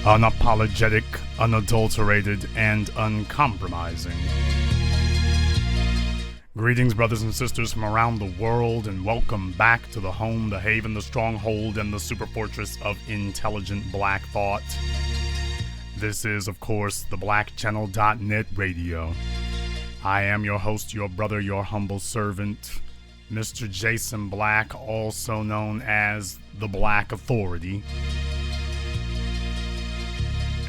unapologetic, unadulterated, and uncompromising. Greetings, brothers and sisters from around the world, and welcome back to the home, the haven, the stronghold, and the super fortress of intelligent black thought. This is, of course, the blackchannel.net radio. I am your host, your brother, your humble servant, Mr. Jason Black, also known as the Black Authority.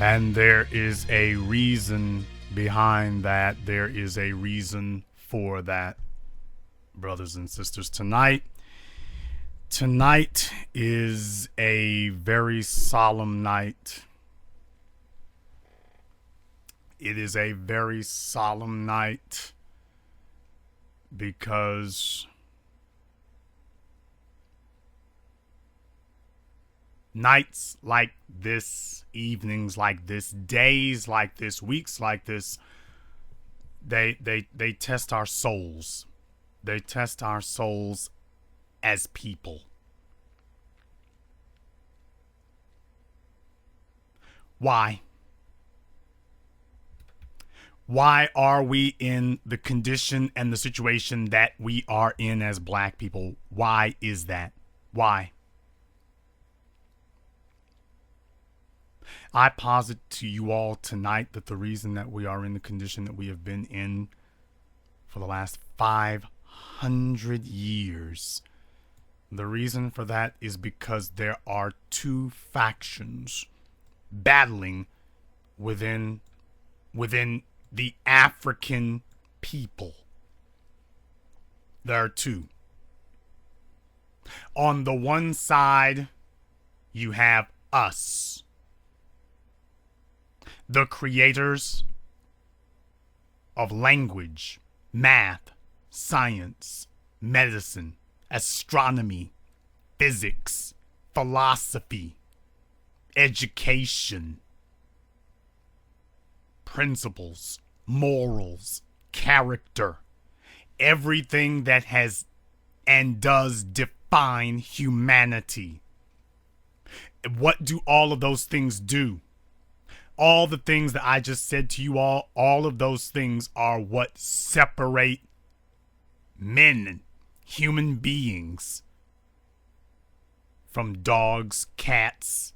And there is a reason behind that. There is a reason for that, brothers and sisters. Tonight is a very solemn night. It is a very solemn night because nights like this, evenings like this, days like this, weeks like this, they test our souls. They test our souls as people. Why? Why are we in the condition and the situation that we are in as black people? Why is that? Why? I posit to you all tonight that the reason that we are in the condition that we have been in for the last 500 years, the reason for that is because there are two factions battling within the African people. There are two. On the one side, you have us, the creators of language, math, science, medicine, astronomy, physics, philosophy, education, principles, morals, character, everything that has and does define humanity. What do all of those things do? All the things that I just said to you all of those things are what separate men, human beings, from dogs, cats,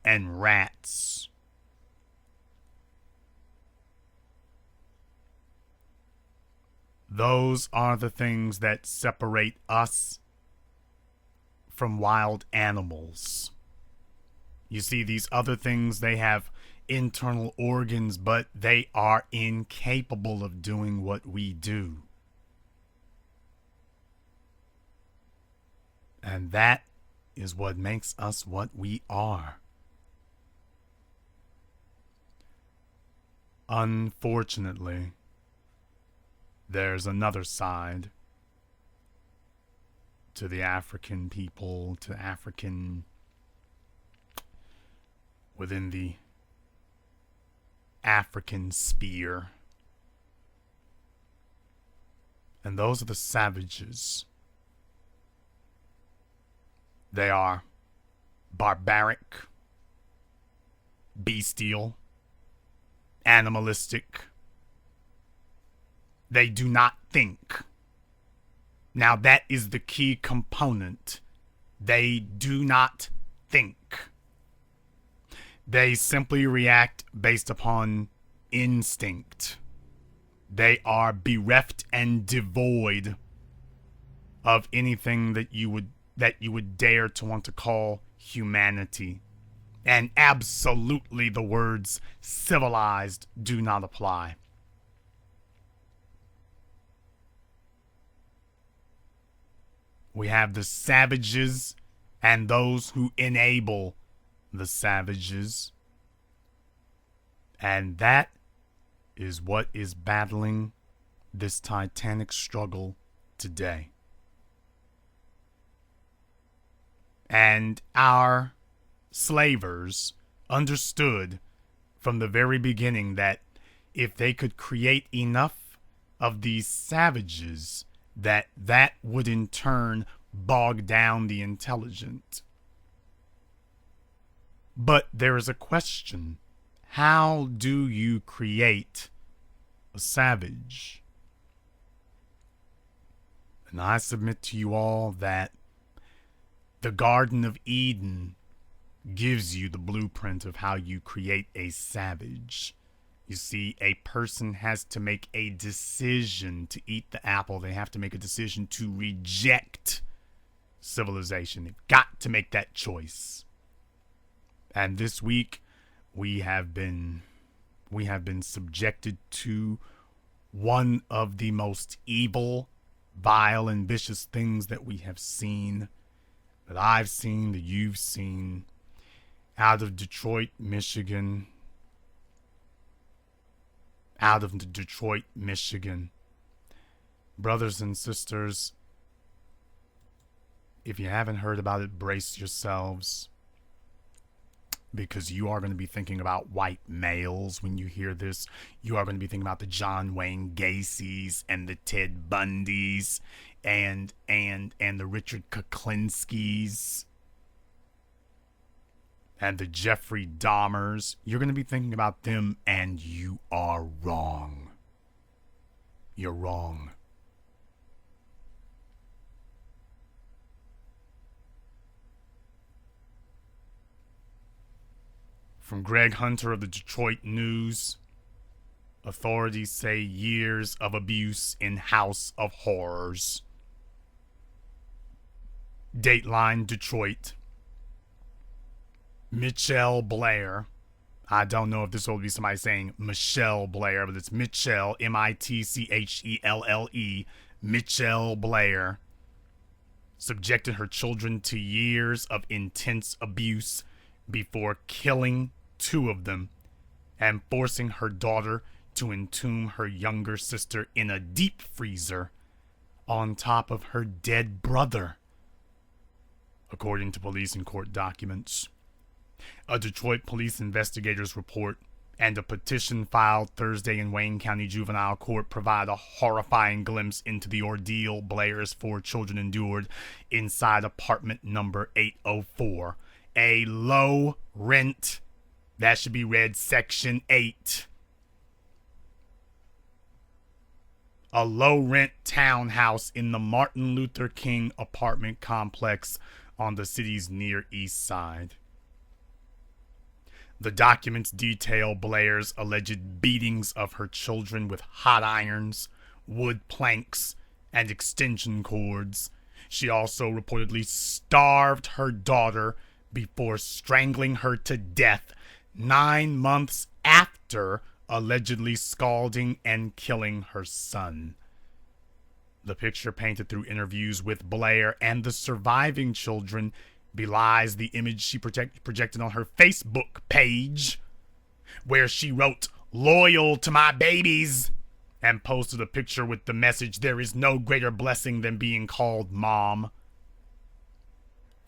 and rats. Those are the things that separate us from wild animals. You see, these other things, they have internal organs, but they are incapable of doing what we do. And that is what makes us what we are. Unfortunately, there's another side to the African people, to African within the African sphere. And those are the savages. They are barbaric, bestial, animalistic. They do not think. Now that is the key component. They do not think. They simply react based upon instinct. They are bereft and devoid of anything that you would dare to want to call humanity. And absolutely the words civilized do not apply. We have the savages and those who enable the savages. And that is what is battling this titanic struggle today. And our slavers understood from the very beginning that if they could create enough of these savages, that would in turn bog down the intelligent. But there is a question. How do you create a savage? And I submit to you all that the Garden of Eden gives you the blueprint of how you create a savage. You see, a person has to make a decision to eat the apple. They have to make a decision to reject civilization. They've got to make that choice. And this week, we have been subjected to one of the most evil, vile, and vicious things that we have seen, that I've seen, that you've seen, out of Detroit, Michigan. Out of Detroit, Michigan. Brothers and sisters, if you haven't heard about it, brace yourselves, because you are going to be thinking about white males when you hear this. You are going to be thinking about the John Wayne Gacy's and the Ted Bundys and the Richard Kuklinskis and the Jeffrey Dahmers. You're going to be thinking about them, and you are wrong. You're wrong. From Greg Hunter of the Detroit News, authorities say years of abuse in House of Horrors. Dateline Detroit. Michelle Blair. I don't know if this will be somebody saying Michelle Blair, but it's Mitchell, Mitchelle, Michelle Blair, subjected her children to years of intense abuse before killing 2 of them and forcing her daughter to entomb her younger sister in a deep freezer on top of her dead brother, according to police and court documents. A Detroit police investigator's report and a petition filed Thursday in Wayne County Juvenile Court provide a horrifying glimpse into the ordeal Blair's 4 children endured inside apartment number 804, a low rent, that should be read Section 8, a low rent townhouse in the Martin Luther King apartment complex on the city's Near East Side. The documents detail Blair's alleged beatings of her children with hot irons, wood planks, and extension cords. She also reportedly starved her daughter before strangling her to death 9 months after allegedly scalding and killing her son. The picture painted through interviews with Blair and the surviving children belies the image she projected on her Facebook page, where she wrote, "Loyal to my babies," and posted a picture with the message, "There is no greater blessing than being called mom."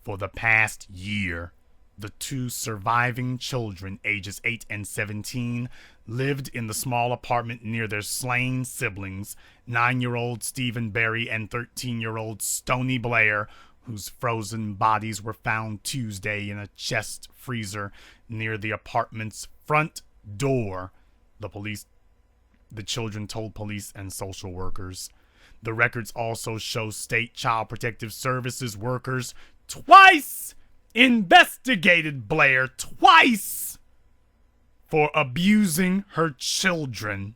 For the past year, the 2 surviving children, ages 8 and 17, lived in the small apartment near their slain siblings, 9-year-old Stephen Berry and 13-year-old Stoney Blair, whose frozen bodies were found Tuesday in a chest freezer near the apartment's front door, the children told police and social workers. The records also show state child protective services workers twice investigated Blair twice for abusing her children,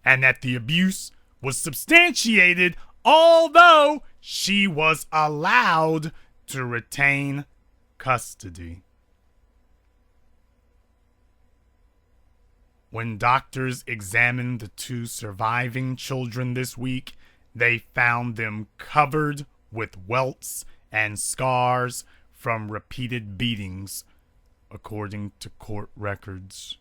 and that the abuse was substantiated although she was allowed to retain custody. When doctors examined the 2 surviving children this week, they found them covered with welts and scars from repeated beatings, according to court records.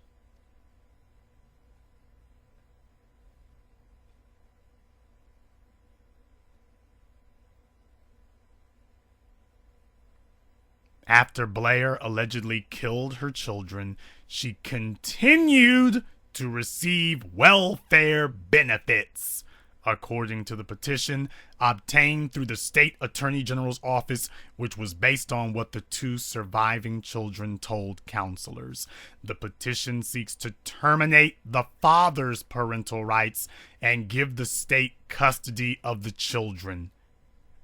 After Blair allegedly killed her children, she continued to receive welfare benefits, according to the petition obtained through the state attorney general's office, which was based on what the two surviving children told counselors. The petition seeks to terminate the father's parental rights and give the state custody of the children.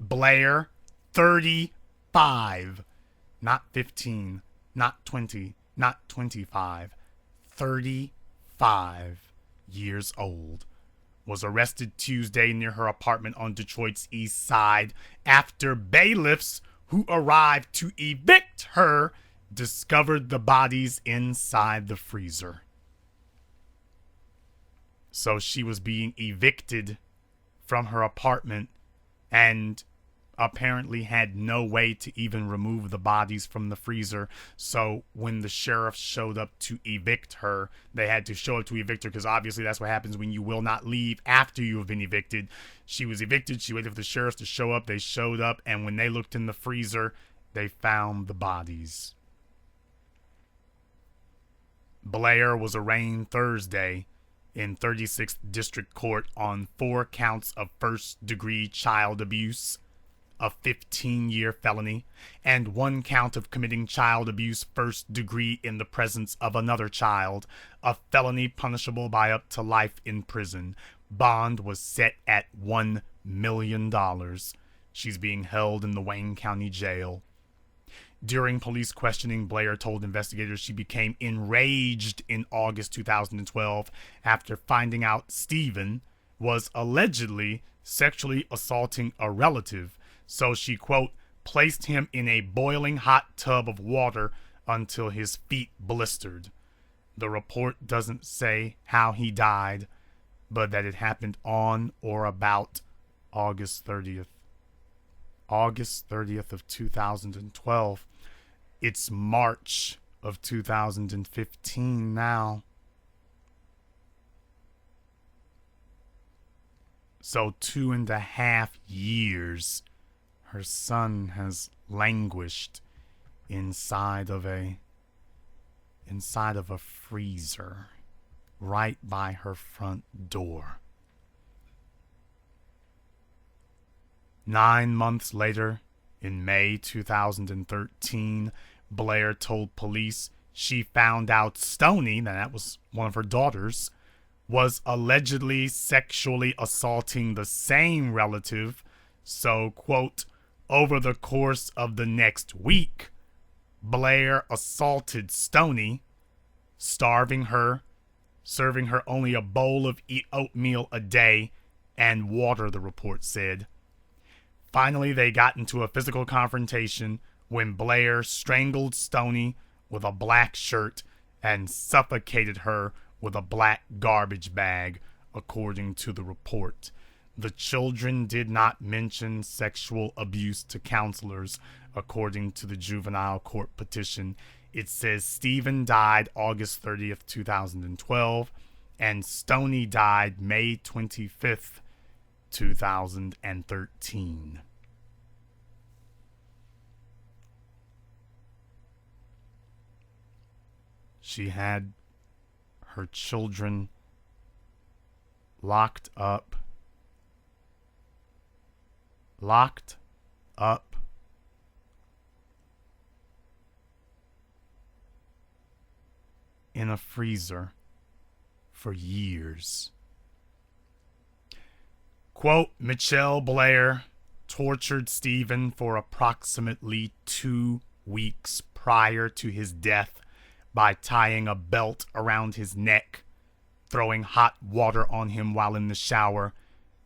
Blair, 35, not 15, not 20, not 25, 35 years old, was arrested Tuesday near her apartment on Detroit's east side after bailiffs who arrived to evict her discovered the bodies inside the freezer. So she was being evicted from her apartment and apparently had no way to even remove the bodies from the freezer. So when the sheriff showed up to evict her, they had to show up to evict her because obviously that's what happens when you will not leave after you have been evicted. She was evicted. She waited for the sheriff to show up. They showed up, and when they looked in the freezer, they found the bodies. Blair was arraigned Thursday in 36th District Court on 4 counts of first-degree child abuse, a 15-year felony, and 1 count of committing child abuse first degree in the presence of another child, a felony punishable by up to life in prison. Bond was set at $1 million. She's being held in the Wayne County Jail. During police questioning, Blair told investigators she became enraged in August 2012 after finding out Stephen was allegedly sexually assaulting a relative. So she, quote, placed him in a boiling hot tub of water until his feet blistered. The report doesn't say how he died, but that it happened on or about August 30th. August 30th of 2012. It's March of 2015 now. So 2.5 years her son has languished inside of a freezer right by her front door. 9 months later, in May 2013, Blair told police she found out Stoney, that was one of her daughters, was allegedly sexually assaulting the same relative. So, quote, over the course of the next week, Blair assaulted Stoney, starving her, serving her only a bowl of oatmeal a day and water, the report said. Finally, they got into a physical confrontation when Blair strangled Stoney with a black shirt and suffocated her with a black garbage bag, according to the report. The children did not mention sexual abuse to counselors, according to the juvenile court petition. It says Stephen died August 30th, 2012, and Stoney died May 25th, 2013. She had her children locked up in a freezer for years. Quote, Michelle Blair tortured Stephen for approximately 2 weeks prior to his death by tying a belt around his neck, throwing hot water on him while in the shower,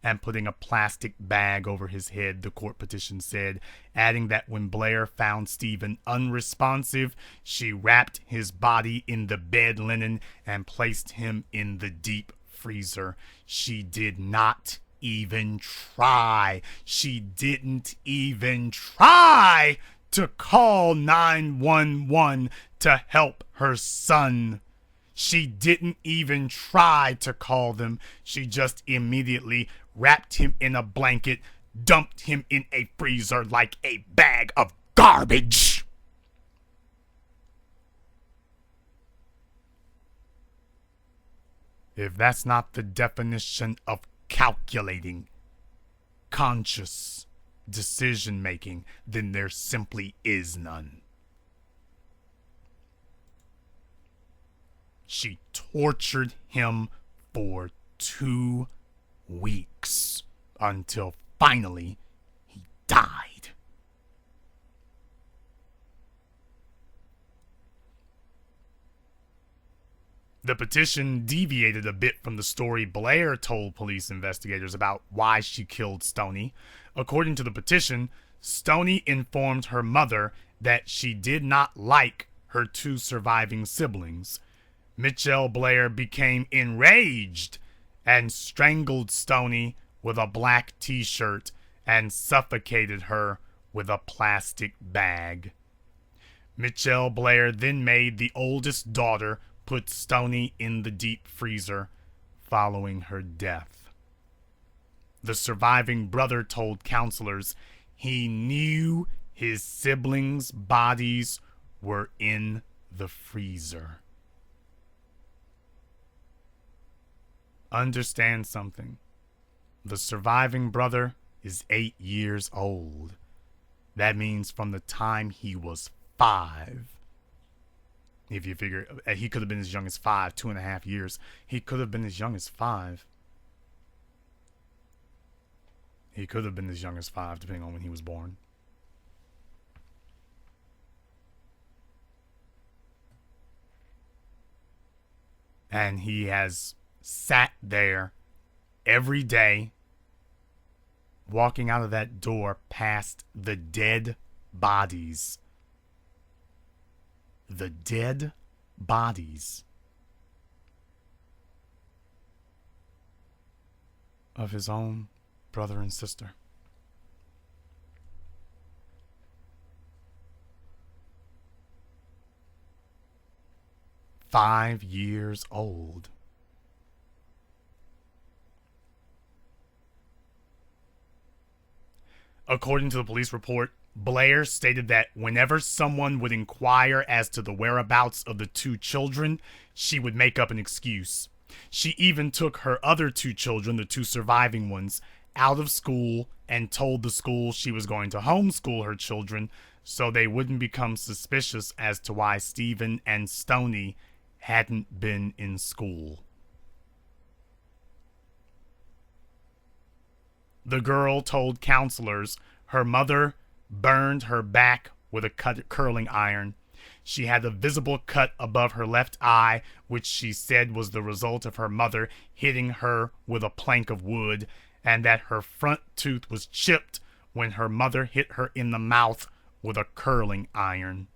and putting a plastic bag over his head, the court petition said, adding that when Blair found Stephen unresponsive, she wrapped his body in the bed linen and placed him in the deep freezer. She did not even try. She didn't even try to call 911 to help her son. She didn't even try to call them. She just immediately wrapped him in a blanket, dumped him in a freezer like a bag of garbage. If that's not the definition of calculating, conscious decision making, then there simply is none. She tortured him for 2 weeks until finally he died. The petition deviated a bit from the story Blair told police investigators about why she killed Stoney. According to the petition, Stoney informed her mother that she did not like her 2 surviving siblings. Michelle Blair became enraged and strangled Stoney with a black t-shirt and suffocated her with a plastic bag. Michelle Blair then made the oldest daughter put Stoney in the deep freezer following her death. The surviving brother told counselors he knew his siblings' bodies were in the freezer. Understand something. The surviving brother is 8 years old. That means from the time he was 5. If you figure, he could have been as young as 5, 2.5 years. He could have been as young as 5. He could have been as young as 5, depending on when he was born. And he has sat there every day, walking out of that door past the dead bodies. The dead bodies of his own brother and sister. "5 years old. According to the police report, Blair stated that whenever someone would inquire as to the whereabouts of the 2 children, she would make up an excuse. She even took her other 2 children, the 2 surviving ones, out of school and told the school she was going to homeschool her children so they wouldn't become suspicious as to why Stephen and Stoney hadn't been in school. The girl told counselors her mother burned her back with a curling iron. She had a visible cut above her left eye, which she said was the result of her mother hitting her with a plank of wood, and that her front tooth was chipped when her mother hit her in the mouth with a curling iron.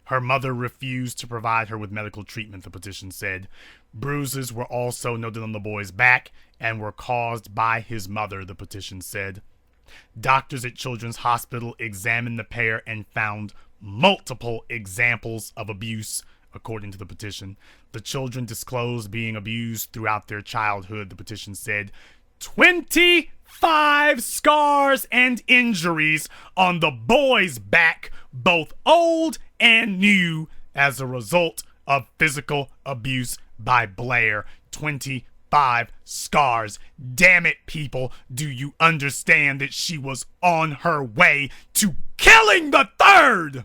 Her mother refused to provide her with medical treatment, the petition said. Bruises were also noted on the boy's back and were caused by his mother, the petition said. Doctors at Children's Hospital examined the pair and found multiple examples of abuse, according to the petition. The children disclosed being abused throughout their childhood, the petition said. 25 scars and injuries on the boy's back, both old and new, as a result of physical abuse by Blair. 25 scars. Damn it, people. Do you understand that she was on her way to killing the third?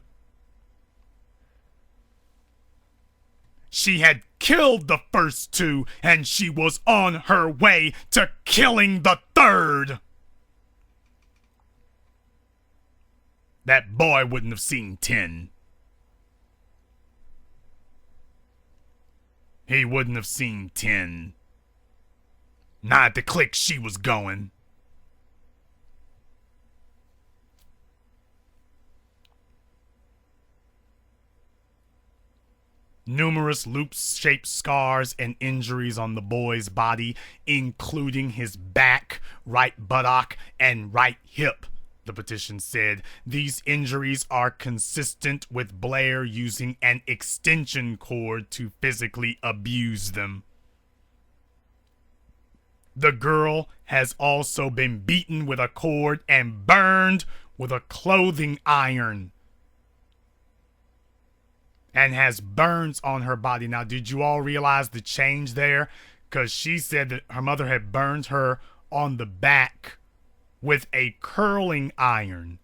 She had killed the first 2, and she was on her way to killing the third. That boy wouldn't have seen 10. He wouldn't have seen 10. Not at the click she was going. Numerous loop-shaped scars and injuries on the boy's body, including his back, right buttock, and right hip, the petition said. These injuries are consistent with Blair using an extension cord to physically abuse them. The girl has also been beaten with a cord and burned with a clothing iron, and has burns on her body. Now, did you all realize the change there? because she said that her mother had burned her on the back with a curling iron.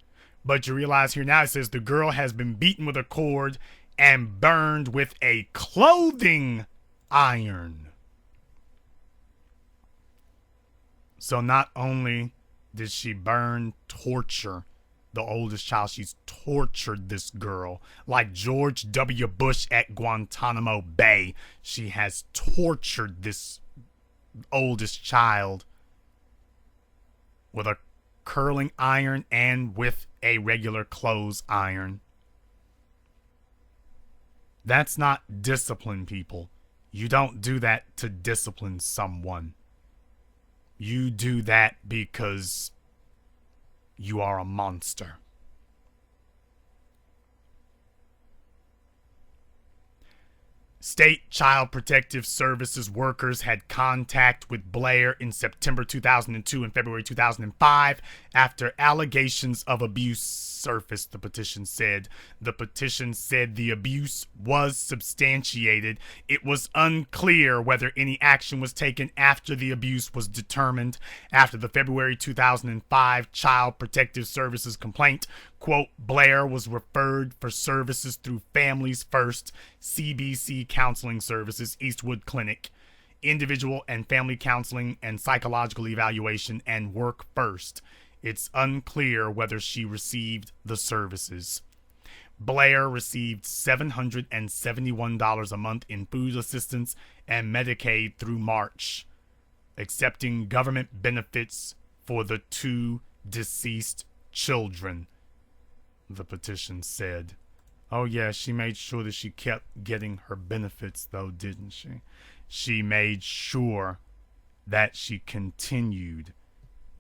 But you realize here now it says the girl has been beaten with a cord and burned with a clothing iron. So not only did she torture the oldest child, she's tortured this girl. Like George W. Bush at Guantanamo Bay, she has tortured this oldest child with a curling iron and with a regular clothes iron. That's not discipline, people. You don't do that to discipline someone. You do that because you are a monster. State Child Protective Services workers had contact with Blair in September 2002 and February 2005 after allegations of abuse surfaced, the petition said. The petition said the abuse was substantiated. It was unclear whether any action was taken after the abuse was determined. After the February 2005 Child Protective Services complaint, quote, Blair was referred for services through Families First, CBC Counseling Services, Eastwood Clinic, individual and family counseling and psychological evaluation, and Work First. It's unclear whether she received the services. Blair received $771 a month in food assistance and Medicaid through March, accepting government benefits for the 2 deceased children, the petition said. Oh yeah, she made sure that she kept getting her benefits though, didn't she? She made sure that she continued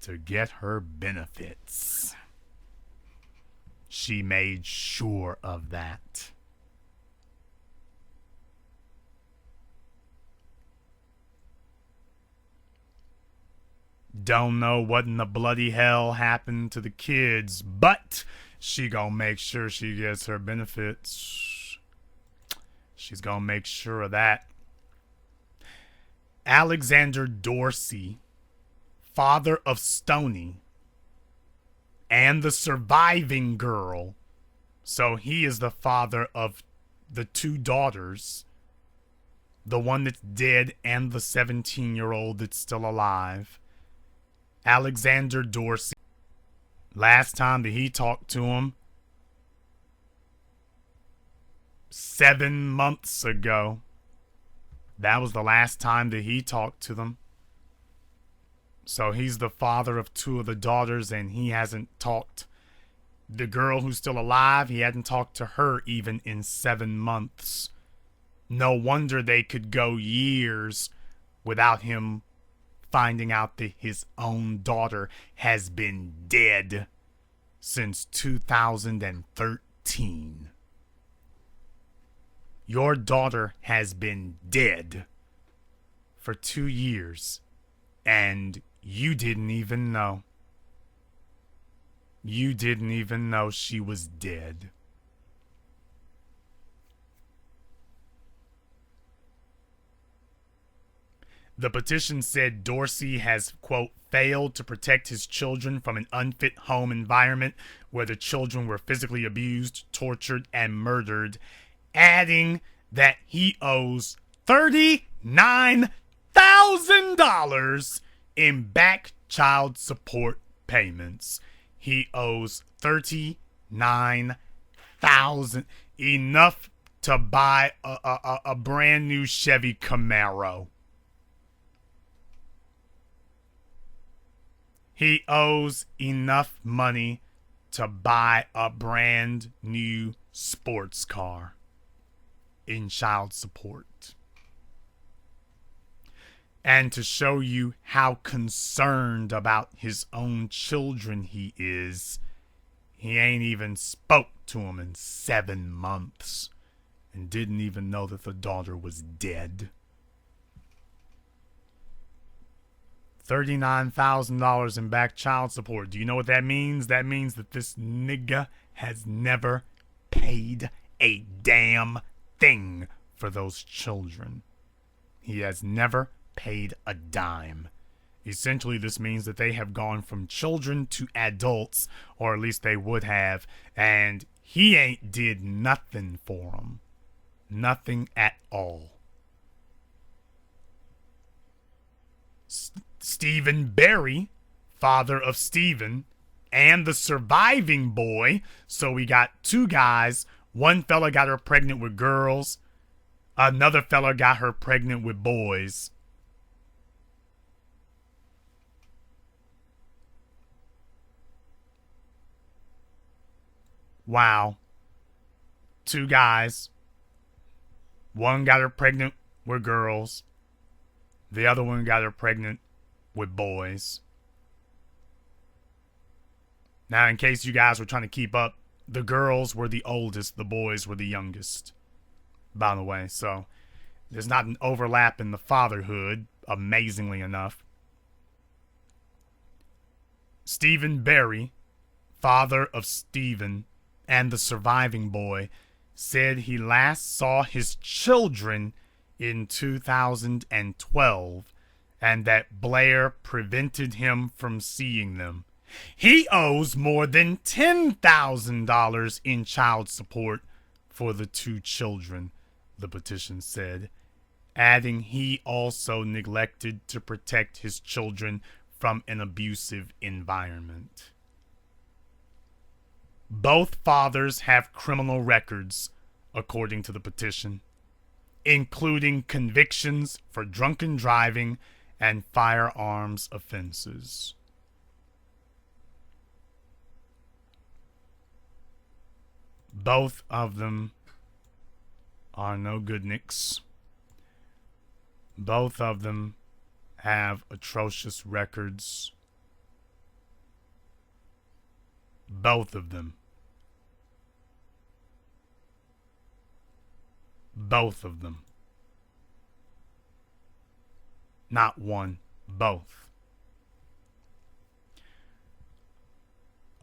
to get her benefits. She made sure of that. Don't know what in the bloody hell happened to the kids, but she gonna make sure she gets her benefits. She's gonna make sure of that. Alexander Dorsey, father of Stoney, and the surviving girl, so he is the father of the 2 daughters, the one that's dead and the 17-year-old that's still alive. Alexander Dorsey, last time that he talked to him, 7 months ago. That was the last time that he talked to them. So he's the father of 2 of the daughters, and he hasn't talked. The girl who's still alive, he hadn't talked to her even in 7 months. No wonder they could go years without him finding out that his own daughter has been dead since 2013. Your daughter has been dead for 2 years, and you didn't even know. You didn't even know she was dead. The petition said Dorsey has, quote, failed to protect his children from an unfit home environment where the children were physically abused, tortured, and murdered, adding that he owes $39,000 in back child support payments. He owes $39,000, enough to buy a brand new Chevy Camaro. He owes enough money to buy a brand new sports car in child support. And to show you how concerned about his own children he is, he ain't even spoke to him in 7 months and didn't even know that the daughter was dead. $39,000 in back child support. Do you know what that means? That means that this nigga has never paid a damn thing for those children. He has never paid a dime. Essentially, this means that they have gone from children to adults, or at least they would have, and he ain't did nothing for them. Nothing at all. Stephen Berry, father of Stephen, and the surviving boy. So we got two guys. One fella got her pregnant with girls. Another fella got her pregnant with boys. Wow. Two guys. One got her pregnant with girls. The other one got her pregnant with boys. Now, in case you guys were trying to keep up, the girls were the oldest, the boys were the youngest, by the way. So there's not an overlap in the fatherhood, amazingly enough. Stephen Berry, father of Stephen and the surviving boy, said he last saw his children in 2012 and that Blair prevented him from seeing them. He owes more than $10,000 in child support for the two children, the petition said, adding he also neglected to protect his children from an abusive environment. Both fathers have criminal records, according to the petition, including convictions for drunken driving and firearms offenses. Both of them are no goodniks. Both of them have atrocious records. Both of them. Both of them. Not one, both.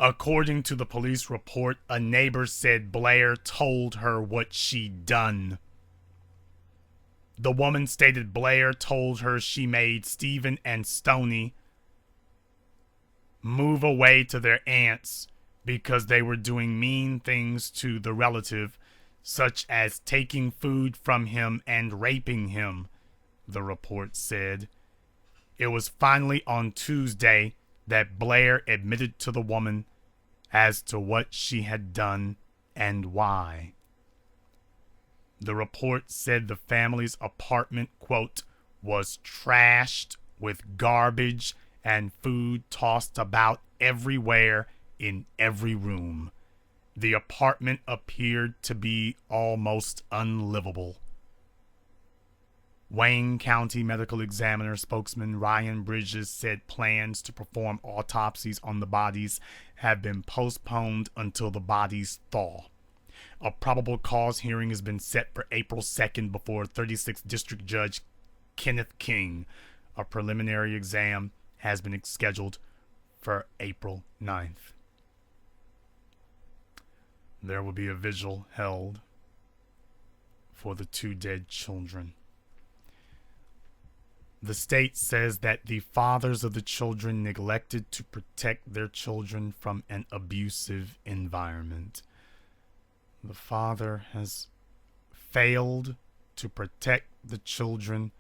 According to the police report, a neighbor said Blair told her what she'd done. The woman stated Blair told her she made Stephen and Stoney move away to their aunt's because they were doing mean things to the relative, such as taking food from him and raping him, the report said. It was finally on Tuesday that Blair admitted to the woman as to what she had done and why. The report said the family's apartment, quote, was trashed with garbage and food tossed about everywhere in every room. The apartment appeared to be almost unlivable. Wayne County Medical Examiner spokesman Ryan Bridges said plans to perform autopsies on the bodies have been postponed until the bodies thaw. A probable cause hearing has been set for April 2nd before 36th District Judge Kenneth King. A preliminary exam has been scheduled for April 9th. There will be a vigil held for the two dead children. The state says that the fathers of the children neglected to protect their children from an abusive environment. The father has failed to protect the children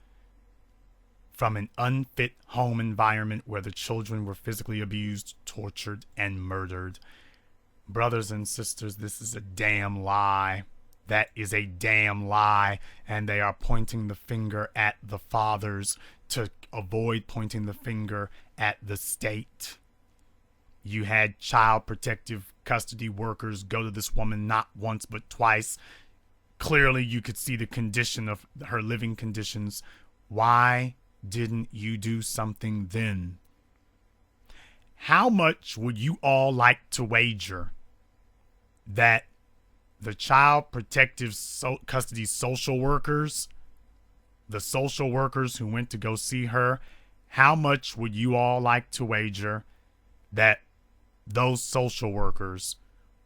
from an unfit home environment where the children were physically abused, tortured, and murdered. Brothers and sisters, this is a damn lie. That is a damn lie, and they are pointing the finger at the fathers to avoid pointing the finger at the state. You had child protective custody workers go to this woman not once but twice. Clearly you could see the condition of her living conditions. Why didn't you do something then? How much would you all like to wager that the child protective custody social workers, the social workers who went to go see her, how much would you all like to wager that those social workers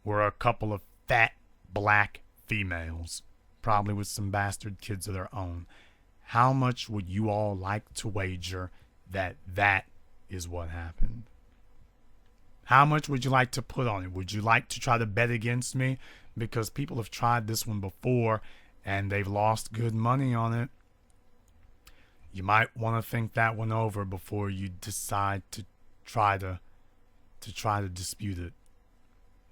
were a couple of fat black females, probably with some bastard kids of their own? How much would you all like to wager that that is what happened? How much would you like to put on it? Would you like to try to bet against me? Because people have tried this one before and they've lost good money on it. You might want to think that one over before you decide to try to dispute it.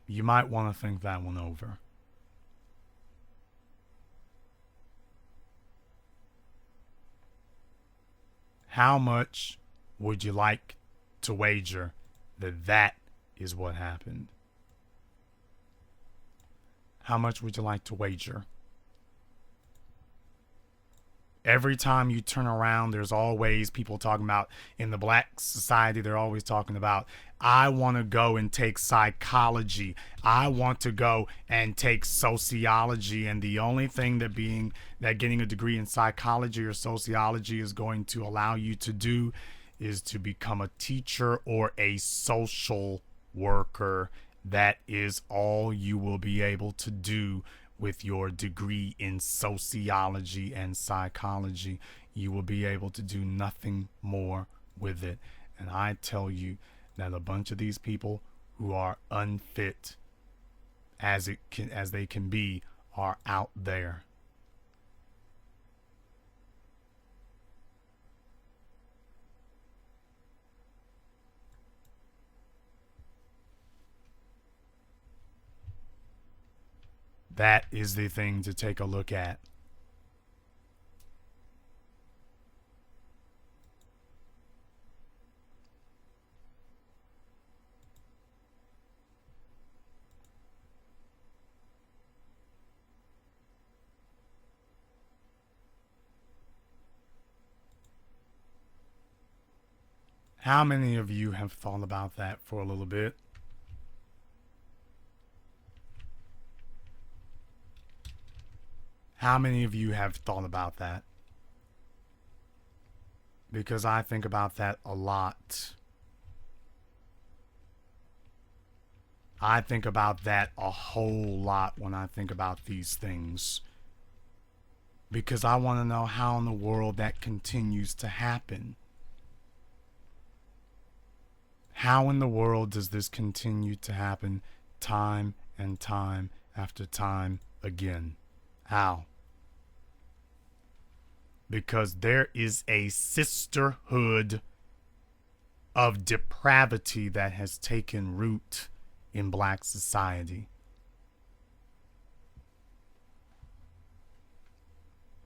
You might want to think that one over. How much would you like to wager that that is what happened? How much would you like to wager? Every time you turn around, there's always people talking about, in the black society, they're always talking about, I want to go and take psychology. I want to go and take sociology. And the only thing that getting a degree in psychology or sociology is going to allow you to do is to become a teacher or a social worker. That is all you will be able to do with your degree in sociology and psychology. You will be able to do nothing more with it. And I tell you that a bunch of these people who are unfit as they can be are out there. That is the thing to take a look at. How many of you have thought about that for a little bit? How many of you have thought about that? Because I think about that a lot. I think about that a whole lot when I think about these things. Because I want to know how in the world that continues to happen. How in the world does this continue to happen time and time after time again? How? Because there is a sisterhood of depravity that has taken root in black society.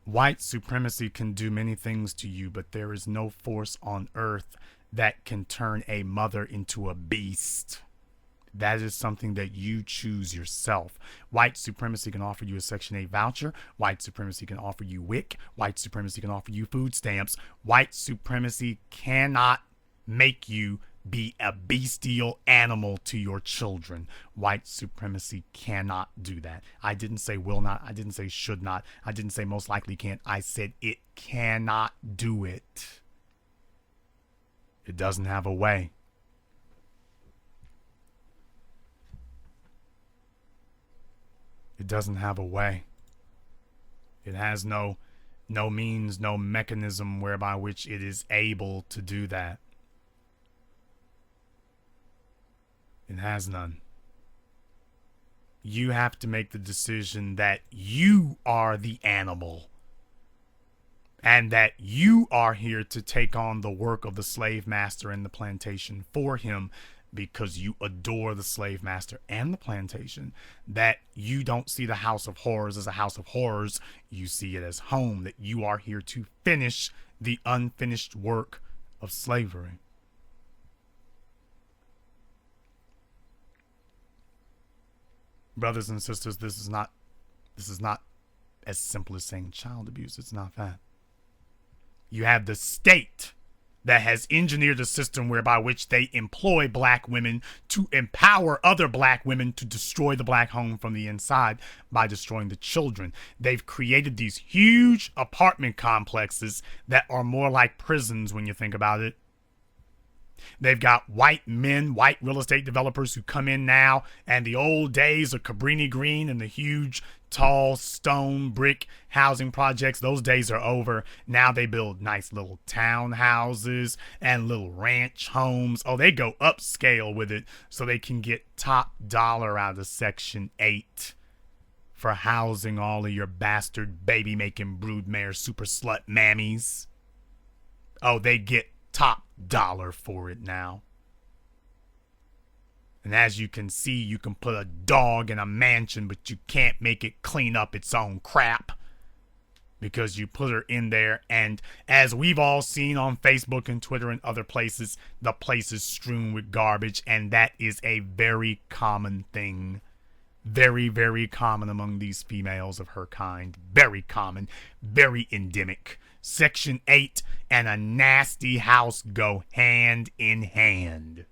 White supremacy can do many things to you, but there is no force on earth that can turn a mother into a beast. That is something that you choose yourself. White supremacy can offer you a Section 8 voucher. White supremacy can offer you WIC. White supremacy can offer you food stamps. White supremacy cannot make you be a bestial animal to your children. White supremacy cannot do that. I didn't say will not. I didn't say should not. I didn't say most likely can't. I said it cannot do it. It doesn't have a way. It doesn't have a way. It has no means, no mechanism whereby which it is able to do that. It has none. You have to make the decision that you are the animal and that you are here to take on the work of the slave master and the plantation for him, because you adore the slave master and the plantation, that you don't see the house of horrors as a house of horrors. You see it as home, that you are here to finish the unfinished work of slavery. Brothers and sisters, this is not as simple as saying child abuse. It's not that. You have the state that has engineered a system whereby which they employ black women to empower other black women to destroy the black home from the inside by destroying the children. They've created these huge apartment complexes that are more like prisons when you think about it. They've got white men, white real estate developers who come in now, and the old days of Cabrini Green and the huge tall stone brick housing projects. Those days are over. Now they build nice little townhouses and little ranch homes. Oh, they go upscale with it so they can get top dollar out of Section 8 for housing all of your bastard baby making broodmare super slut mammies. Oh, they get top dollar for it now. And as you can see, you can put a dog in a mansion, but you can't make it clean up its own crap because you put her in there. And as we've all seen on Facebook and Twitter and other places, the place is strewn with garbage, and that is a very common thing. Very, very common among these females of her kind. Very common. Very endemic. Section 8 and a nasty house go hand in hand.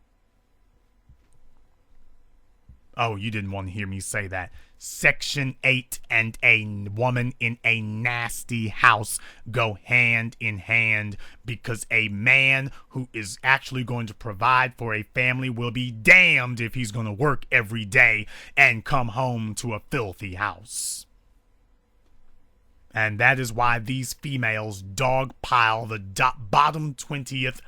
Oh, you didn't want to hear me say that. Section 8 and a woman in a nasty house go hand in hand because a man who is actually going to provide for a family will be damned if he's going to work every day and come home to a filthy house. And that is why these females dogpile the bottom 20th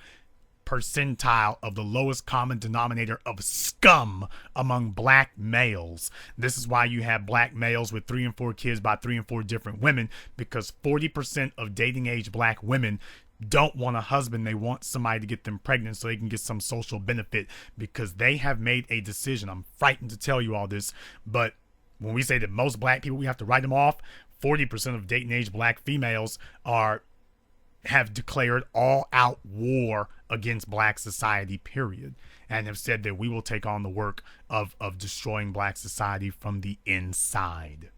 percentile of the lowest common denominator of scum among black males. This is why you have black males with 3 and 4 kids by 3 and 4 different women, because 40% of dating age black women don't want a husband. They want somebody to get them pregnant so they can get some social benefit, because they have made a decision. I'm frightened to tell you all this, but when we say that most black people, we have to write them off, 40% of dating age black females have declared all-out war against black society, period, and have said that we will take on the work of destroying black society from the inside.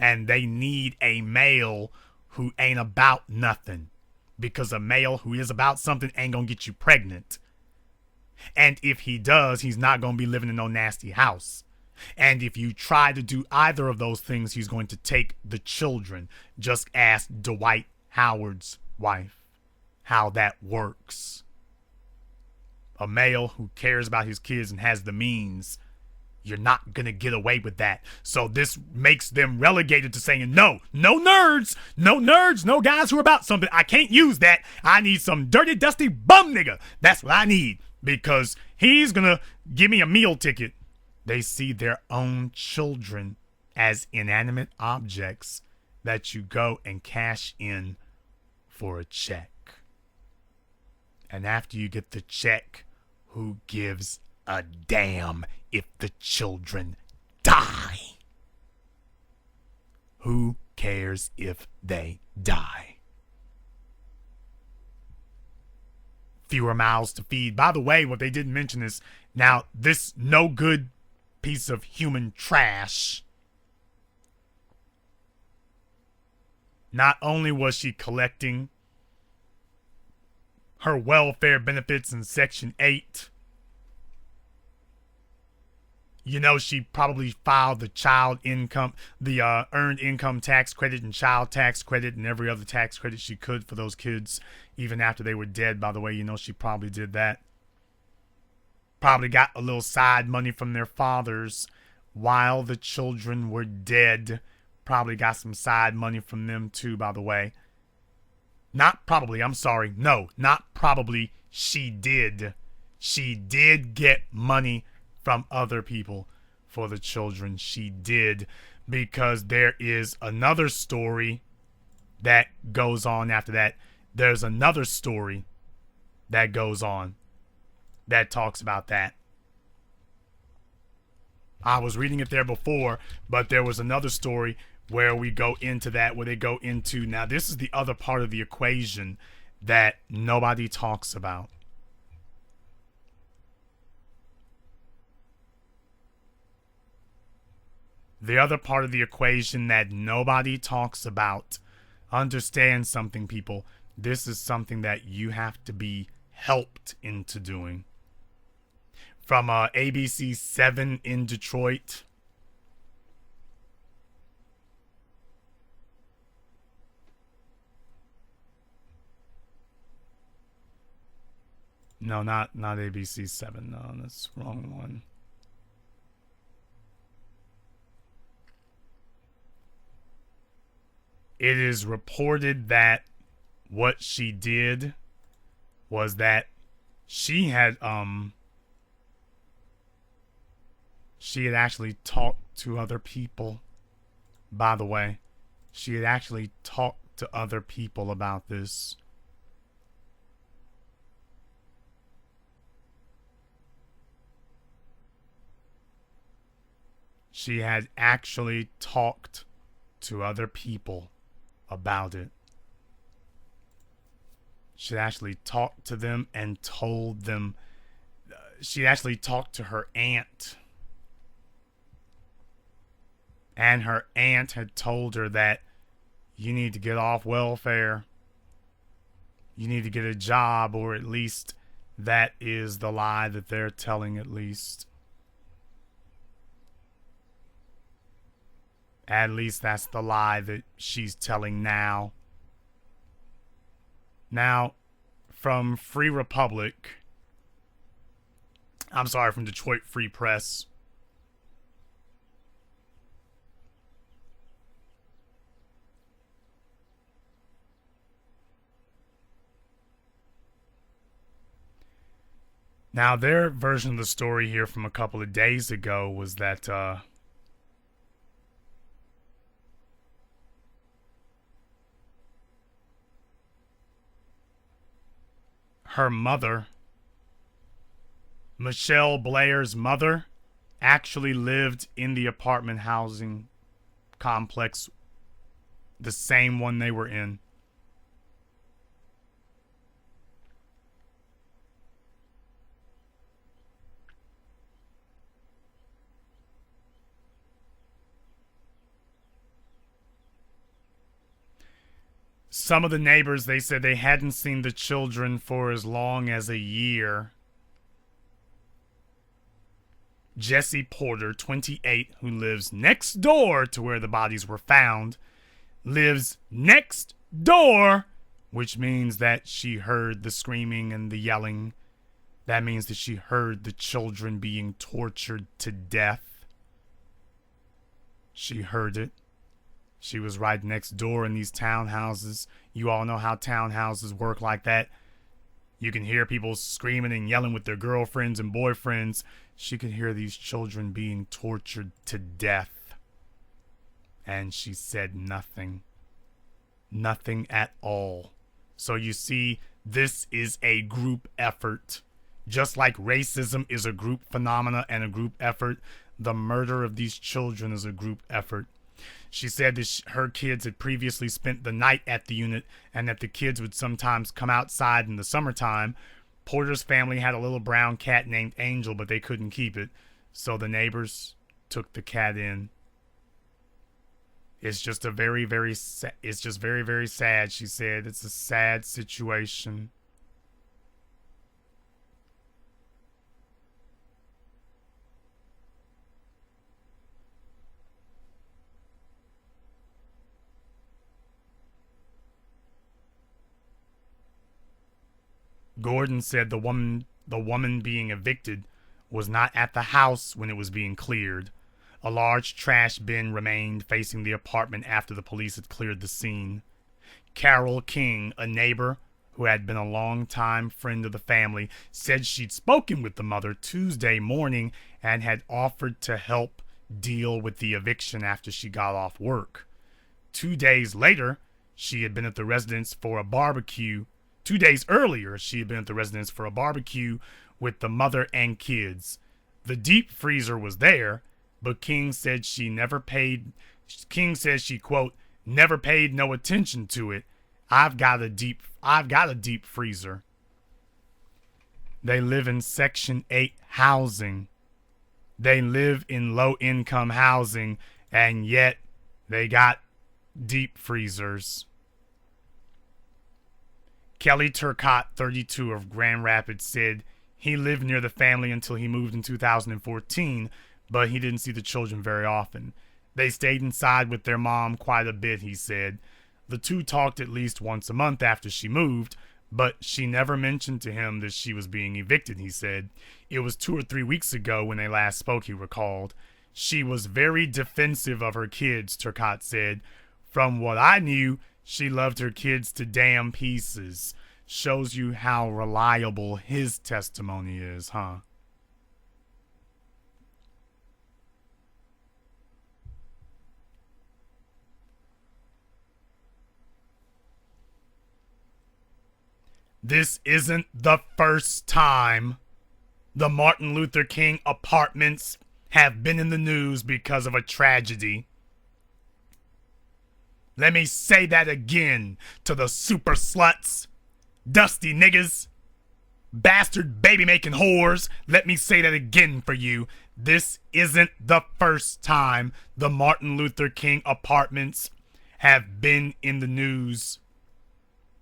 And they need a male who ain't about nothing, because a male who is about something ain't gonna get you pregnant. And if he does, he's not gonna be living in no nasty house. And if you try to do either of those things, he's going to take the children. Just ask Dwight Howard's wife how that works. A male who cares about his kids and has the means, you're not going to get away with that. So this makes them relegated to saying, no nerds, no guys who are about something. I can't use that. I need some dirty, dusty bum nigga. That's what I need, because he's going to give me a meal ticket. They see their own children as inanimate objects that you go and cash in for a check. And after you get the check, who gives a damn if the children die? Who cares if they die? Fewer mouths to feed. By the way, what they didn't mention is, now this no good piece of human trash, not only was she collecting her welfare benefits in Section 8, you know, she probably filed the child income, the earned income tax credit and child tax credit and every other tax credit she could for those kids, even after they were dead. By the way, you know, she probably did that. Probably got a little side money from their fathers while the children were dead. Probably got some side money from them too, by the way. Not probably, I'm sorry. No, not probably. She did. She did get money from other people for the children. She did, because there is another story that goes on after that. There's another story that goes on that talks about that. I was reading it there before, but there was another story where we go into that, where they go into, now this is the other part of the equation that nobody talks about. The other part of the equation that nobody talks about. Understand something, people. This is something that you have to be helped into doing. From ABC 7 in Detroit. No, not ABC 7. No, that's the wrong one. It is reported that what she did was that she had actually talked to other people. By the way, she had actually talked to other people about this. She had actually talked to other people about it. She actually talked to them and told them. She actually talked to her aunt. And her aunt had told her that you need to get off welfare. You need to get a job, or at least that is the lie that they're telling, at least. At least that's the lie that she's telling now. Now, from from Detroit Free Press. Now, their version of the story here from a couple of days ago was that her mother, Michelle Blair's mother, actually lived in the apartment housing complex, the same one they were in. Some of the neighbors, they said they hadn't seen the children for as long as a year. Jesse Porter, 28, who lives next door to where the bodies were found, lives next door, which means that she heard the screaming and the yelling. That means that she heard the children being tortured to death. She heard it. She was right next door in these townhouses. You all know how townhouses work like that. You can hear people screaming and yelling with their girlfriends and boyfriends. She could hear these children being tortured to death. And she said nothing. Nothing at all. So you see, this is a group effort. Just like racism is a group phenomena and a group effort, the murder of these children is a group effort. She said that her kids had previously spent the night at the unit and that the kids would sometimes come outside in the summertime. Porter's family had a little brown cat named Angel, but they couldn't keep it, so the neighbors took the cat in. It's just very, very sad, she said. It's a sad situation. Gordon said the woman being evicted was not at the house when it was being cleared. A large trash bin remained facing the apartment after the police had cleared the scene. Carol King, a neighbor who had been a long-time friend of the family, said she'd spoken with the mother Tuesday morning and had offered to help deal with the eviction after she got off work. 2 days later, she had been at the residence for a barbecue. 2 days earlier, she had been at the residence for a barbecue with the mother and kids. The deep freezer was there, but King said she, quote, never paid no attention to it. I've got a deep freezer. They live in Section 8 housing. They live in low-income housing, and yet they got deep freezers. Kelly Turcotte, 32, of Grand Rapids, said he lived near the family until he moved in 2014, but he didn't see the children very often. They stayed inside with their mom quite a bit, he said. The two talked at least once a month after she moved, but she never mentioned to him that she was being evicted, he said. It was 2 or 3 weeks ago when they last spoke, he recalled. She was very defensive of her kids, Turcotte said. From what I knew, she loved her kids to damn pieces. Shows you how reliable his testimony is, huh? This isn't the first time the Martin Luther King apartments have been in the news because of a tragedy. Let me say that again to the super sluts, dusty niggas, bastard baby making whores. Let me say that again for you. This isn't the first time the Martin Luther King apartments have been in the news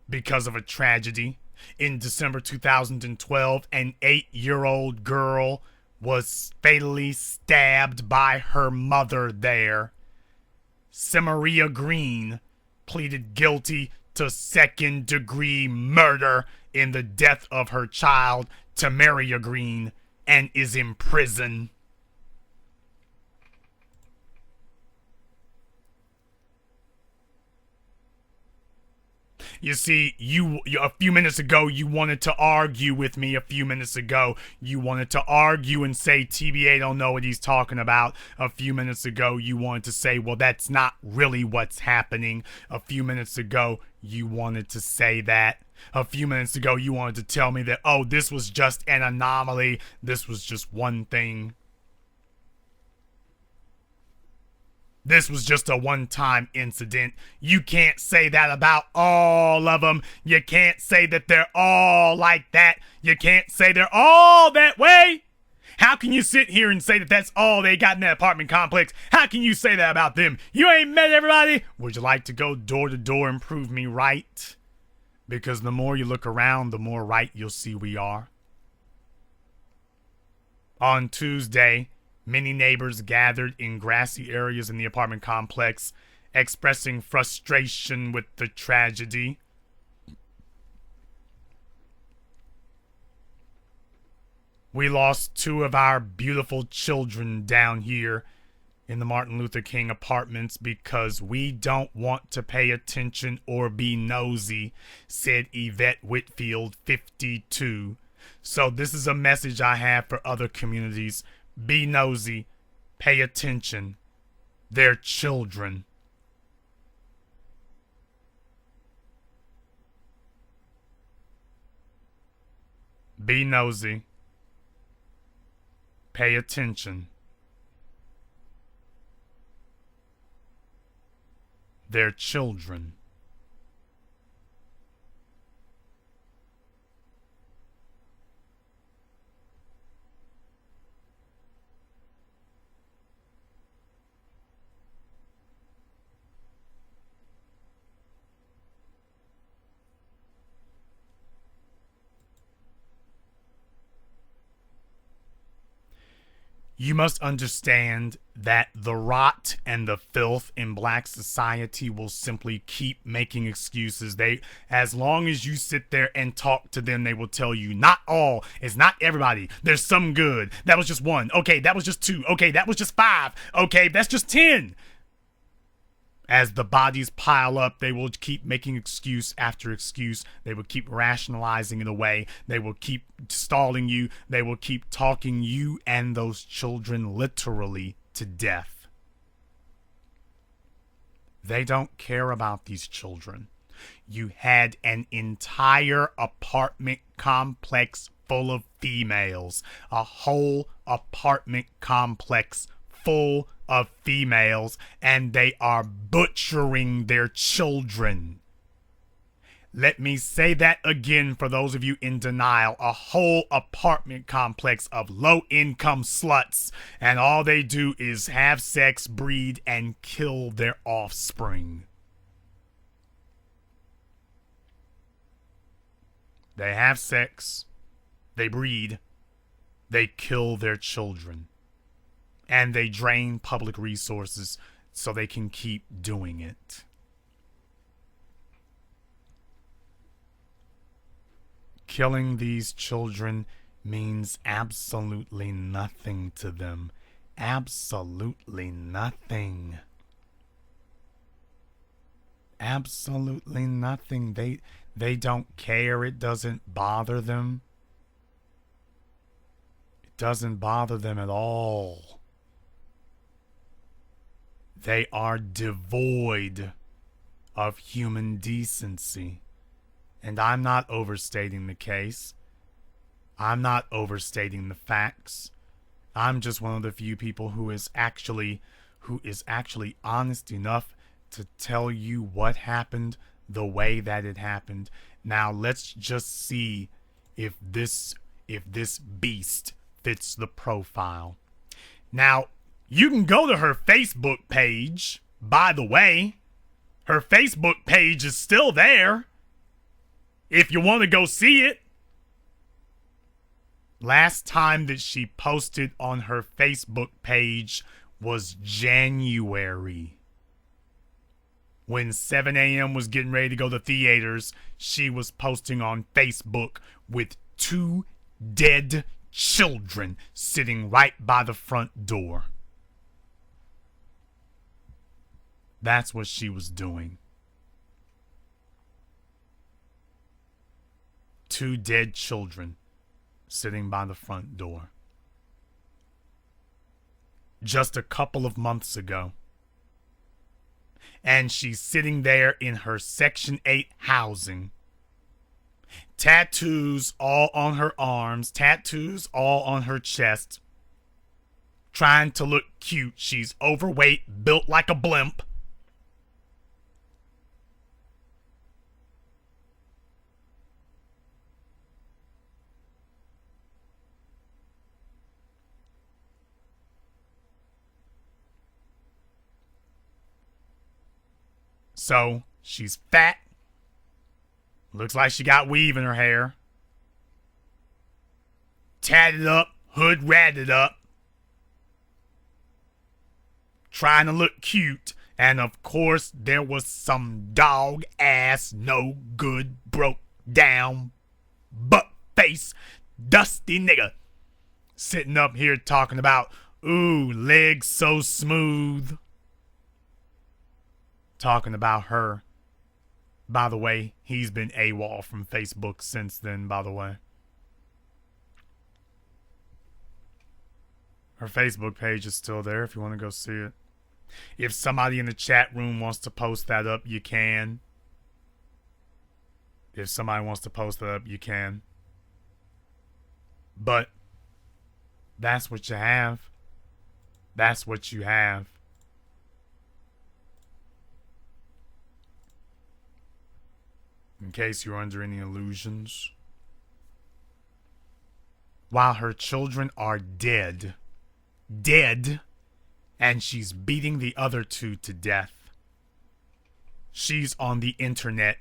because of a tragedy. In December 2012, an 8-year-old girl was fatally stabbed by her mother there. Samaria Green pleaded guilty to second-degree murder in the death of her child, Tamaria Green, and is in prison. You see, you a few minutes ago, you wanted to argue with me a few minutes ago. You wanted to argue and say TBA don't know what he's talking about. A few minutes ago, you wanted to say, well, that's not really what's happening. A few minutes ago, you wanted to say that. A few minutes ago, you wanted to tell me that, oh, this was just an anomaly. This was just one thing. This was just a one-time incident. You can't say that about all of them. You can't say that they're all like that. You can't say they're all that way. How can you sit here and say that that's all they got in that apartment complex? How can you say that about them? You ain't met everybody. Would you like to go door to door and prove me right? Because the more you look around, the more right you'll see we are. On Tuesday, many neighbors gathered in grassy areas in the apartment complex, expressing frustration with the tragedy. We lost 2 of our beautiful children down here in the Martin Luther King apartments because we don't want to pay attention or be nosy, said Yvette Whitfield, 52. So this is a message I have for other communities. Be nosy. Pay attention. They're children. Be nosy. Pay attention. They're children. You must understand that the rot and the filth in black society will simply keep making excuses. As long as you sit there and talk to them, they will tell you, not all, it's not everybody. There's some good. That was just 1. Okay, that was just 2. Okay, that was just 5. Okay, that's just 10. As the bodies pile up, they will keep making excuse after excuse. They will keep rationalizing it away. They will keep stalling you. They will keep talking you and those children literally to death. They don't care about these children. You had an entire apartment complex full of females. A whole apartment complex full of females, and they are butchering their children. Let me say that again for those of you in denial. A whole apartment complex of low-income sluts, and all they do is have sex, breed, and kill their offspring. They have sex, they breed, they kill their children. And they drain public resources so they can keep doing it. Killing these children means absolutely nothing to them. Absolutely nothing. Absolutely nothing. They don't care. It doesn't bother them. It doesn't bother them at all. They are devoid of human decency. And I'm not overstating the case. I'm not overstating the facts. I'm just one of the few people who is actually honest enough to tell you what happened the way that it happened. Now let's just see if this beast fits the profile. Now, you can go to her Facebook page, by the way. Her Facebook page is still there if you want to go see it. Last time that she posted on her Facebook page was January. When 7 a.m. was getting ready to go to theaters, she was posting on Facebook with 2 dead children sitting right by the front door. That's what she was doing. 2 dead children sitting by the front door. Just a couple of months ago. And she's sitting there in her Section 8 housing. Tattoos all on her arms, tattoos all on her chest. Trying to look cute. She's overweight, built like a blimp. So, she's fat. Looks like she got weave in her hair. Tatted up, hood ratted up. Trying to look cute. And of course, there was some dog ass, no good, broke down, butt face, dusty nigga sitting up here talking about, ooh, legs so smooth. Talking about her. By the way, he's been AWOL from Facebook since then, by the way. Her Facebook page is still there if you want to go see it. If somebody in the chat room wants to post that up, you can. If somebody wants to post that up, you can. But that's what you have. That's what you have. In case you're under any illusions. While her children are dead, and she's beating the other 2 to death, she's on the internet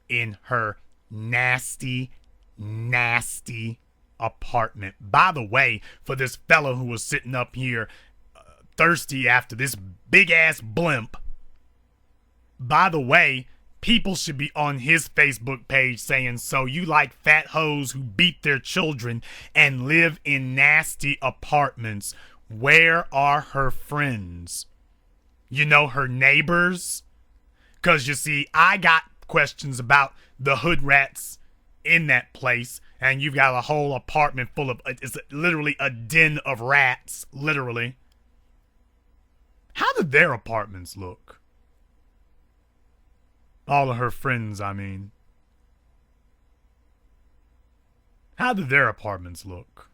in her nasty, nasty apartment. By the way, for this fellow who was sitting up here thirsty after this big-ass blimp, by the way, people should be on his Facebook page saying, so you like fat hoes who beat their children and live in nasty apartments. Where are her friends? You know, her neighbors? Because you see, I got questions about the hood rats in that place. And you've got a whole apartment full of, it's literally a den of rats, literally. How did their apartments look? All of her friends, I mean. How did their apartments look?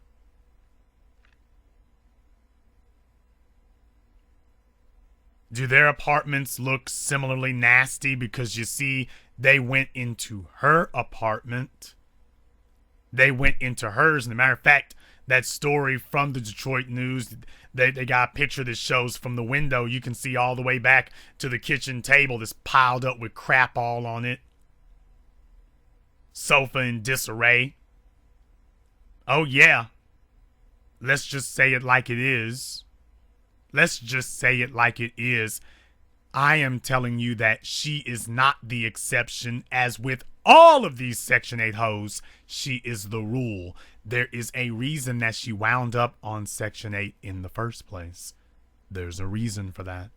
Do their apartments look similarly nasty? Because you see, they went into her apartment. They went into hers. And as a matter of fact, that story from the Detroit News, they got a picture that shows from the window. You can see all the way back to the kitchen table that's piled up with crap all on it. Sofa in disarray. Oh yeah. Let's just say it like it is. Let's just say it like it is. I am telling you that she is not the exception. As with all of these Section 8 hoes, she is the rule. There is a reason that she wound up on Section 8 in the first place. There's a reason for that.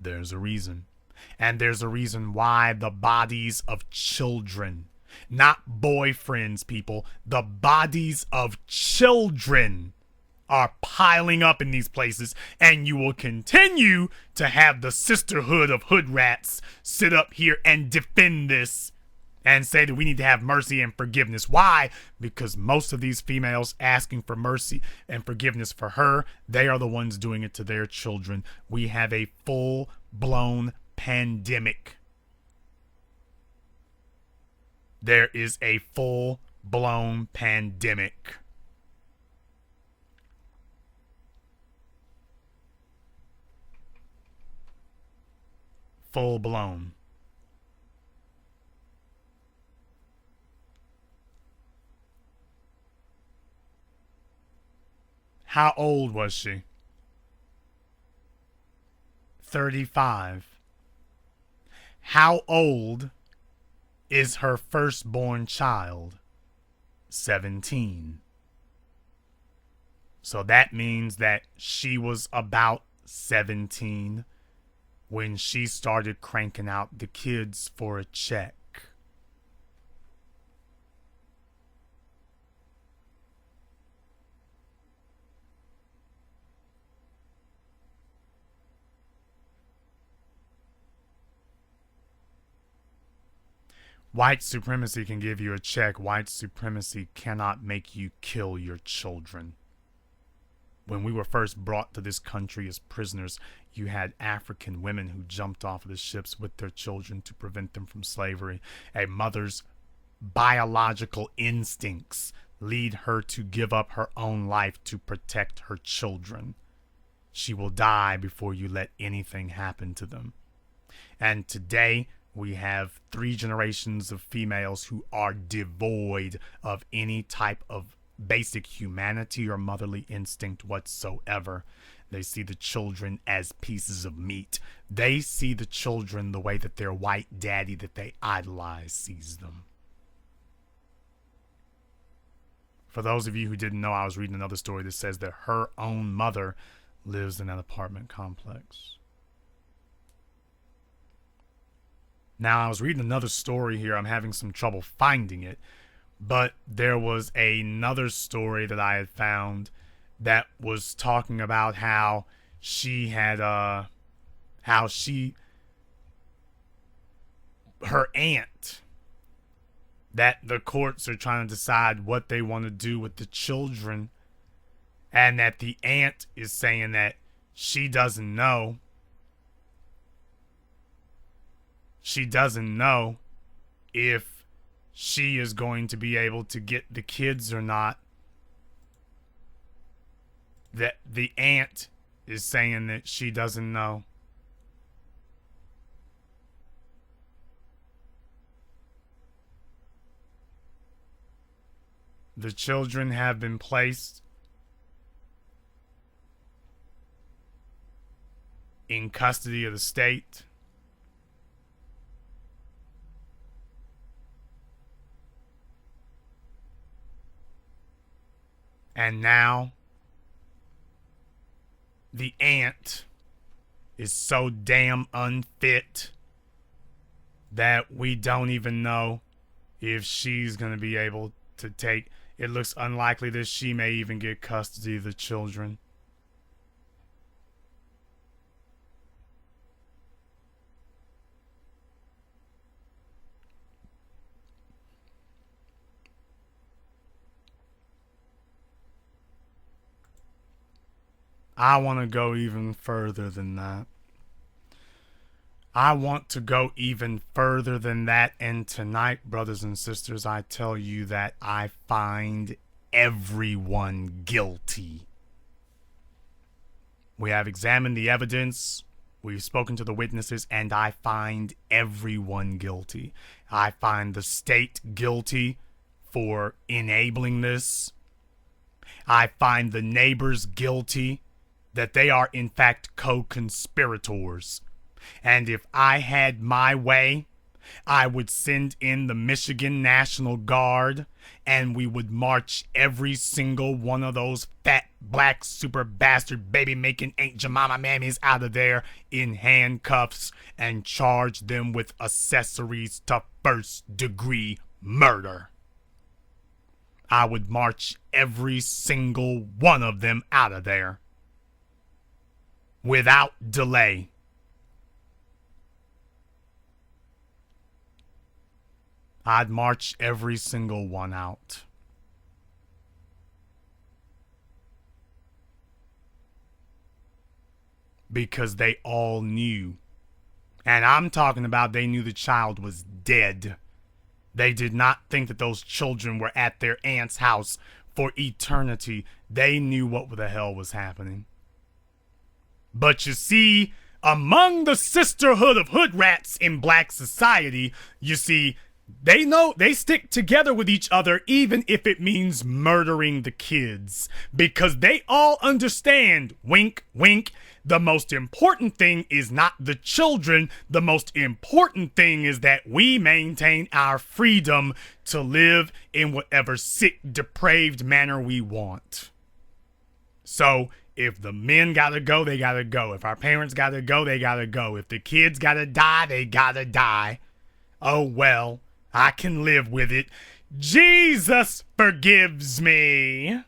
There's a reason. And there's a reason why the bodies of children, not boyfriends, people, the bodies of children are piling up in these places, and you will continue to have the sisterhood of hood rats sit up here and defend this and say that we need to have mercy and forgiveness. Why? Because most of these females asking for mercy and forgiveness for her, they are the ones doing it to their children. We have a full-blown pandemic. There is a full-blown pandemic. Full-blown. How old was she? 35. How old is her firstborn child? 17. So that means that she was about 17 when she started cranking out the kids for a check. White supremacy can give you a check. White supremacy cannot make you kill your children. When we were first brought to this country as prisoners, you had African women who jumped off of the ships with their children to prevent them from slavery. A mother's biological instincts lead her to give up her own life to protect her children. She will die before you let anything happen to them. And today, we have 3 generations of females who are devoid of any type of basic humanity or motherly instinct whatsoever. They see the children as pieces of meat. They see the children the way that their white daddy that they idolize sees them. For those of you who didn't know, I was reading another story that says that her own mother lives in an apartment complex. Now, I was reading another story here. I'm having some trouble finding it. But there was another story that I had found that was talking about how she had, her aunt, that the courts are trying to decide what they want to do with the children. And that the aunt is saying that she doesn't know. She doesn't know if she is going to be able to get the kids or not. That the aunt is saying that she doesn't know. The children have been placed in custody of the state. And now, the aunt is so damn unfit that we don't even know if she's going to be able to take. It looks unlikely that she may even get custody of the children. I want to go even further than that. I want to go even further than that. And tonight, brothers and sisters, I tell you that I find everyone guilty. We have examined the evidence. We've spoken to the witnesses, and I find everyone guilty. I find the state guilty for enabling this. I find the neighbors guilty that they are in fact co-conspirators. And if I had my way, I would send in the Michigan National Guard, and we would march every single one of those fat, black, super bastard, baby-making Aunt Jemima mammies out of there in handcuffs and charge them with accessories to first-degree murder. I would march every single one of them out of there without delay. I'd march every single one out. Because they all knew. And I'm talking about they knew the child was dead. They did not think that those children were at their aunt's house for eternity. They knew what the hell was happening. But you see, among the sisterhood of hood rats in black society, you see, they know they stick together with each other even if it means murdering the kids. Because they all understand, wink, wink, the most important thing is not the children. The most important thing is that we maintain our freedom to live in whatever sick, depraved manner we want. So, if the men gotta go, they gotta go. If our parents gotta go, they gotta go. If the kids gotta die, they gotta die. Oh well, I can live with it. Jesus forgives me.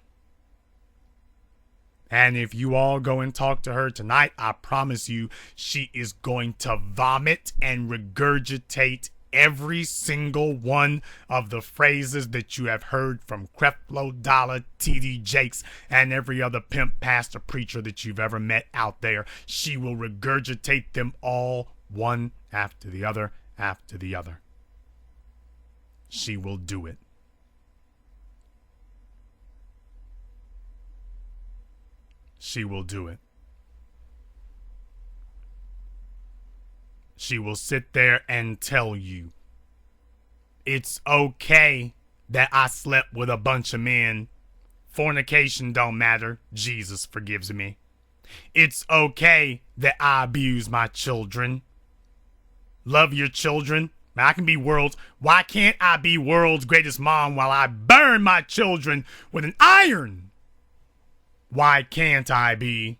And if you all go and talk to her tonight, I promise you she is going to vomit and regurgitate every single one of the phrases that you have heard from Creflo Dollar, T.D. Jakes, and every other pimp, pastor, preacher that you've ever met out there. She will regurgitate them all, one after the other, after the other. She will do it. She will do it. She will sit there and tell you, it's okay that I slept with a bunch of men. Fornication don't matter. Jesus forgives me. It's okay that I abuse my children. Love your children. I can be why can't I be world's greatest mom while I burn my children with an iron? Why can't I be?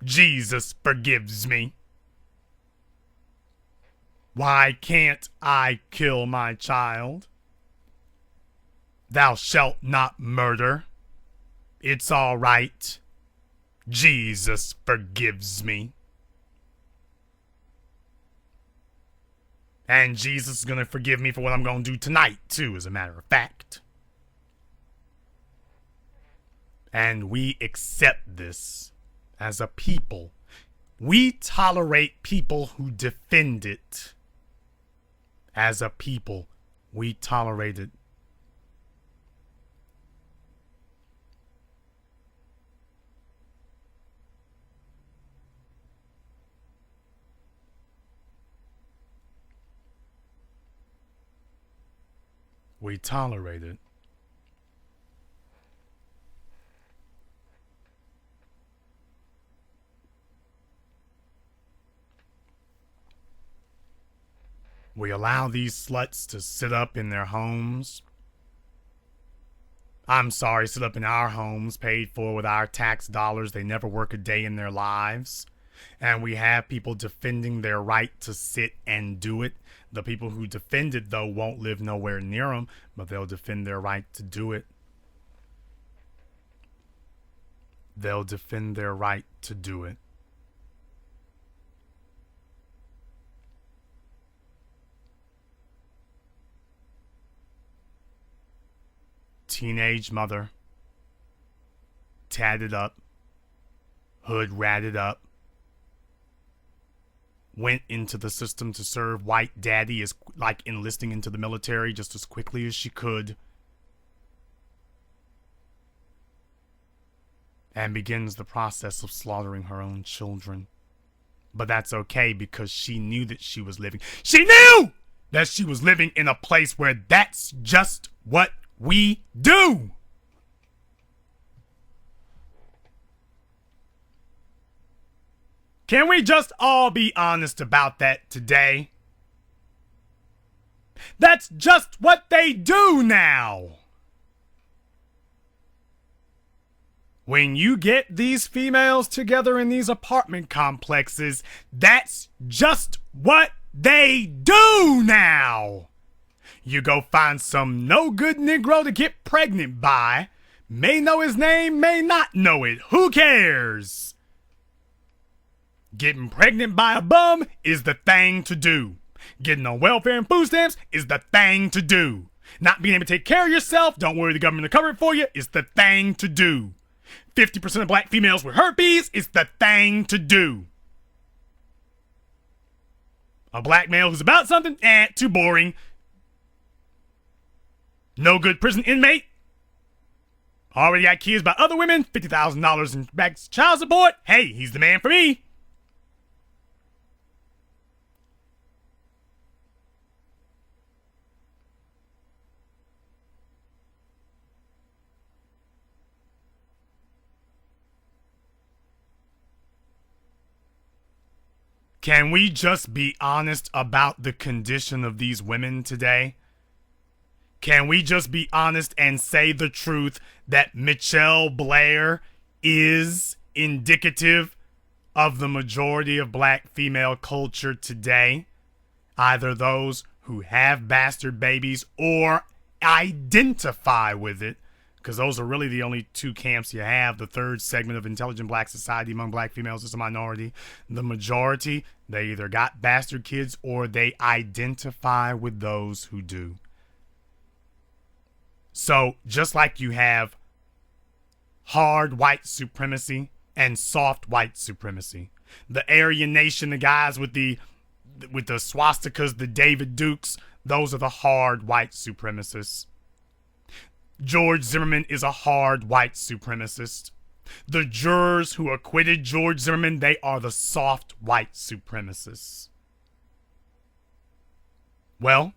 Jesus forgives me. Why can't I kill my child? Thou shalt not murder. It's all right. Jesus forgives me. And Jesus is going to forgive me for what I'm going to do tonight, too, as a matter of fact. And we accept this as a people. We tolerate people who defend it. As a people, we tolerate it. We tolerate it. We allow these sluts to sit up in their homes. I'm sorry, sit up in our homes, paid for with our tax dollars. They never work a day in their lives. And we have people defending their right to sit and do it. The people who defend it, though, won't live nowhere near them, but they'll defend their right to do it. They'll defend their right to do it. Teenage mother, tatted up, hood ratted up, went into the system to serve white daddy, as like enlisting into the military just as quickly as she could, and begins the process of slaughtering her own children. But that's okay because she knew that she was living. She knew that she was living in a place where that's just what we do. Can we just all be honest about that today? That's just what they do now. When you get these females together in these apartment complexes, that's just what they do now. You go find some no-good Negro to get pregnant by. May know his name, may not know it. Who cares? Getting pregnant by a bum is the thing to do. Getting on welfare and food stamps is the thing to do. Not being able to take care of yourself, don't worry, the government will cover it for you, is the thing to do. 50% of black females with herpes is the thing to do. A black male who's about something, too boring. No good prison inmate. Already got kids by other women, $50,000 in back child support. Hey, he's the man for me. Can we just be honest about the condition of these women today? Can we just be honest and say the truth that Michelle Blair is indicative of the majority of black female culture today? Either those who have bastard babies or identify with it, because those are really the only two camps you have. The third segment of intelligent black society among black females is a minority. The majority, they either got bastard kids or they identify with those who do. So just like you have hard white supremacy and soft white supremacy, the Aryan Nation, the guys with the swastikas, the David Dukes, those are the hard white supremacists. George Zimmerman is a hard white supremacist. The jurors who acquitted George Zimmerman, they are the soft white supremacists. Well,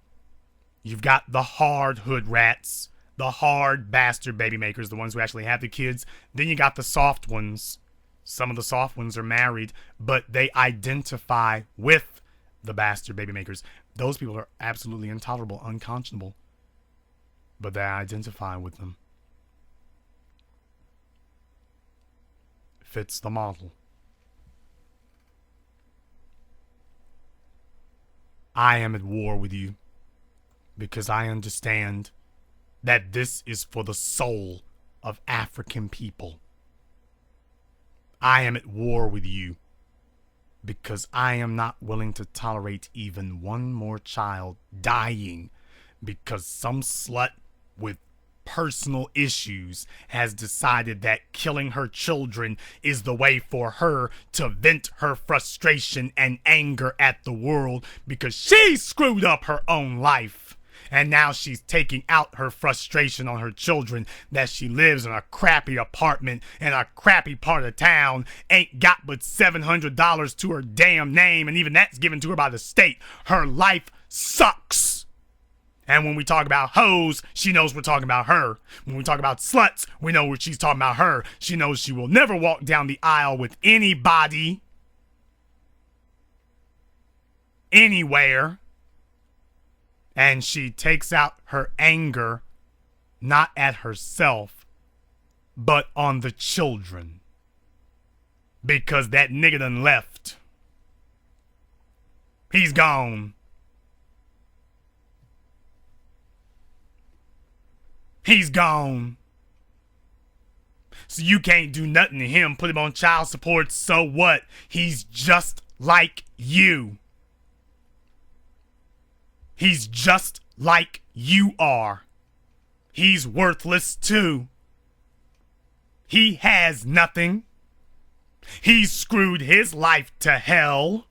you've got the hard hood rats, the hard bastard baby makers, the ones who actually have the kids. Then you got the soft ones. Some of the soft ones are married, but they identify with the bastard baby makers. Those people are absolutely intolerable, unconscionable, but they identify with them. Fits the model. I am at war with you because I understand that this is for the soul of African people. I am at war with you because I am not willing to tolerate even one more child dying because some slut with personal issues has decided that killing her children is the way for her to vent her frustration and anger at the world because she screwed up her own life. And now she's taking out her frustration on her children that she lives in a crappy apartment in a crappy part of town, ain't got but $700 to her damn name, and even that's given to her by the state. Her life sucks. And when we talk about hoes, she knows we're talking about her. When we talk about sluts, we know she's talking about her. She knows she will never walk down the aisle with anybody, anywhere. And she takes out her anger not at herself, but on the children. Because that nigga done left. He's gone. He's gone. So you can't do nothing to him, put him on child support, so what? He's just like you. He's just like you are. He's worthless too. He has nothing. He's screwed his life to hell.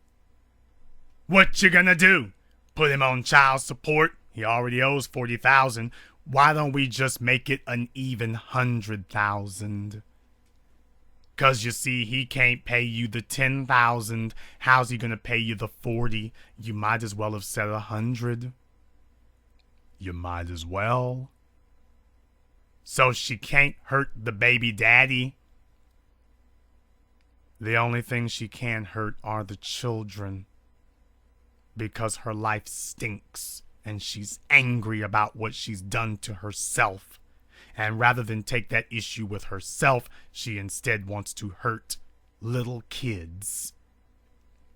What you gonna do? Put him on child support? He already owes $40,000. Why don't we just make it an even $100,000? Cause you see, he can't pay you the $10,000. How's he gonna pay you the $40,000? You might as well have said $100,000. You might as well. So she can't hurt the baby daddy. The only thing she can't hurt are the children. Because her life stinks. and she's angry about what she's done to herself. And rather than take that issue with herself, she instead wants to hurt little kids.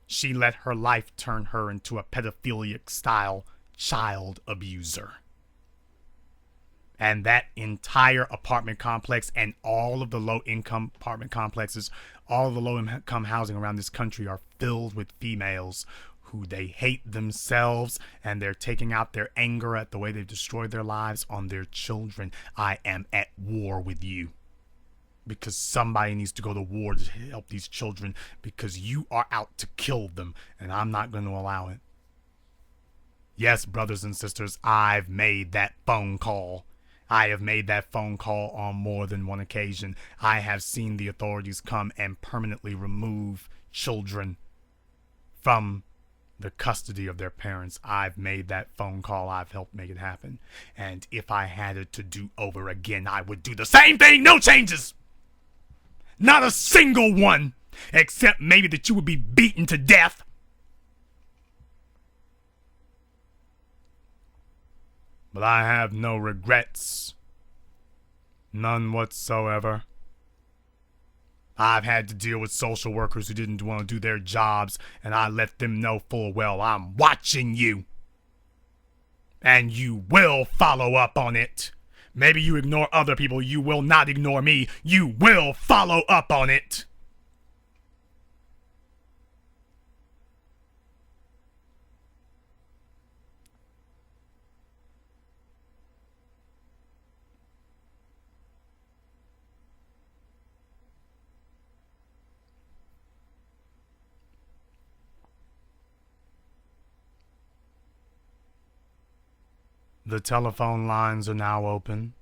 She let her life turn her into a pedophilic style child abuser. And that entire apartment complex and all of the low-income apartment complexes, all of the low-income housing around this country are filled with females who they hate themselves, and they're taking out their anger at the way they've destroyed their lives on their children. I am at war with you. Because somebody needs to go to war to help these children, because you are out to kill them, and I'm not going to allow it. Yes, brothers and sisters, I've made that phone call. I have made that phone call on more than one occasion. I have seen the authorities come and permanently remove children from the custody of their parents. I've made that phone call. I've helped make it happen. And if I had it to do over again, I would do the same thing. No changes. Not a single one. Except maybe that you would be beaten to death. But I have no regrets. None whatsoever. I've had to deal with social workers who didn't want to do their jobs, and I let them know full well I'm watching you. And you will follow up on it. Maybe you ignore other people. You will not ignore me. You will follow up on it. The telephone lines are now open.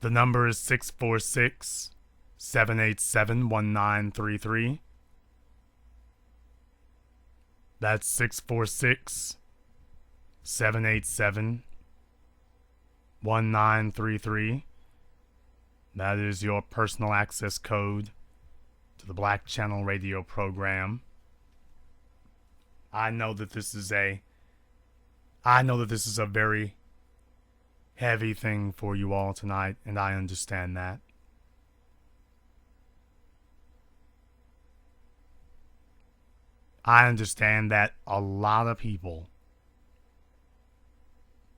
The number is 646-787-1933. That's 646-787-1933. That is your personal access code to the Black Channel radio program. I know that this is a very heavy thing for you all tonight, and I understand that. I understand that a lot of people,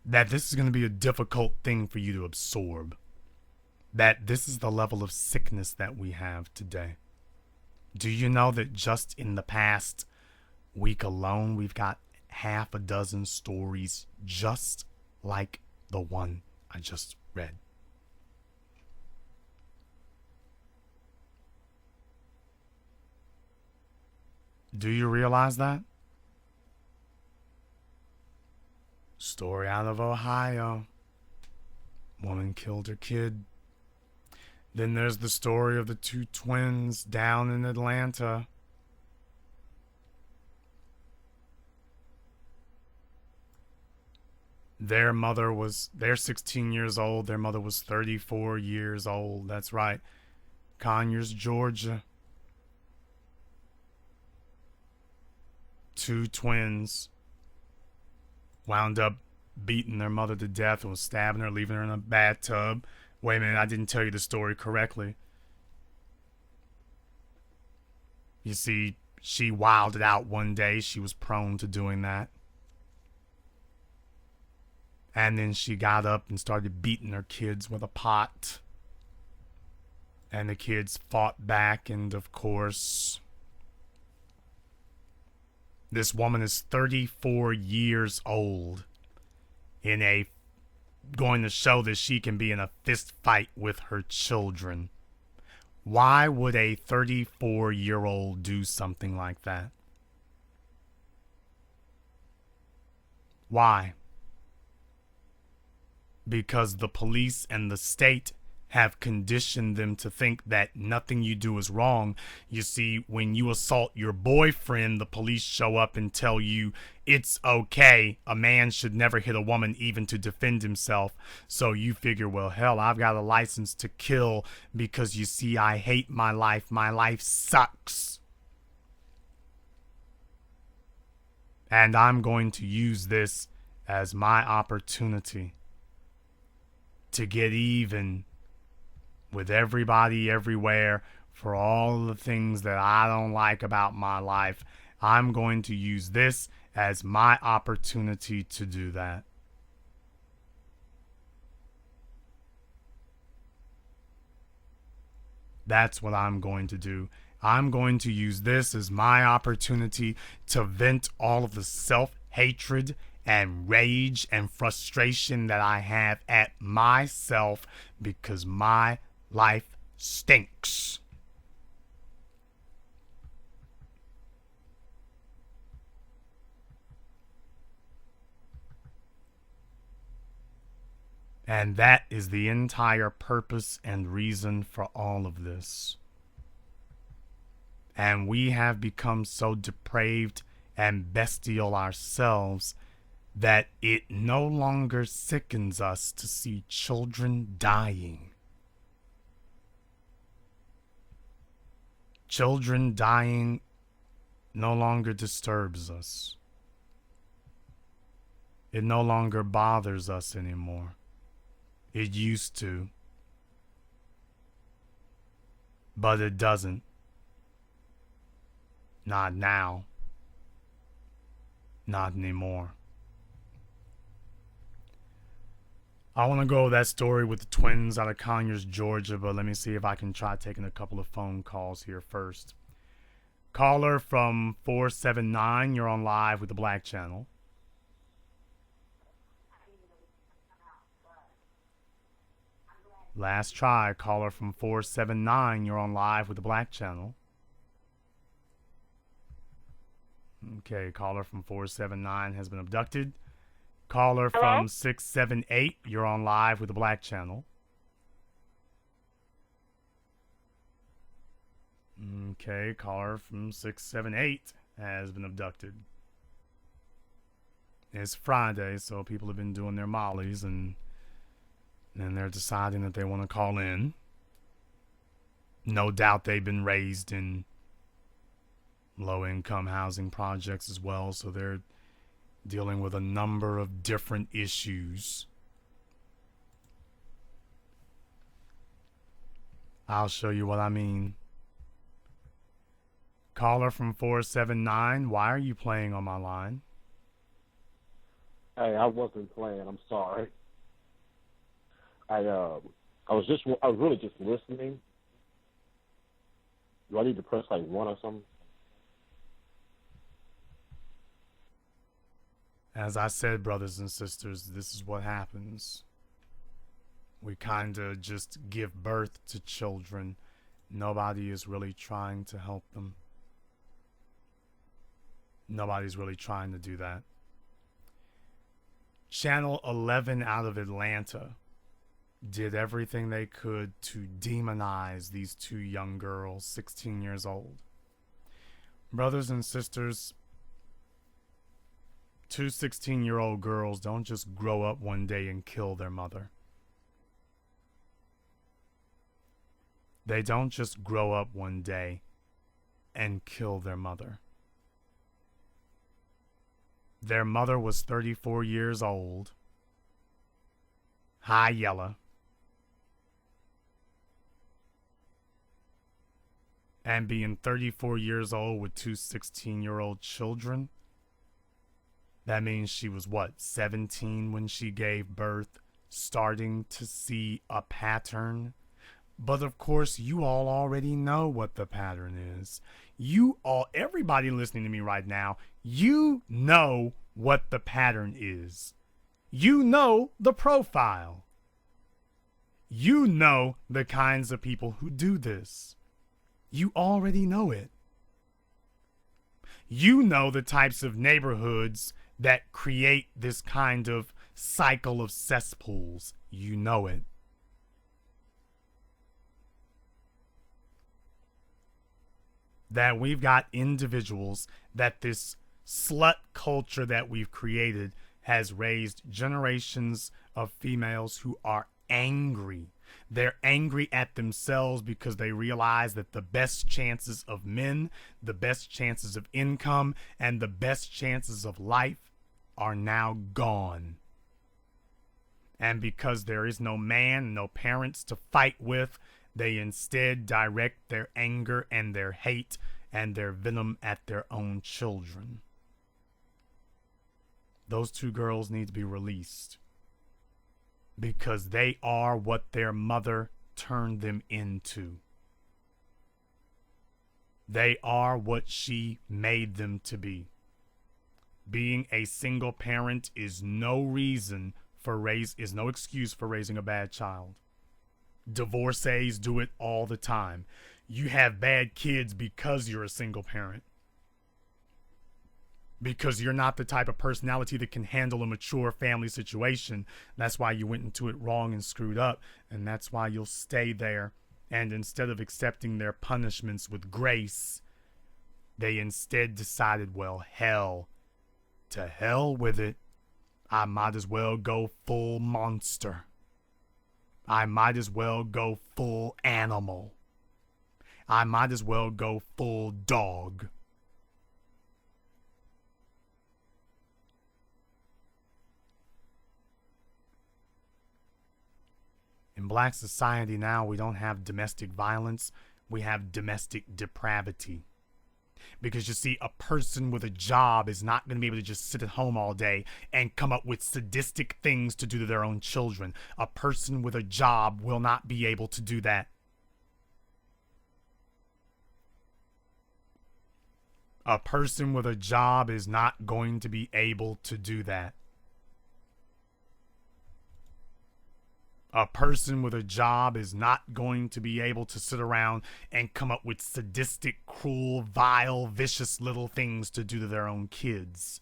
that this is going to be a difficult thing for you to absorb. That this is the level of sickness that we have today. Do you know that just in the past week alone, we've got half a dozen stories just like the one I just read? Do you realize that? Story out of Ohio. Woman killed her kid. Then there's the story of the two twins down in Atlanta. They're 16 years old. Their mother was 34 years old. That's right. Conyers, Georgia. Two twins wound up beating their mother to death and was stabbing her, leaving her in a bathtub. Wait a minute, I didn't tell you the story correctly. You see, she wilded out one day. She was prone to doing that. And then she got up and started beating her kids with a pot. And the kids fought back, and of course, this woman is 34 years old going to show that she can be in a fist fight with her children. Why would a 34-year-old do something like that? Why? Because the police and the state have conditioned them to think that nothing you do is wrong. You see, when you assault your boyfriend, the police show up and tell you it's okay. A man should never hit a woman even to defend himself. So you figure, well, hell, I've got a license to kill because, you see, I hate my life. My life sucks. And I'm going to use this as my opportunity to get even with everybody everywhere for all the things that I don't like about my life. I'm going to use this as my opportunity to do that. That's what I'm going to do. I'm going to use this as my opportunity to vent all of the self-hatred and rage and frustration that I have at myself because my life stinks. And that is the entire purpose and reason for all of this. And we have become so depraved and bestial ourselves that it no longer sickens us to see children dying. Children dying no longer disturbs us. It no longer bothers us anymore. It used to. But it doesn't. Not now. Not anymore. I want to go over that story with the twins out of Conyers, Georgia, but let me see if I can try taking a couple of phone calls here first. Caller from 479, you're on live with the Black Channel. Last try, caller from 479, you're on live with the Black Channel. Okay, caller from 479 has been abducted. Caller from 678, you're on live with the Black Channel. Okay, caller from 678 has been abducted. It's Friday, so people have been doing their mollies and they're deciding that they want to call in. No doubt they've been raised in low-income housing projects as well, so they're dealing with a number of different issues. I'll show you what I mean. Caller from 479, why are you playing on my line? Hey, I wasn't playing. I'm sorry. I was really just listening. Do I need to press like 1 or something? As I said, brothers and sisters, this is what happens. We kind of just give birth to children. Nobody is really trying to help them. Nobody's really trying to do that. Channel 11 out of Atlanta did everything they could to demonize these two young girls, 16 years old. Brothers and sisters, two 16-year-old girls don't just grow up one day and kill their mother. They don't just grow up one day and kill their mother. Their mother was 34 years old, high yellow, and being 34 years old with two 16-year-old children, that means she was, what, 17 when she gave birth, starting to see a pattern. But of course, you all already know what the pattern is. Everybody listening to me right now, you know what the pattern is. You know the profile. You know the kinds of people who do this. You already know it. You know the types of neighborhoods that create this kind of cycle of cesspools. You know it. That we've got individuals, that this slut culture that we've created has raised generations of females who are angry. They're angry at themselves because they realize that the best chances of men, the best chances of income, and the best chances of life are now gone. And because there is no man, no parents to fight with, they instead direct their anger and their hate and their venom at their own children. Those two girls need to be released because they are what their mother turned them into. They are what she made them to be. Being a single parent is no excuse for raising a bad child. Divorcees do it all the time. You have bad kids because you're a single parent. Because you're not the type of personality that can handle a mature family situation. That's why you went into it wrong and screwed up. And that's why you'll stay there. And instead of accepting their punishments with grace, they instead decided, well, to hell with it. I might as well go full monster. I might as well go full animal. I might as well go full dog. In black society now, we don't have domestic violence. We have domestic depravity. Because you see, a person with a job is not going to be able to just sit at home all day and come up with sadistic things to do to their own children. A person with a job will not be able to do that. A person with a job is not going to be able to do that. A person with a job is not going to be able to sit around and come up with sadistic, cruel, vile, vicious little things to do to their own kids.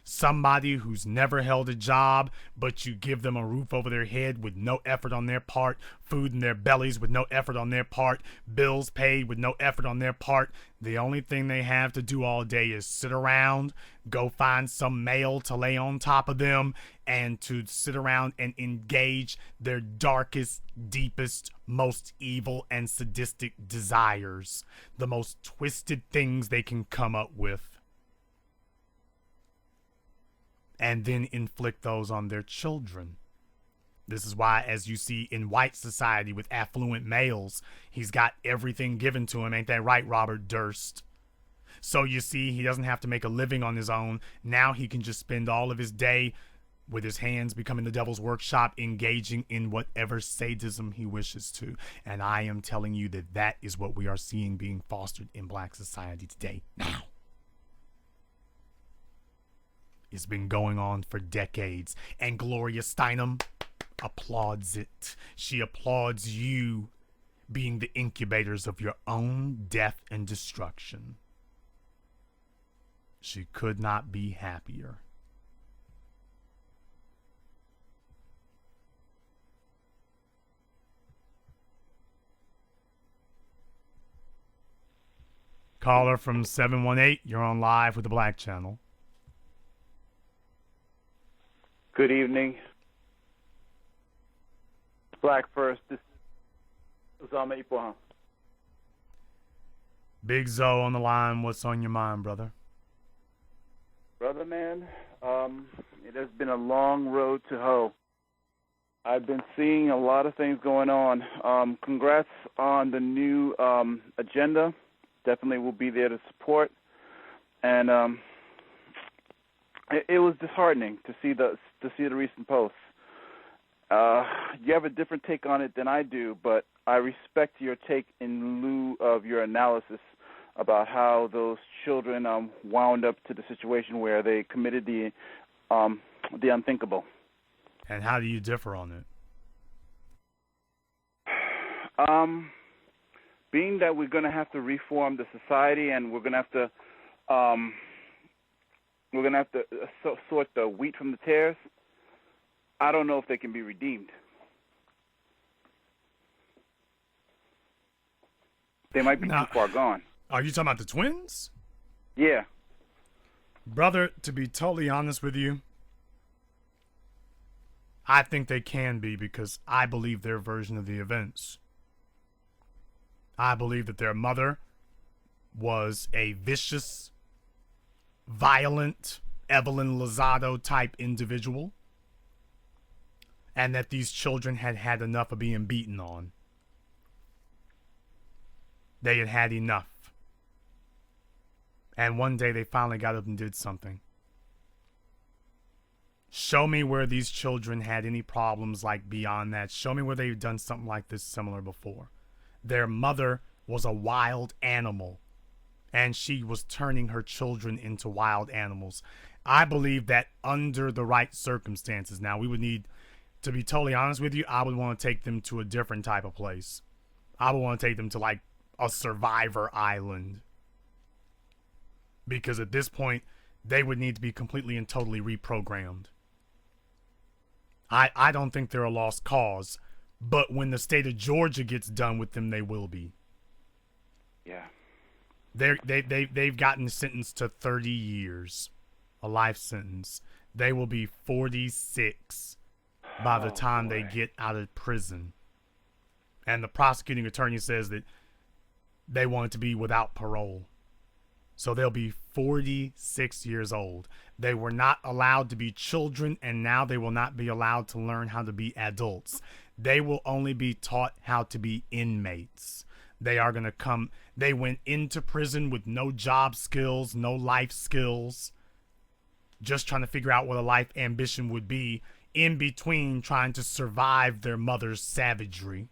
Somebody who's never held a job, but you give them a roof over their head with no effort on their part, food in their bellies with no effort on their part, bills paid with no effort on their part. The only thing they have to do all day is sit around, go find some male to lay on top of them, and to sit around and engage their darkest, deepest, most evil and sadistic desires, the most twisted things they can come up with, and then inflict those on their children. This is why, as you see in white society with affluent males, he's got everything given to him. Ain't that right, Robert Durst? So you see, he doesn't have to make a living on his own. Now he can just spend all of his day with his hands becoming the devil's workshop, engaging in whatever sadism he wishes to. And I am telling you that that is what we are seeing being fostered in black society today now. It's been going on for decades, and Gloria Steinem applauds it. She applauds you being the incubators of your own death and destruction. She could not be happier. Caller from 718, you're on live with the Black Channel. Good evening. Black first. This is Osama Ipohan. Big Zoe on the line. What's on your mind, brother? Brother, man, it has been a long road to hoe. I've been seeing a lot of things going on. Congrats on the new agenda. Definitely will be there to support. And it was disheartening to see the recent posts. You have a different take on it than I do, but I respect your take in lieu of your analysis about how those children wound up to the situation where they committed the unthinkable. And how do you differ on it? Being that we're going to have to reform the society and we're going to have to sort the wheat from the tares, I don't know if they can be redeemed. They might be too far gone. Are you talking about the twins? Yeah. Brother, to be totally honest with you, I think they can be because I believe their version of the events. I believe that their mother was a vicious, violent, Evelyn Lozado type individual, and that these children had had enough of being beaten on. They had had enough. And one day they finally got up and did something. Show me where these children had any problems like beyond that. Show me where they've done something like this similar before. Their mother was a wild animal, and she was turning her children into wild animals. I believe that under the right circumstances. Now, we would need, to be totally honest with you, I would want to take them to a different type of place. I would want to take them to like a survivor island. Because at this point, they would need to be completely and totally reprogrammed. I don't think they're a lost cause, but when the state of Georgia gets done with them, they will be. Yeah. They've gotten sentenced to 30 years, a life sentence. They will be 46 by the time they get out of prison. And the prosecuting attorney says that they want it to be without parole. So they'll be 46 years old. They were not allowed to be children, and now they will not be allowed to learn how to be adults. They will only be taught how to be inmates. They are going to come. They went into prison with no job skills, no life skills, just trying to figure out what a life ambition would be in between trying to survive their mother's savagery.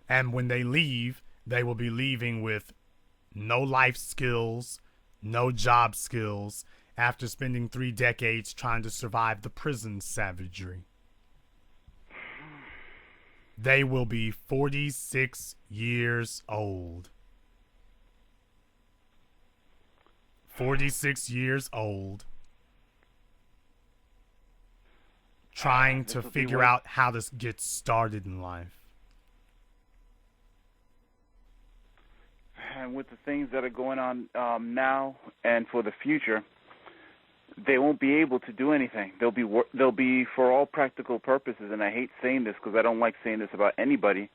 And when they leave, they will be leaving with no life skills, no job skills, after spending 3 decades trying to survive the prison savagery. They will be 46 years old. 46 years old. Trying to figure out how to get started in life. And with the things that are going on now and for the future, they won't be able to do anything. They'll be for all practical purposes, and I hate saying this because I don't like saying this about anybody,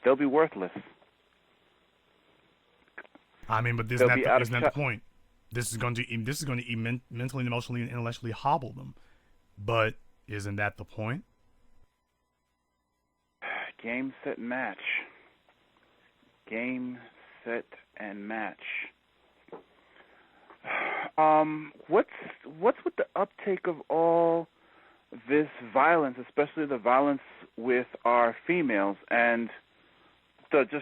they'll be worthless. I mean, but isn't that the point? This is going to mentally, emotionally, and intellectually hobble them. But isn't that the point? Game, set, and match. Game, set, and match. What's with the uptake of all this violence, especially the violence with our females, and it's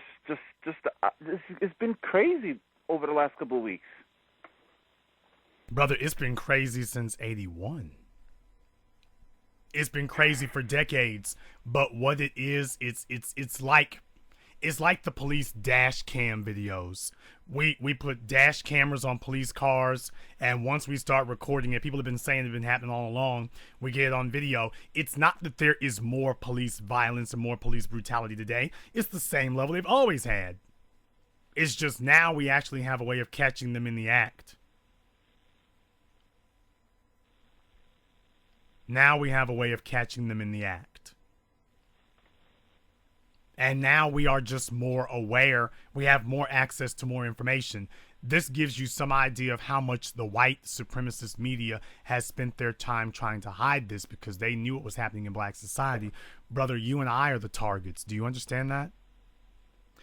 been crazy over the last couple of weeks. Brother, it's been crazy since '81. It's been crazy for decades, but what it is, it's like the police dash cam videos. We put dash cameras on police cars, and once we start recording it, people have been saying it's been happening all along, we get it on video. It's not that there is more police violence and more police brutality today. It's the same level they've always had. It's just now we actually have a way of catching them in the act. Now we have a way of catching them in the act. And now we are just more aware. We have more access to more information. This gives you some idea of how much the white supremacist media has spent their time trying to hide this because they knew what was happening in black society. Brother, you and I are the targets. Do you understand that?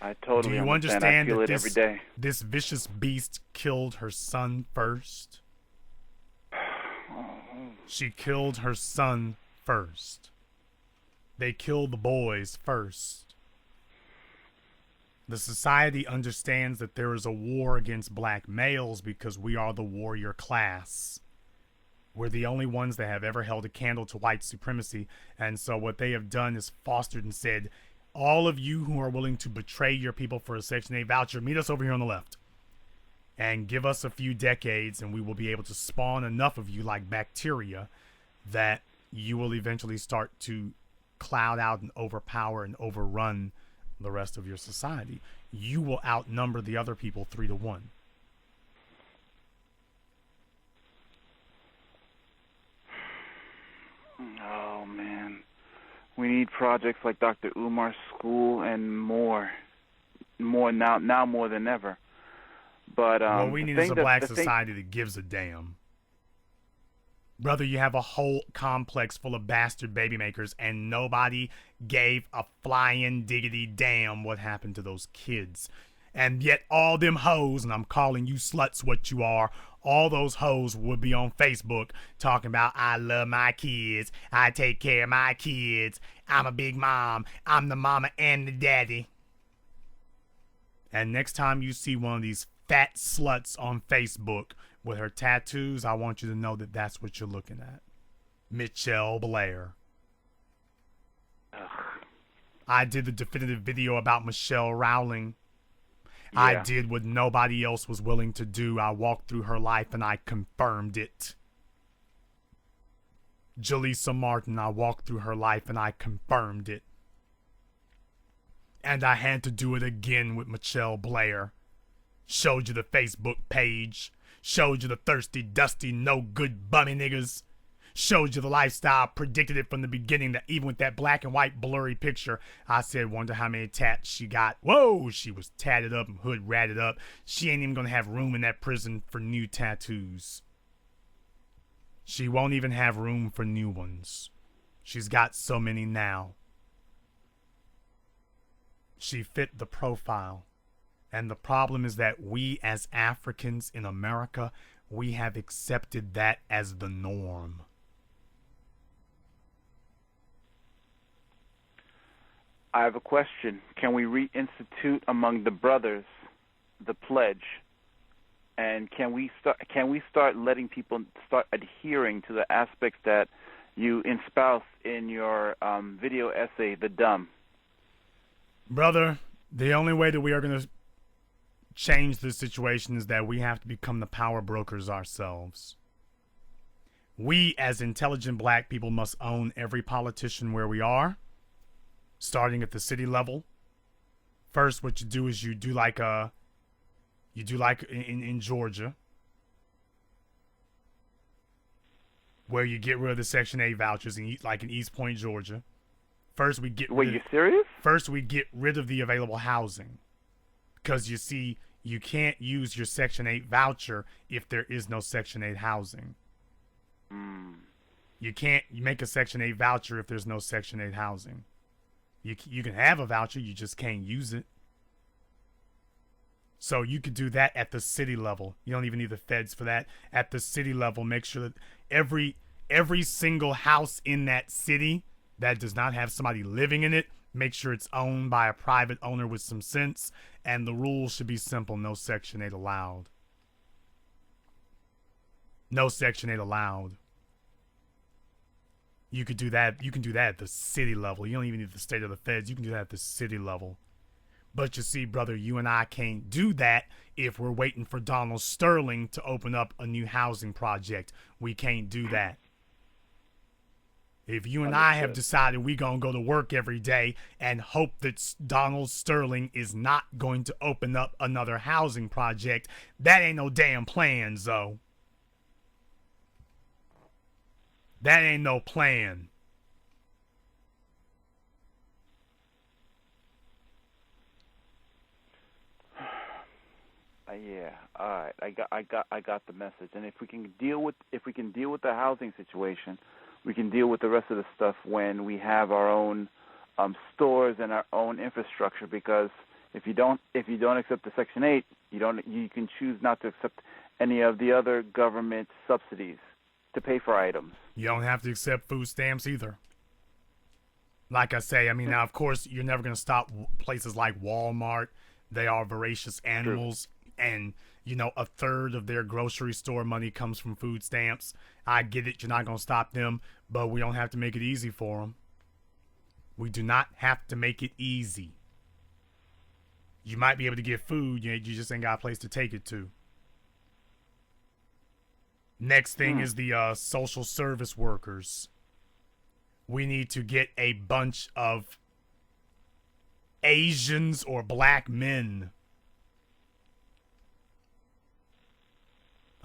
I totally understand. I feel it every day. This vicious beast killed her son first. She killed her son first. They killed the boys first. The society understands that there is a war against black males because we are the warrior class. We're the only ones that have ever held a candle to white supremacy. And so what they have done is fostered and said, all of you who are willing to betray your people for a Section 8 voucher, meet us over here on the left. And give us a few decades and we will be able to spawn enough of you like bacteria that you will eventually start to cloud out and overpower and overrun the rest of your society. You will outnumber the other people 3-1. We need projects like Dr. Umar's school and more now more than ever. But what we the need thing is a that black the thing, society that gives a damn. Brother, you have a whole complex full of bastard baby makers, and nobody gave a flying diggity damn what happened to those kids. And yet all them hoes, and I'm calling you sluts what you are, all those hoes would be on Facebook talking about, I love my kids, I take care of my kids, I'm a big mom, I'm the mama and the daddy. And next time you see one of these fat sluts on Facebook with her tattoos, I want you to know that that's what you're looking at. Michelle Blair. ugh, I did the definitive video about Michelle Rowling. yeah. I did what nobody else was willing to do. I walked through her life and I confirmed it. Jaleesa Martin, I walked through her life and I confirmed it. And I had to do it again with Michelle Blair. Showed you the Facebook page. Showed you the thirsty, dusty, no good bummy niggas. Showed you the lifestyle, predicted it from the beginning that even with that black and white blurry picture, I said, wonder how many tats she got. Whoa, she was tatted up and hood ratted up. She ain't even gonna have room in that prison for new tattoos. She won't even have room for new ones. She's got so many now. She fit the profile. And the problem is that we as Africans in America, we have accepted that as the norm. I have a question. Can we reinstitute among the brothers the pledge? And can we start letting people start adhering to the aspects that you espouse in your video essay, The Dumb? Brother, the only way that we are going to change this situation is that we have to become the power brokers ourselves. We as intelligent black people must own every politician where we are, starting at the city level. First, what you do is you do like in Georgia, where you get rid of the Section 8 vouchers, and like in East Point, Georgia. First, we get Wait, you serious? First, we get rid of the available housing. Because you see, you can't use your Section 8 voucher if there is no Section 8 housing. You can't make a Section 8 voucher if there's no Section 8 housing. You can have a voucher, you just can't use it. So you could do that at the city level. You don't even need the feds for that. At the city level, make sure that every single house in that city that does not have somebody living in it, make sure it's owned by a private owner with some sense. And the rules should be simple. No Section 8 allowed. No Section 8 allowed. You could do that. You can do that at the city level. You don't even need the state or the feds. You can do that at the city level. But you see, brother, you and I can't do that if we're waiting for Donald Sterling to open up a new housing project. We can't do that. If you and I have decided we're going to go to work every day and hope that Donald Sterling is not going to open up another housing project, that ain't no damn plans, though. That ain't no plan. Yeah. All right. I got the message. And if we can deal with the housing situation, we can deal with the rest of the stuff when we have our own stores and our own infrastructure. Because if you don't accept the Section 8, you can choose not to accept any of the other government subsidies to pay for items. You don't have to accept food stamps either. Like I say, I mean, now, of course, you're never going to stop places like Walmart. They are voracious animals. True. And, you know, a third of their grocery store money comes from food stamps. I get it. You're not going to stop them, but we don't have to make it easy for them. We do not have to make it easy. You might be able to get food. You just ain't got a place to take it to. Next thing is the social service workers. We need to get a bunch of Asians or black men.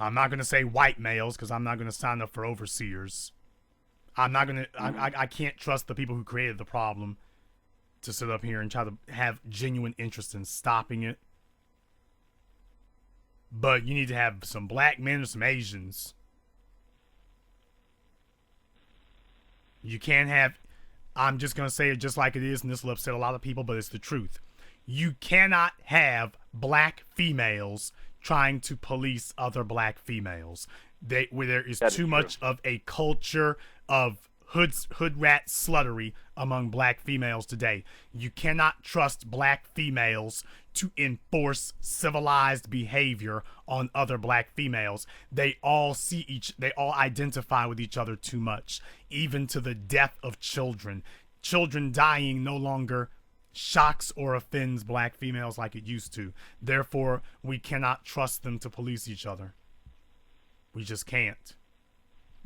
I'm not going to say white males because I'm not going to sign up for overseers. I'm not gonna. I can't trust the people who created the problem to sit up here and try to have genuine interest in stopping it. But you need to have some black men or some Asians. You can't have. I'm just gonna say it just like it is, and this will upset a lot of people, but it's the truth. You cannot have black females trying to police other black females. Where there is too much of a culture of hood rat sluttery among black females today. You cannot trust black females to enforce civilized behavior on other black females. They all identify with each other too much, even to the death of children. Children dying no longer shocks or offends black females like it used to. Therefore, we cannot trust them to police each other. We just can't.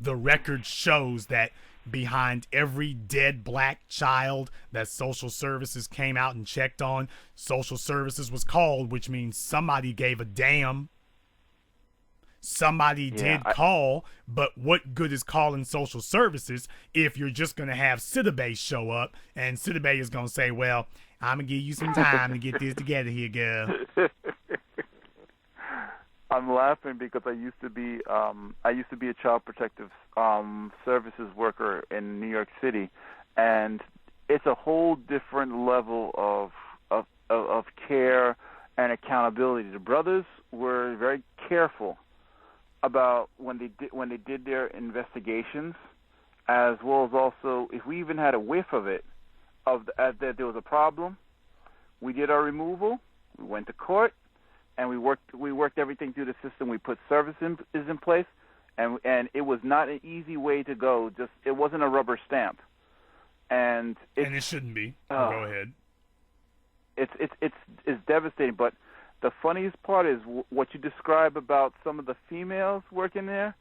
The record shows that behind every dead black child that social services came out and checked on, social services was called, which means somebody gave a damn. Somebody did call, but what good is calling social services if you're just going to have Sidibe show up and Sidibe is going to say, well, I'm going to give you some time to get this together here, girl. I'm laughing because I used to be a child protective services worker in New York City, and it's a whole different level of care and accountability. The brothers were very careful about when they did their investigations, as well as also if we even had a whiff of it, that there was a problem, we did our removal, we went to court, and we worked everything through the system. We put services in place, and it was not an easy way to go. Just it wasn't a rubber stamp, and it shouldn't be. Go ahead. It's devastating. But the funniest part is what you describe about some of the females working there.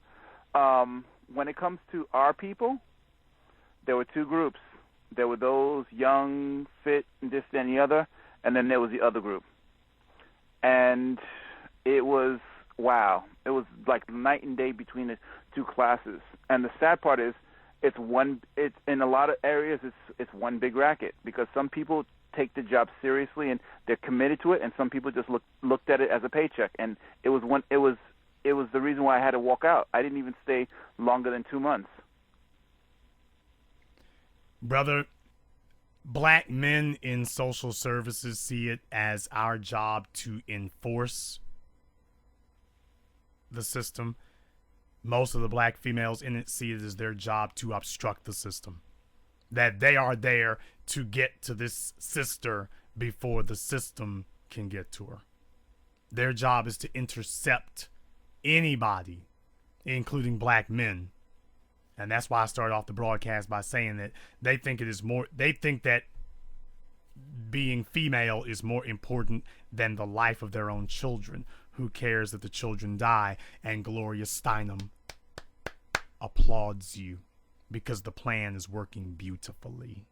When it comes to our people, there were two groups. There were those young, fit, and this and the other, and then there was the other group. And it was, wow. It was like night and day between the two classes. And the sad part is, it's in a lot of areas, it's one big racket, because some people take the job seriously and they're committed to it, and some people just looked at it as a paycheck. And it was the reason why I had to walk out. I didn't even stay longer than 2 months. Brother, black men in social services see it as our job to enforce the system. Most of the black females in it see it as their job to obstruct the system. That they are there to get to this sister before the system can get to her. Their job is to intercept anybody, including black men. And that's why I started off the broadcast by saying that they think that being female is more important than the life of their own children. Who cares that the children die? And Gloria Steinem applauds you because the plan is working beautifully.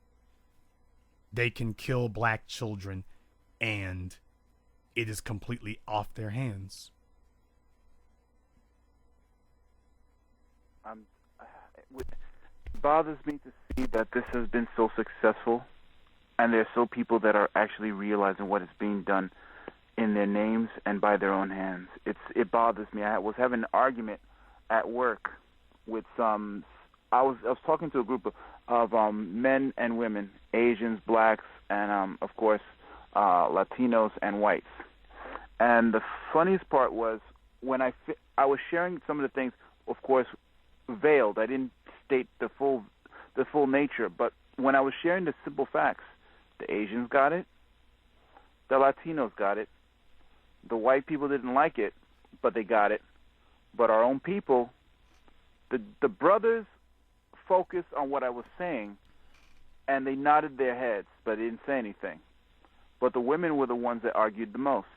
They can kill black children and it is completely off their hands. It bothers me to see that this has been so successful, and there's so people that are actually realizing what is being done in their names and by their own hands. It bothers me. I was having an argument at work with some. I was talking to a group of men and women, Asians, blacks, and of course Latinos and whites. And the funniest part was when I was sharing some of the things, of course, veiled. I didn't state the full nature, but when I was sharing the simple facts, the Asians got it, the Latinos got it, the white people didn't like it, but they got it. But our own people, the brothers focused on what I was saying, and they nodded their heads, but they didn't say anything. But the women were the ones that argued the most.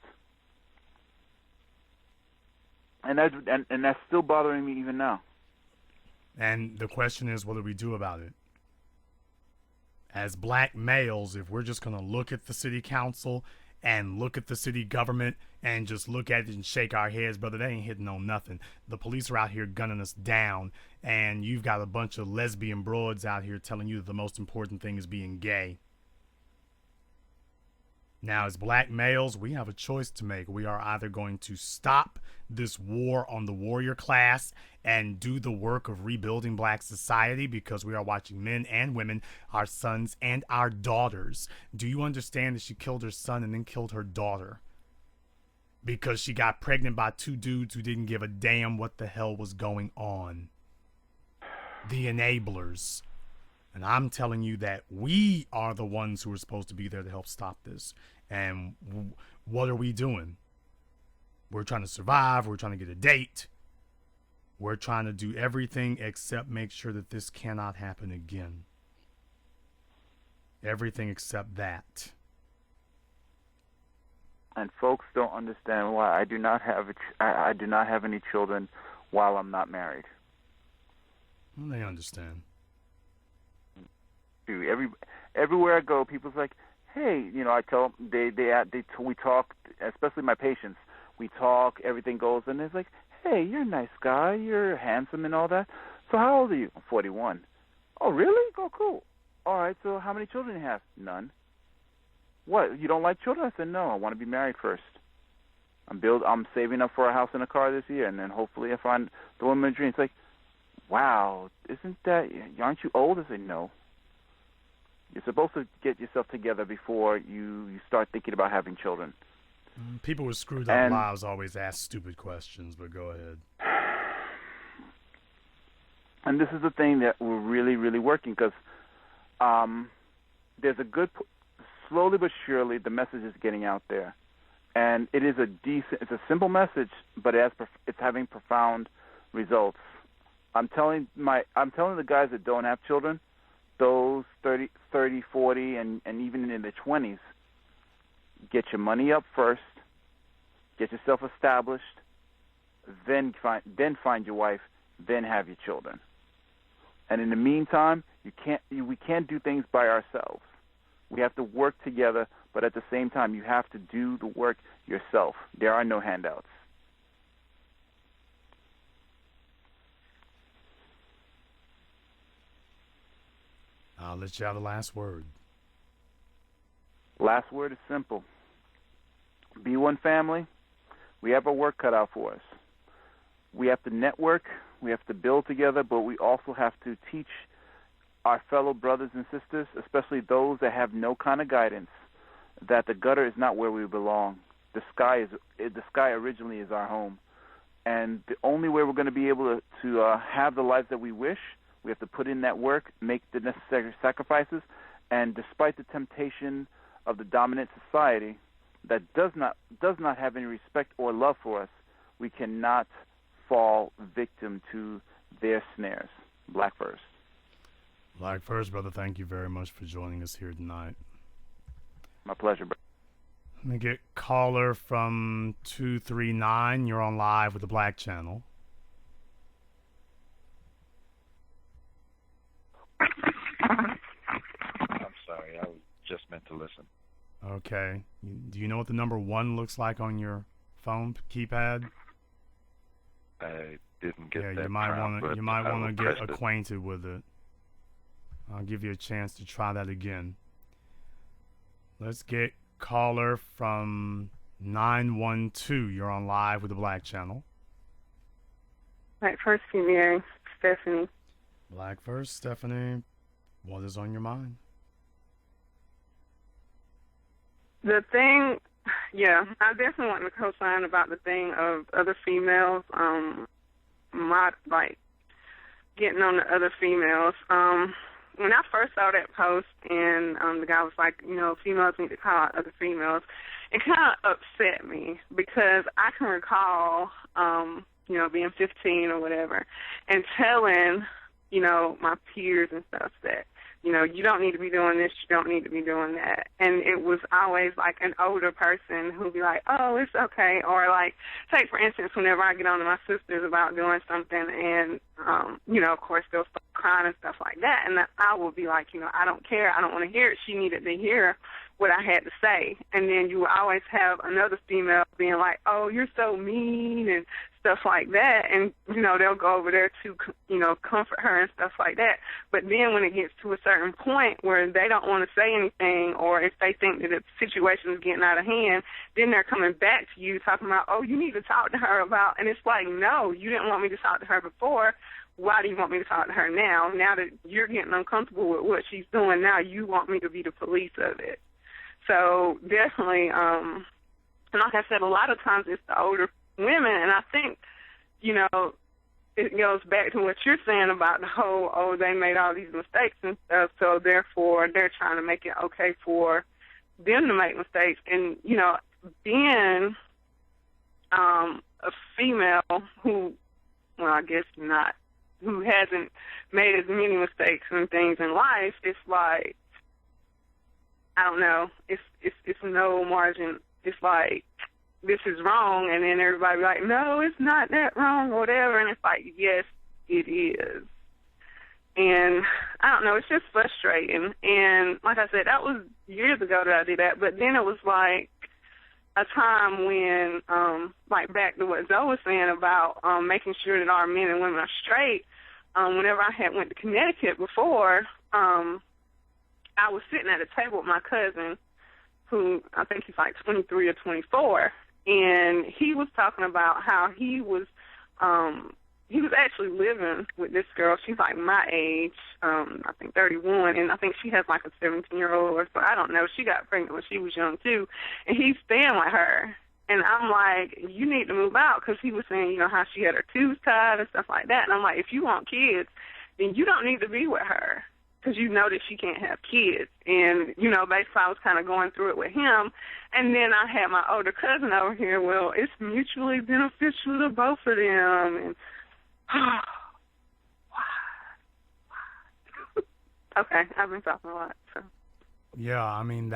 And that's still bothering me even now. And the question is, what do we do about it? As black males, if we're just going to look at the city council and look at the city government and just look at it and shake our heads, brother. They ain't hitting on nothing. The police are out here gunning us down, and you've got a bunch of lesbian broads out here telling you that the most important thing is being gay. Now, as black males, we have a choice to make. We are either going to stop this war on the warrior class and do the work of rebuilding black society, because we are watching men and women, our sons and our daughters. Do you understand that she killed her son and then killed her daughter because she got pregnant by two dudes who didn't give a damn what the hell was going on? The enablers. And I'm telling you that we are the ones who are supposed to be there to help stop this. And what are we doing? We're trying to survive. We're trying to get a date. We're trying to do everything except make sure that this cannot happen again. Everything except that. And folks don't understand why I do not have any children while I'm not married. Well, they understand. Everywhere I go, people's like, hey, I tell them, we talk, especially my patients. We talk, everything goes, and it's like, hey, you're a nice guy, you're handsome and all that. So how old are you? I'm 41. Oh, really? Oh, cool. All right, so how many children do you have? None. What, you don't like children? I said, no, I want to be married first. I'm saving up for a house and a car this year, and then hopefully I find the woman of my dreams. It's like, wow, aren't you old? I said, no. You're supposed to get yourself together before you start thinking about having children. People with screwed up lives always ask stupid questions, but go ahead. And this is the thing that we're really, really working, because there's a good, slowly but surely, the message is getting out there, and it's a simple message, but it's having profound results. I'm telling the guys that don't have children, those 30, 40, and even in their 20s, get your money up first, get yourself established, then find your wife, then have your children. And in the meantime, we can't do things by ourselves. We have to work together, but at the same time, you have to do the work yourself. There are no handouts. I'll let you have the last word. Last word is simple. Be one family. We have our work cut out for us. We have to network. We have to build together, but we also have to teach our fellow brothers and sisters, especially those that have no kind of guidance, that the gutter is not where we belong. The sky originally is our home. And the only way we're going to be able to have the lives that we wish, we have to put in that work, make the necessary sacrifices, and despite the temptation of the dominant society that does not have any respect or love for us, we cannot fall victim to their snares. Black first. Black first, brother. Thank you very much for joining us here tonight. My pleasure, brother. Let me get caller from 239. You're on live with the Black Channel. I'm sorry, I was just meant to listen. Okay. Do you know what the number 1 looks like on your phone keypad? I didn't get that. You might want to get acquainted with it. I'll give you a chance to try that again. Let's get caller from 912. You're on live with the Black Channel. Black first, Mary, Stephanie. Black first, Stephanie. What is on your mind? The thing, I definitely want to co-sign about the thing of other females, getting on the other females. When I first saw that post and the guy was like, females need to call out other females, it kind of upset me because I can recall, being 15 or whatever and telling, my peers and stuff that, you don't need to be doing this, you don't need to be doing that. And it was always like an older person who'd be like, oh, it's okay. Or like, take for instance, whenever I get on to my sisters about doing something and, of course they'll start crying and stuff like that. And I will be like, I don't care. I don't want to hear it. She needed to hear what I had to say. And then you would always have another female being like, oh, you're so mean and stuff like that. And, you know, they'll go over there to, you know, comfort her and stuff like that. But then when it gets to a certain point where they don't want to say anything, or if they think that the situation is getting out of hand, then they're coming back to you talking about, oh, you need to talk to her about, and it's like, no, you didn't want me to talk to her before. Why do you want me to talk to her now? Now that you're getting uncomfortable with what she's doing now, you want me to be the police of it. So definitely, and like I said, a lot of times it's the older women, and I think, you know, it goes back to what you're saying about the whole, oh, they made all these mistakes and stuff, so therefore they're trying to make it okay for them to make mistakes. And, you know, being a female who, well, I guess not, who hasn't made as many mistakes and things in life, it's like, I don't know, it's no margin. It's like, this is wrong, and then everybody be like, no, it's not that wrong or whatever, and it's like, yes, it is. And I don't know, it's just frustrating. And like I said, that was years ago that I did that, but then it was like a time when, like back to what Zoe was saying about making sure that our men and women are straight. Whenever I had went to Connecticut before, I was sitting at a table with my cousin, who I think he's like 23 or 24, and he was talking about how he was actually living with this girl. She's like my age, I think 31, and I think she has like a 17-year-old or so. I don't know. She got pregnant when she was young too, and he's staying with her. And I'm like, you need to move out, because he was saying, you know, how she had her tubes tied and stuff like that. And I'm like, if you want kids, then you don't need to be with her, because you know that she can't have kids. And, you know, basically I was kind of going through it with him. And then I had my older cousin over here. Well, it's mutually beneficial to both of them. And, why? Okay, I've been talking a lot. So. Yeah, I mean,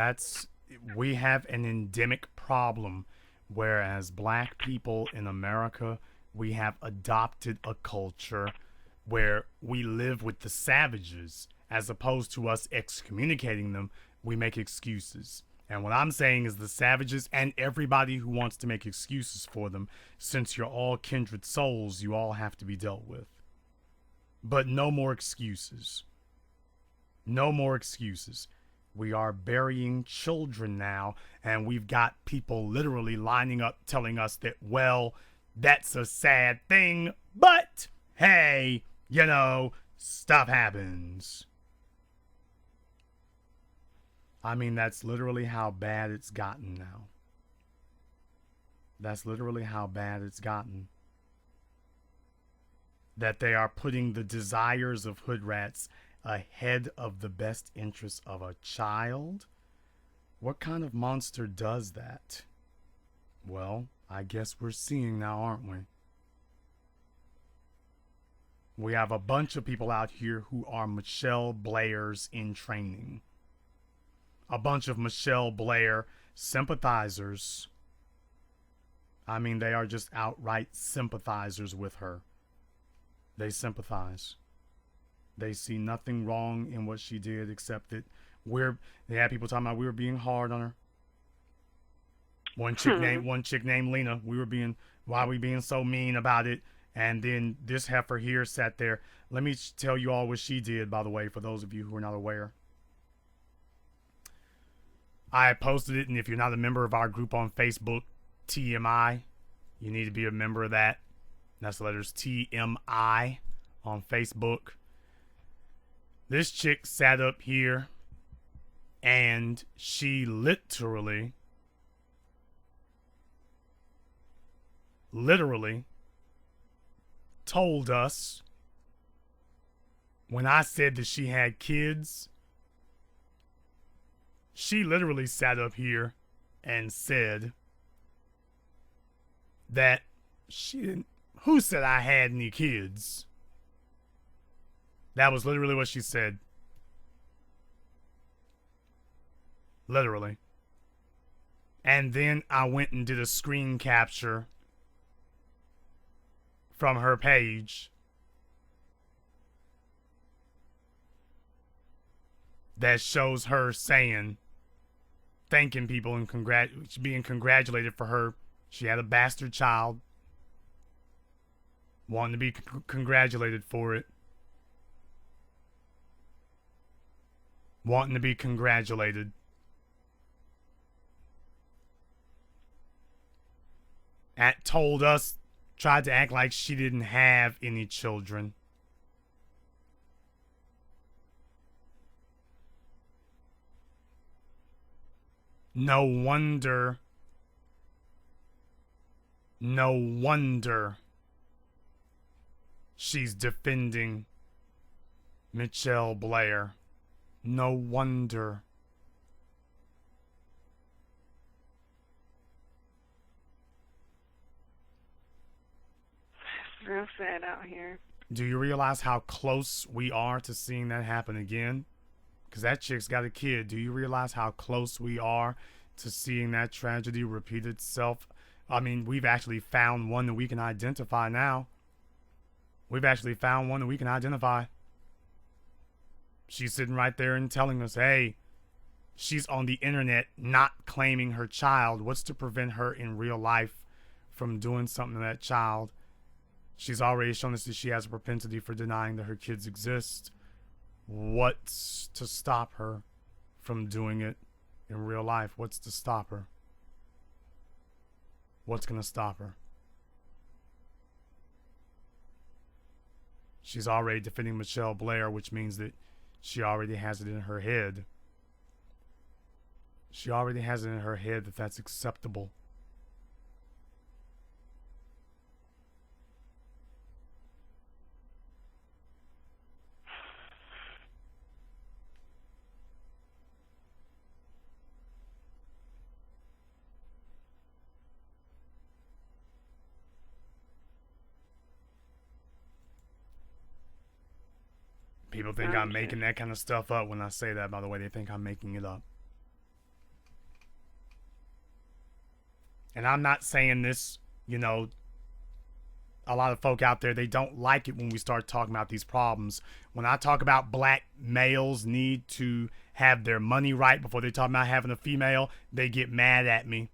we have an endemic problem. Whereas black people in America, we have adopted a culture where we live with the savages. As opposed to us excommunicating them, we make excuses. And what I'm saying is the savages and everybody who wants to make excuses for them, since you're all kindred souls, you all have to be dealt with. But no more excuses. No more excuses. We are burying children now, and we've got people literally lining up telling us that, well, that's a sad thing, but hey, you know, stuff happens. I mean, that's literally how bad it's gotten now. That's literally how bad it's gotten. That they are putting the desires of hood rats ahead of the best interests of a child? What kind of monster does that? Well, I guess we're seeing now, aren't we? We have a bunch of people out here who are Michelle Blairs in training. A bunch of Michelle Blair sympathizers. I mean, they are just outright sympathizers with her. They sympathize. They see nothing wrong in what she did, except that they had people talking about we were being hard on her. One chick named Lena, why are we being so mean about it? And then this heifer here sat there. Let me tell you all what she did, by the way, for those of you who are not aware. I posted it, and if you're not a member of our group on Facebook, TMI, you need to be a member of that. That's the letters TMI on Facebook. This chick sat up here and she literally told us, when I said that she had kids, she literally sat up here and said that she didn't. Who said I had any kids? That was literally what she said. Literally. And then I went and did a screen capture from her page that shows her saying thanking people and being congratulated for her. She had a bastard child. Wanting to be congratulated for it. Wanting to be congratulated. Tried to act like she didn't have any children. No wonder she's defending Michelle Blair. No wonder. It's real sad out here. Do you realize how close we are to seeing that happen again? Because that chick's got a kid. Do you realize how close we are to seeing that tragedy repeat itself? I mean, we've actually found one that we can identify now. She's sitting right there and telling us, hey, she's on the internet not claiming her child. What's to prevent her in real life from doing something to that child? She's already shown us that she has a propensity for denying that her kids exist. What's to stop her from doing it in real life? What's to stop her? What's going to stop her? She's already defending Michelle Blair, which means that she already has it in her head. She already has it in her head that that's acceptable. People think I'm making that kind of stuff up when I say that, by the way. They think I'm making it up. And I'm not saying this, you know, a lot of folk out there, they don't like it when we start talking about these problems. When I talk about black males need to have their money right before they talk about having a female, they get mad at me.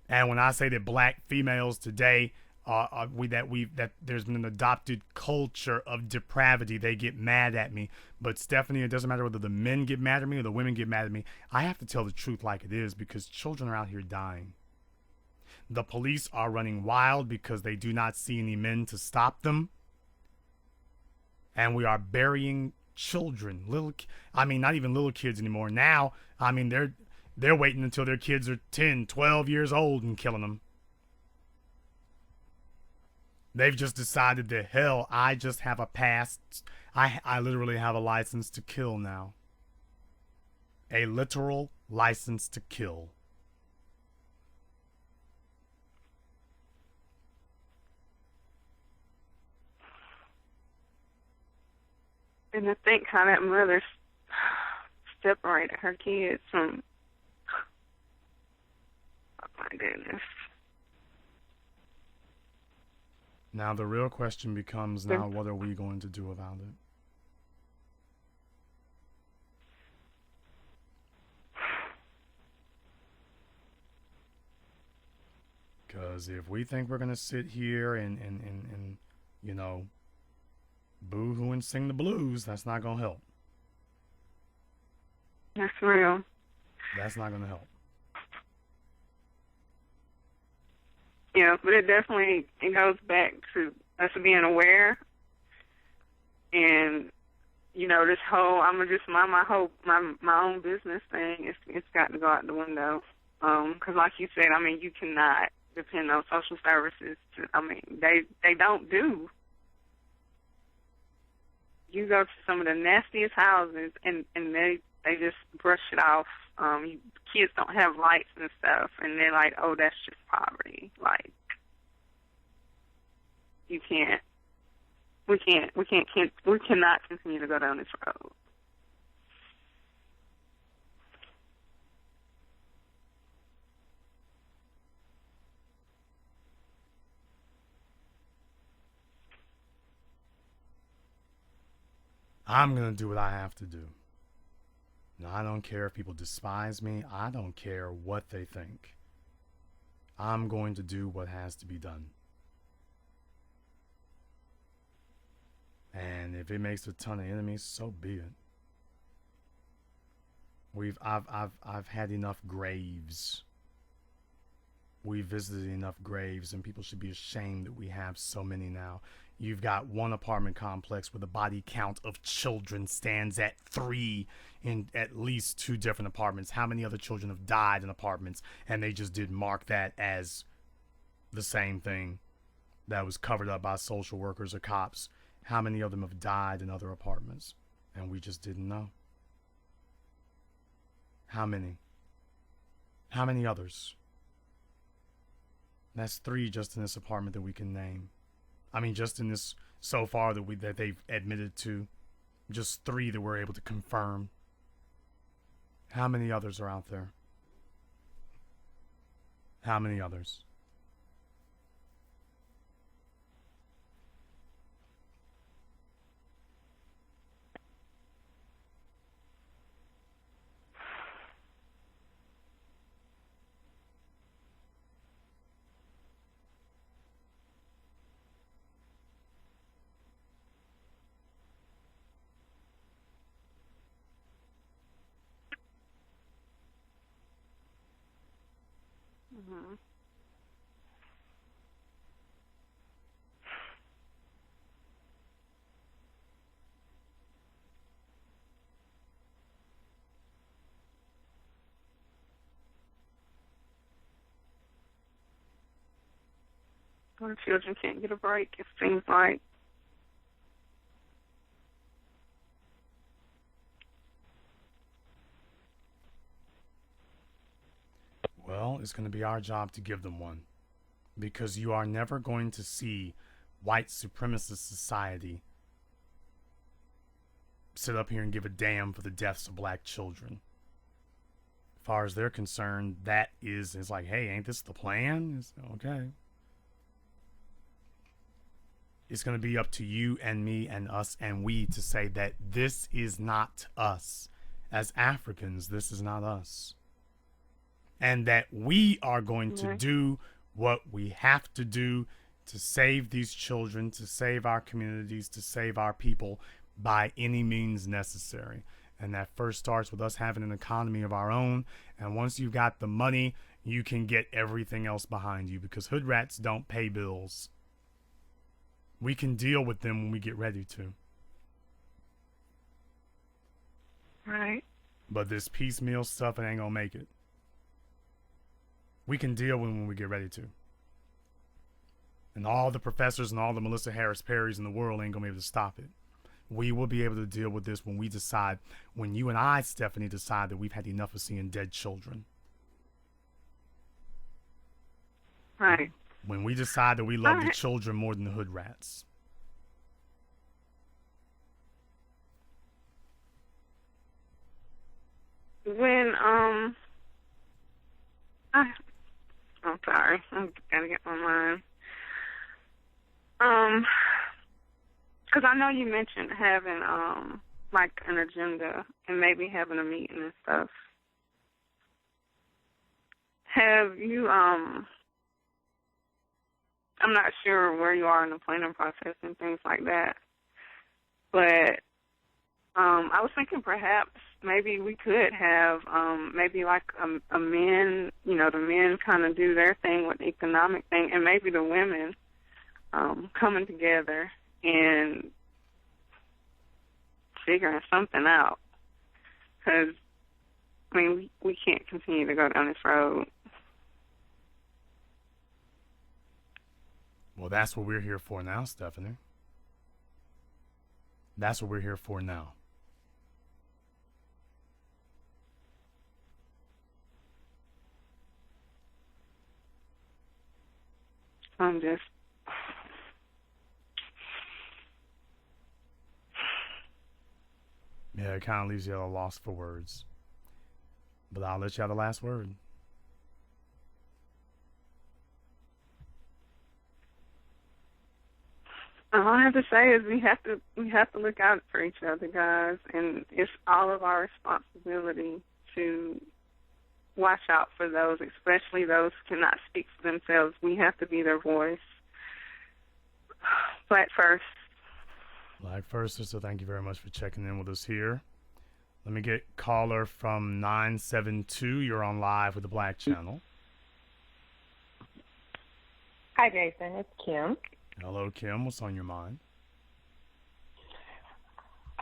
And when I say that black females today, that there's been an adopted culture of depravity, they get mad at me. But Stephanie, it doesn't matter whether the men get mad at me or the women get mad at me. I have to tell the truth like it is, because children are out here dying. The police are running wild because they do not see any men to stop them. And we are burying children. Not even little kids anymore. Now, they're waiting until their kids are 10, 12 years old and killing them. They've just decided that, hell, I just have a pass. I literally have a license to kill now. A literal license to kill. And to think how that mother separated her kids from, oh my goodness. Now the real question becomes, now what are we going to do about it? Because if we think we're going to sit here and you know, boo-hoo and sing the blues, that's not going to help. That's real. That's not going to help. Yeah, but it goes back to us being aware, and you know, this whole I'm gonna just mind my own business thing. It's got to go out the window. Because like you said, you cannot depend on social services. They don't do. You go to some of the nastiest houses, and they just brush it off. Kids don't have lights and stuff, and they're like, "Oh, that's just poverty." Like, we cannot continue to go down this road. I'm gonna do what I have to do. And I don't care if people despise me. I don't care what they think. I'm going to do what has to be done. And if it makes a ton of enemies, so be it. I've had enough graves. We've visited enough graves, and people should be ashamed that we have so many now. You've got one apartment complex where the body count of children stands at 3 in at least 2 different apartments. How many other children have died in apartments, and they just didn't mark that as the same thing that was covered up by social workers or cops? How many of them have died in other apartments, and we just didn't know? How many? How many others? That's 3 just in this apartment that we can name. I mean, just in this so far that they've admitted to. Just 3 that we're able to confirm. How many others are out there? How many others? Mm-hmm. Our children can't get a break, it seems like. Well, it's going to be our job to give them one. Because you are never going to see white supremacist society sit up here and give a damn for the deaths of black children. As far as they're concerned, that is like, hey, ain't this the plan? It's okay. It's going to be up to you and me and us and we to say that this is not us. As Africans, this is not us. And that we are going to do what we have to do to save these children, to save our communities, to save our people by any means necessary. And that first starts with us having an economy of our own. And once you've got the money, you can get everything else behind you, because hood rats don't pay bills. We can deal with them when we get ready to. Right. But this piecemeal stuff, it ain't gonna make it. We can deal with them when we get ready to. And all the professors and all the Melissa Harris Perrys in the world ain't gonna be able to stop it. We will be able to deal with this when we decide, when you and I, Stephanie, decide that we've had enough of seeing dead children. Right. When we decide that we love the children more than the hood rats. When, I'm sorry, I gotta get my mind. Because I know you mentioned having, like an agenda and maybe having a meeting and stuff. Have you, I'm not sure where you are in the planning process and things like that, but I was thinking perhaps maybe we could have maybe like a men, you know, the men kind of do their thing with the economic thing, and maybe the women coming together and figuring something out. Because, I mean, we can't continue to go down this road. Well, that's what we're here for now, Stephanie. That's what we're here for now. I'm just... Yeah, it kind of leaves you at a loss for words. But I'll let you have the last word. All I have to say is we have to look out for each other, guys, and it's all of our responsibility to watch out for those, especially those who cannot speak for themselves. We have to be their voice. Black first. Black first, sister. Thank you very much for checking in with us here. Let me get caller from 972. You're on live with the Black Channel. Hi, Jason. It's Kim. Hello, Kim. What's on your mind?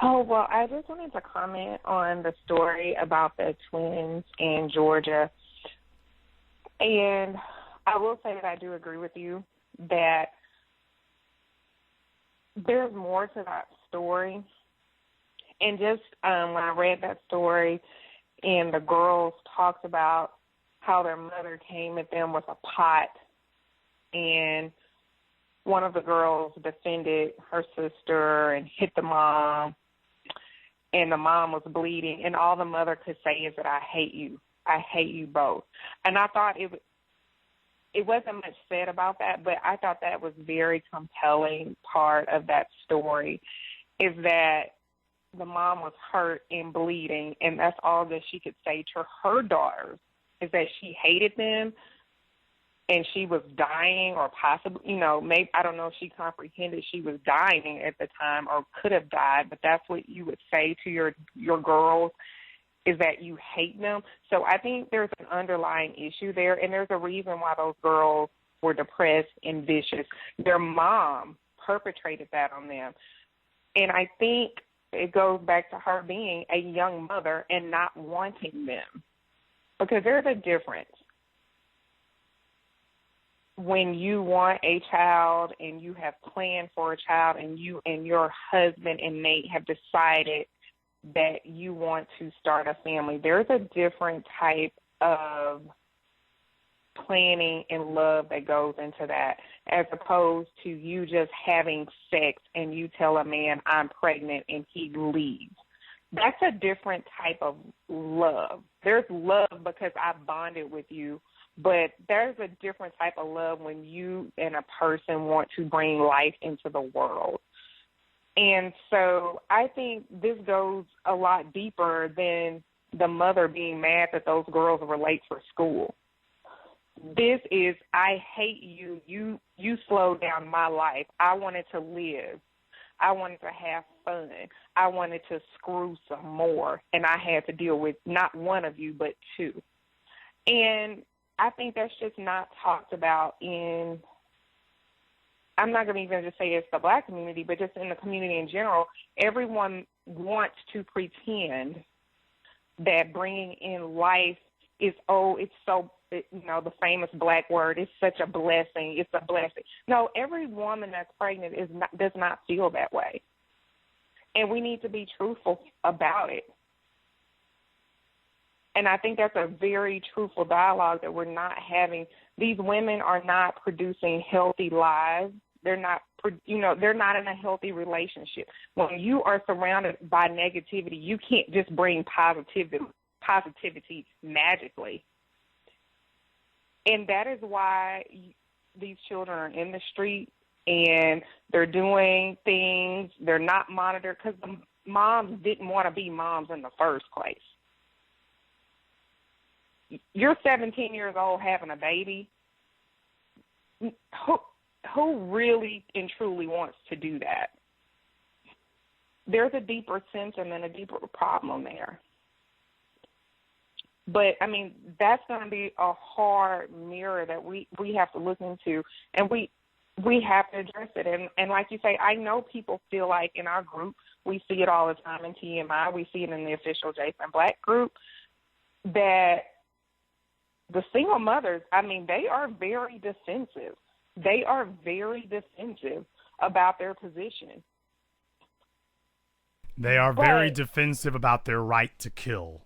Oh, well, I just wanted to comment on the story about the twins in Georgia. And I will say that I do agree with you that there's more to that story. And just when I read that story and the girls talked about how their mother came at them with a pot, and one of the girls defended her sister and hit the mom, and the mom was bleeding, and all the mother could say is that I hate you. I hate you both. And I thought it wasn't much said about that, but I thought that was very compelling part of that story, is that the mom was hurt and bleeding, and that's all that she could say to her daughters, is that she hated them and she was dying, or possibly, maybe, I don't know if she comprehended she was dying at the time or could have died, but that's what you would say to your girls, is that you hate them. So I think there's an underlying issue there, and there's a reason why those girls were depressed and vicious. Their mom perpetrated that on them. And I think it goes back to her being a young mother and not wanting them, because there's a difference when you want a child and you have planned for a child, and you and your husband and mate have decided that you want to start a family. There's a different type of planning and love that goes into that, as opposed to you just having sex and you tell a man I'm pregnant and he leaves. That's a different type of love. There's love because I bonded with you, but there's a different type of love when you and a person want to bring life into the world. And so I think this goes a lot deeper than the mother being mad that those girls were late for school. This is, I hate you. You slowed down my life. I wanted to live. I wanted to have fun. I wanted to screw some more, and I had to deal with not one of you but two. And I think that's just not talked about in, I'm not going to even just say it's the Black community, but just in the community in general. Everyone wants to pretend that bringing in life is, it's so, the famous Black word, it's such a blessing, it's a blessing. No, every woman that's pregnant does not feel that way. And we need to be truthful about it. And I think that's a very truthful dialogue that we're not having. These women are not producing healthy lives. They're not, they're not in a healthy relationship. When you are surrounded by negativity, you can't just bring positivity magically. And that is why these children are in the street and they're doing things. They're not monitored because the moms didn't want to be moms in the first place. You're 17 years old having a baby. Who really and truly wants to do that? There's a deeper symptom and a deeper problem there. But, that's going to be a hard mirror that we have to look into, and we have to address it. And like you say, I know people feel like in our group, we see it all the time in TMI, we see it in the official Jason Black group, that the single mothers, they are very defensive. They are very defensive about their position. They are very defensive about their right to kill.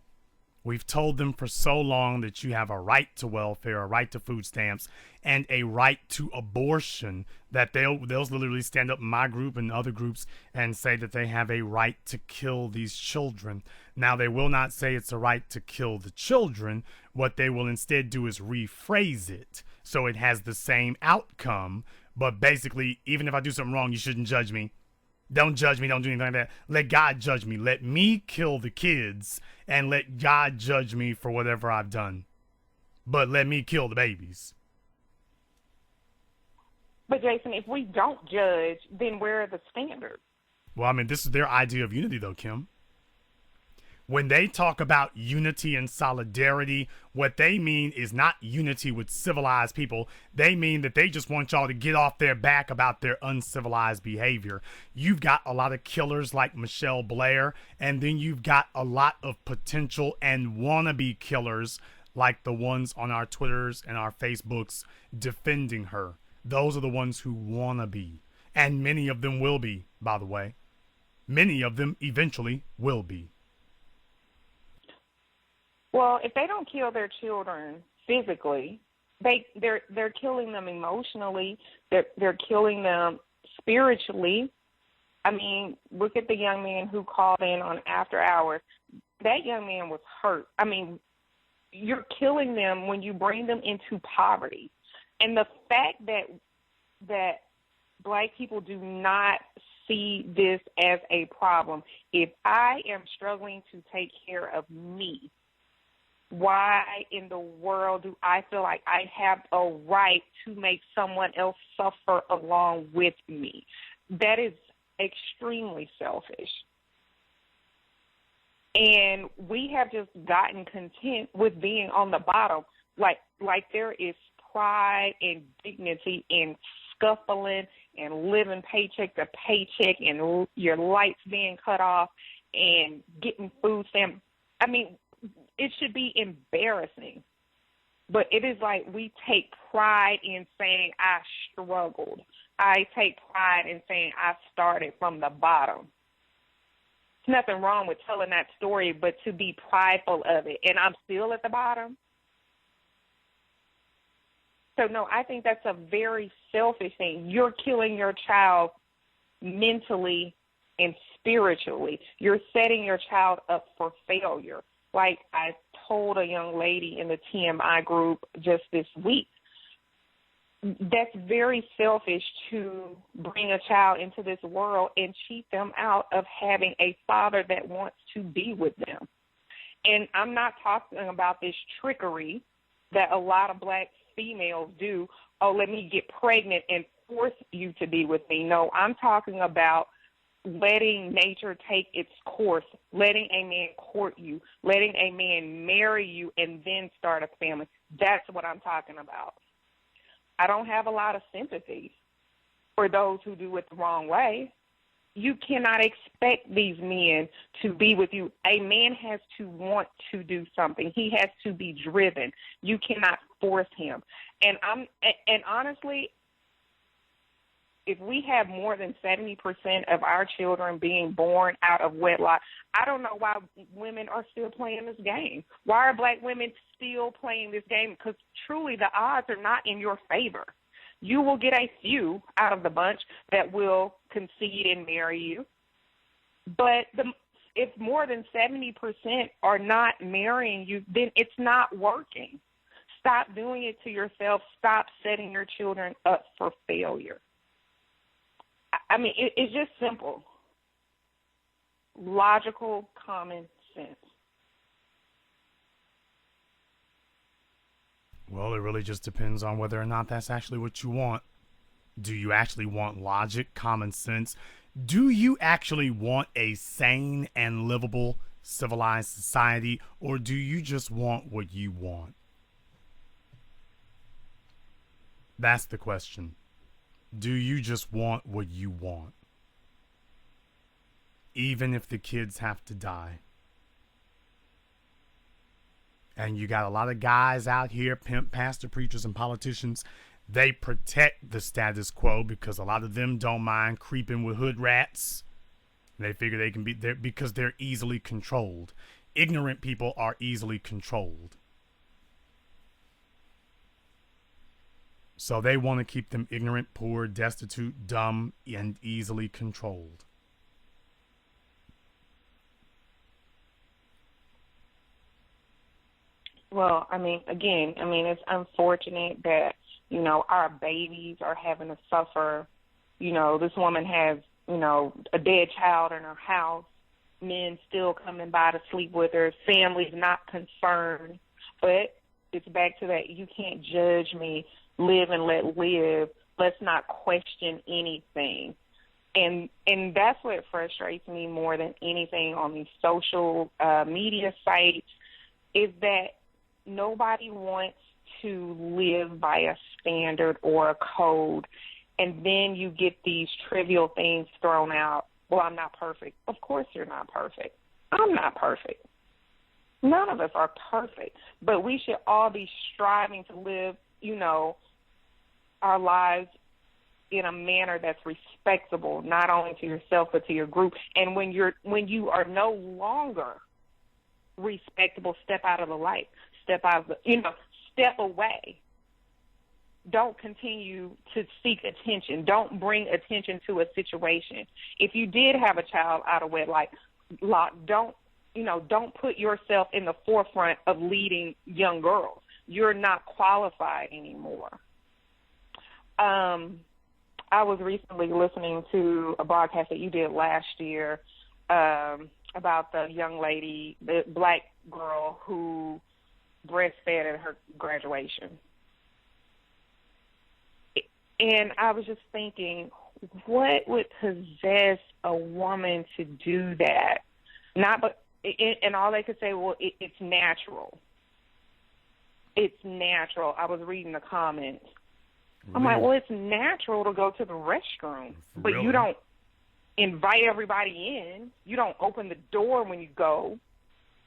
We've told them for so long that you have a right to welfare, a right to food stamps, and a right to abortion, that they'll literally stand up in my group and other groups and say that they have a right to kill these children. Now, they will not say it's a right to kill the children. What they will instead do is rephrase it so it has the same outcome, But basically, even if I do something wrong, you shouldn't judge me. Don't judge me. Don't do anything like that. Let God judge me. Let me kill the kids and let God judge me for whatever I've done. But let me kill the babies. But Jason, if we don't judge, then where are the standards? Well, I mean, this is their idea of unity, though, Kim. When they talk about unity and solidarity, what they mean is not unity with civilized people. They mean that they just want y'all to get off their back about their uncivilized behavior. You've got a lot of killers like Michelle Blair, and then you've got a lot of potential and wannabe killers like the ones on our Twitters and our Facebooks defending her. Those are the ones who wanna be. And many of them will be, by the way. Many of them eventually will be. Well, if they don't kill their children physically, they're killing them emotionally. They're killing them spiritually. I mean, look at the young man who called in on After Hours. That young man was hurt. I mean, you're killing them when you bring them into poverty. And the fact that Black people do not see this as a problem. If I am struggling to take care of me, why in the world do I feel like I have a right to make someone else suffer along with me? That is extremely selfish. And we have just gotten content with being on the bottom. Like there is pride and dignity in scuffling and living paycheck to paycheck and your lights being cut off and getting food stamps. I mean, it should be embarrassing. But it is like we take pride in saying I struggled. I take pride in saying I started from the bottom. There's nothing wrong with telling that story, but to be prideful of it. And I'm still at the bottom. So, no, I think that's a very selfish thing. You're killing your child mentally and spiritually. You're setting your child up for failure. Like I told a young lady in the TMI group just this week, that's very selfish to bring a child into this world and cheat them out of having a father that wants to be with them. And I'm not talking about this trickery that a lot of Black females do. Oh, let me get pregnant and force you to be with me. No, I'm talking about letting nature take its course, letting a man court you, letting a man marry you and then start a family. That's what I'm talking about. I don't have a lot of sympathy for those who do it the wrong way. You cannot expect these men to be with you. A man has to want to do something. He has to be driven. You cannot force him. And honestly, if we have more than 70% of our children being born out of wedlock, I don't know why women are still playing this game. Why are Black women still playing this game? Because truly the odds are not in your favor. You will get a few out of the bunch that will concede and marry you. But if more than 70% are not marrying you, then it's not working. Stop doing it to yourself. Stop setting your children up for failure. I mean, it's just simple, logical, common sense. Well, it really just depends on whether or not that's actually what you want. Do you actually want logic, common sense? Do you actually want a sane and livable, civilized society, or do you just want what you want? That's the question. Do you just want what you want? Even if the kids have to die. And you got a lot of guys out here, pimp, pastor, preachers, and politicians. They protect the status quo because a lot of them don't mind creeping with hood rats. They figure they can be there because they're easily controlled. Ignorant people are easily controlled. So they want to keep them ignorant, poor, destitute, dumb, and easily controlled. Well, I mean, again, I mean, it's unfortunate that, our babies are having to suffer. This woman has, a dead child in her house, men still coming by to sleep with her, families not concerned. But it's back to that, you can't judge me, live and let live. Let's not question anything. And that's what frustrates me more than anything on these social media sites, is that nobody wants to live by a standard or a code, and then you get these trivial things thrown out. Well, I'm not perfect. Of course you're not perfect. I'm not perfect. None of us are perfect, but we should all be striving to live, our lives in a manner that's respectable, not only to yourself but to your group. And when you are no longer respectable, step out of the light. Step out of step away. Don't continue to seek attention. Don't bring attention to a situation. If you did have a child out of wedlock, don't put yourself in the forefront of leading young girls. You're not qualified anymore. I was recently listening to a broadcast that you did last year about the young lady, the black girl who breastfed at her graduation. And I was just thinking, what would possess a woman to do that? And all they could say, well, it's natural. It's natural. I was reading the comments. I'm like, well, it's natural to go to the restroom, but Really? You don't invite everybody in. You don't open the door when you go.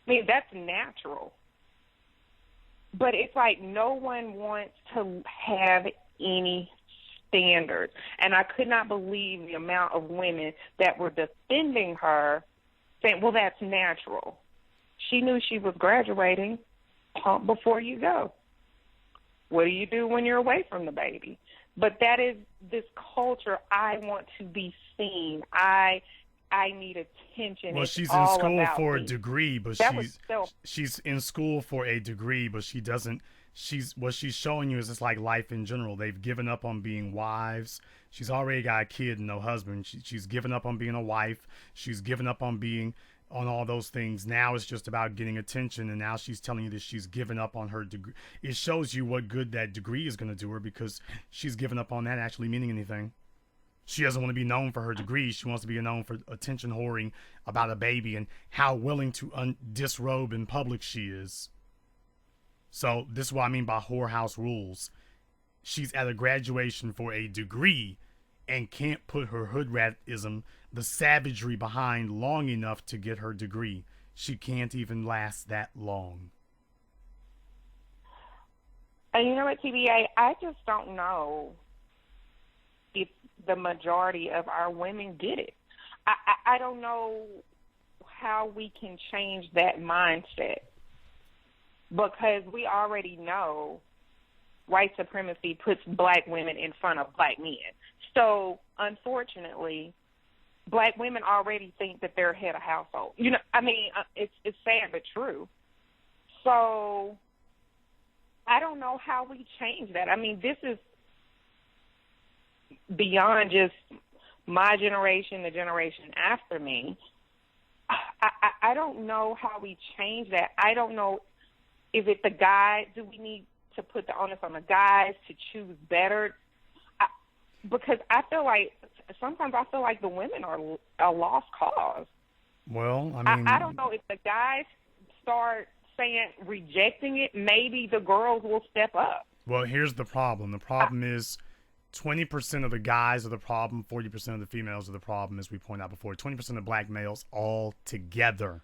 I mean, that's natural. But it's like no one wants to have any standards. And I could not believe the amount of women that were defending her, saying, well, that's natural. She knew she was graduating. Pump before you go. What do you do when you're away from the baby? But that is this culture. I want to be seen. I need attention. Well, it's she's in all school about for me. a degree, but she's in school for a degree, but she doesn't. What she's showing you is just like life in general. They've given up on being wives. She's already got a kid and no husband. She's given up on being a wife. She's given up on being on all those things. Now it's just about getting attention, and now she's telling you that she's given up on her degree. It shows you what good that degree is going to do her, because she's given up on that actually meaning anything. She doesn't want to be known for her degree. She wants to be known for attention whoring about a baby and how willing to disrobe in public she is. So this is what I mean by whorehouse rules. She's at a graduation for a degree and can't put her hood ratism, the savagery behind, long enough to get her degree. She can't even last that long. And you know what, TBA, I just don't know if the majority of our women get it. I don't know how we can change that mindset, because we already know white supremacy puts black women in front of black men. So, unfortunately, black women already think that they're head of household. It's sad but true. So, I don't know how we change that. I mean, this is beyond just my generation, the generation after me. I don't know how we change that. I don't know, is it the guys? Do we need to put the onus on the guys to choose better? Because sometimes I feel like the women are a lost cause. Well, I mean, I don't know if the guys start rejecting it, maybe the girls will step up. Well, here's the problem. The problem is 20% of the guys are the problem, 40% of the females are the problem, as we pointed out before. 20% of black males all together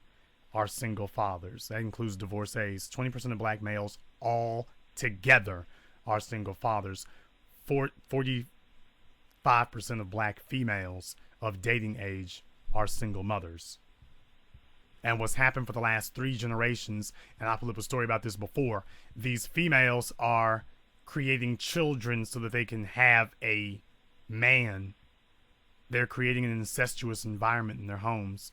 are single fathers. That includes divorcees. 20% of black males all together are single fathers. 45% of black females of dating age are single mothers. And what's happened for the last 3 generations, and I put up a story about this before, these females are creating children so that they can have a man. They're creating an incestuous environment in their homes.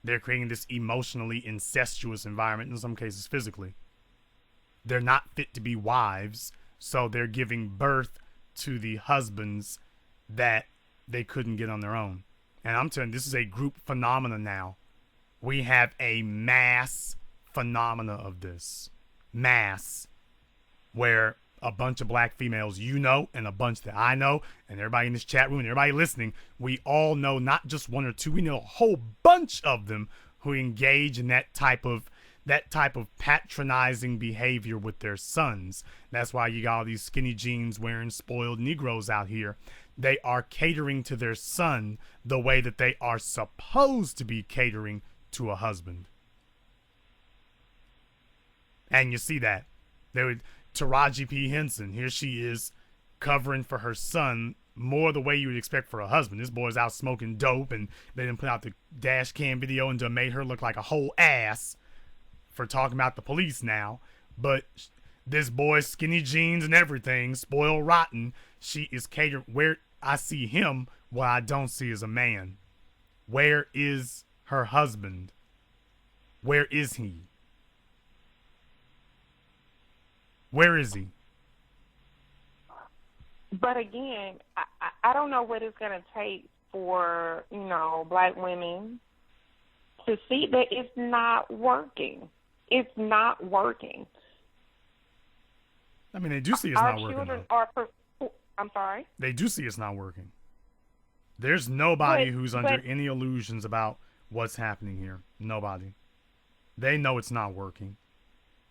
They're creating this emotionally incestuous environment, in some cases physically. They're not fit to be wives, so they're giving birth to the husbands that they couldn't get on their own. And I'm telling you, this is a group phenomena now. We have a mass phenomena of this. Mass. Where a bunch of black females you know, and a bunch that I know, and everybody in this chat room, and everybody listening, we all know not just one or two, we know a whole bunch of them who engage in that type of patronizing behavior with their sons. That's why you got all these skinny jeans wearing spoiled Negroes out here. They are catering to their son the way that they are supposed to be catering to a husband. And you see that. They would Taraji P. Henson, here she is covering for her son more the way you would expect for a husband. This boy's out smoking dope, and they didn't put out the dash cam video and done made her look like a whole ass for talking about the police now. But this boy's skinny jeans and everything, spoiled rotten, she is catering. Where I see him, what I don't see is a man. Where is her husband? Where is he? Where is he? But again, I don't know what it's going to take for, black women to see that it's not working. It's not working. I mean, they do see it's not working. I'm sorry? They do see it's not working. There's nobody who's under any illusions about what's happening here. Nobody. They know it's not working.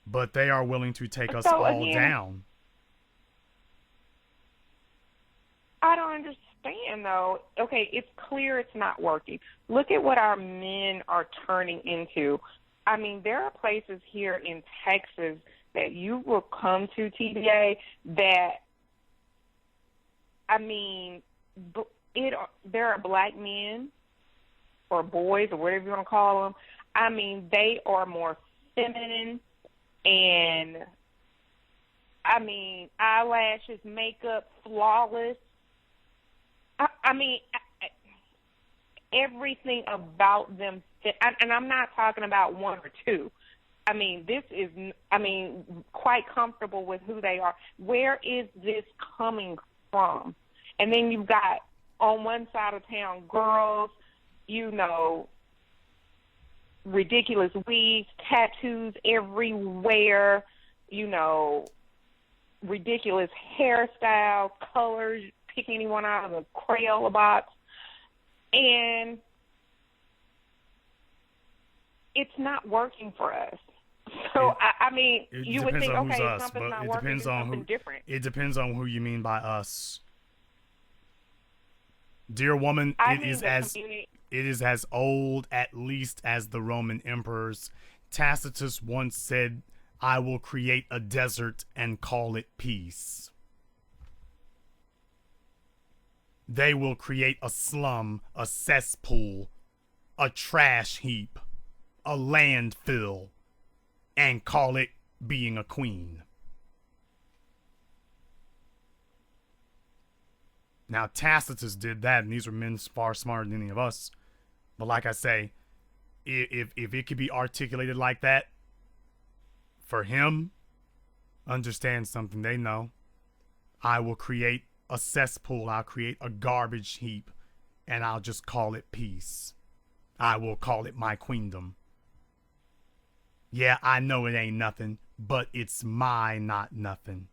But they are willing to take us all down. I don't understand, though. Okay, it's clear it's not working. Look at what our men are turning into. I mean, there are places here in Texas that you will come to, TBA, that, I mean, there are black men or boys or whatever you want to call them. I mean, they are more feminine. And, I mean, eyelashes, makeup, flawless. I mean, everything about them. And I'm not talking about one or two. I mean, quite comfortable with who they are. Where is this coming from? And then you've got, on one side of town, girls, ridiculous wigs, tattoos everywhere, ridiculous hairstyles, colors, pick anyone out of a Crayola box. And it's not working for us. So, I mean, you would think, okay, us, something's not it working, depends on something different. It depends on who you mean by us. Dear woman, it is as old at least as the Roman emperors. Tacitus once said, I will create a desert and call it peace. They will create a slum, a cesspool, a trash heap, a landfill, and call it being a queen. Now, Tacitus did that, and these were men far smarter than any of us. But like I say, if it could be articulated like that, for him, understand something they know. I will create a cesspool, I'll create a garbage heap, and I'll just call it peace. I will call it my queendom. Yeah, I know it ain't nothing, but it's my not nothing.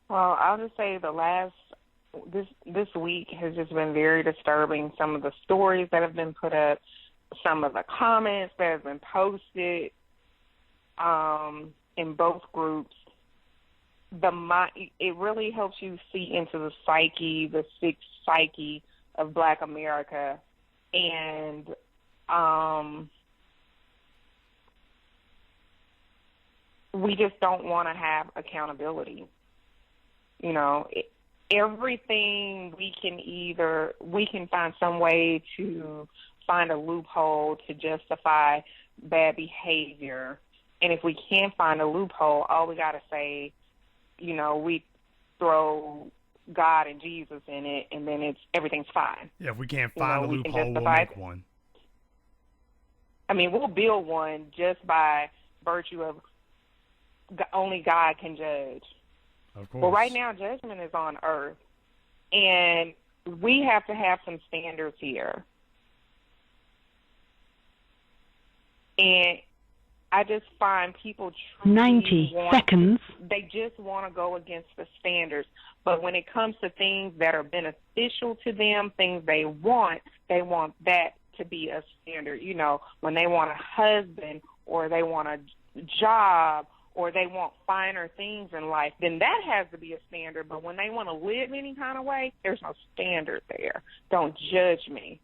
Well, I'll just say this week has just been very disturbing. Some of the stories that have been put up, some of the comments that have been posted in both groups. It really helps you see into the psyche, the sick psyche of Black America, and we just don't want to have accountability. Everything we can find some way to find a loophole to justify bad behavior. And if we can't find a loophole, all we got to say, we throw God and Jesus in it, and then everything's fine. Yeah, if we can't You know, find a we can loophole, we'll justify make it. one. I mean, we'll build one just by virtue of only God can judge. Of course. But right now, judgment is on earth, and we have to have some standards here. And I just find people truly 90 seconds. They just want to go against the standards. But when it comes to things that are beneficial to them, things they want that to be a standard. You know, when they want a husband or they want a job or they want finer things in life, then that has to be a standard. But when they want to live any kind of way, there's no standard there. Don't judge me.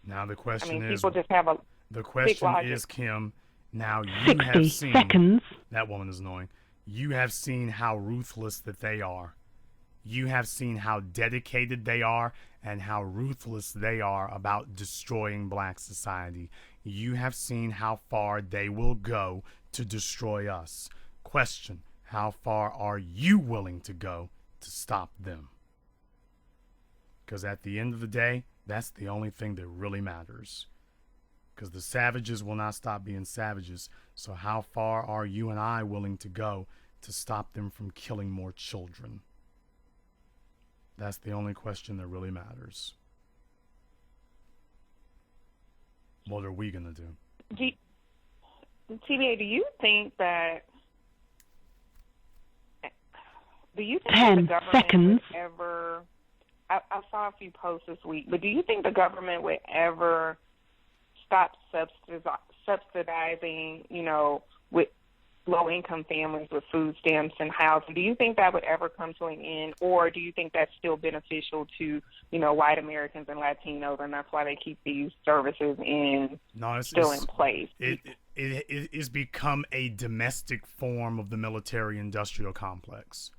Now the question is, people just have a the question logic. is, Kim, now you 60 have seen, seconds. that woman is annoying. You have seen how ruthless that they are. You have seen how dedicated they are and how ruthless they are about destroying black society. You have seen how far they will go to destroy us. Question, how far are you willing to go to stop them? Because at the end of the day, that's the only thing that really matters. Because the savages will not stop being savages. So how far are you and I willing to go to stop them from killing more children? That's the only question that really matters. What are we going to do? TBA, do you think that 10 the government seconds. would ever... I saw a few posts this week, but do you think the government would ever stop subsidizing, you know, with low-income families with food stamps and housing? Do you think that would ever come to an end, or do you think that's still beneficial to, you know, white Americans and Latinos, and that's why they keep these services in place? It is become a domestic form of the military-industrial complex.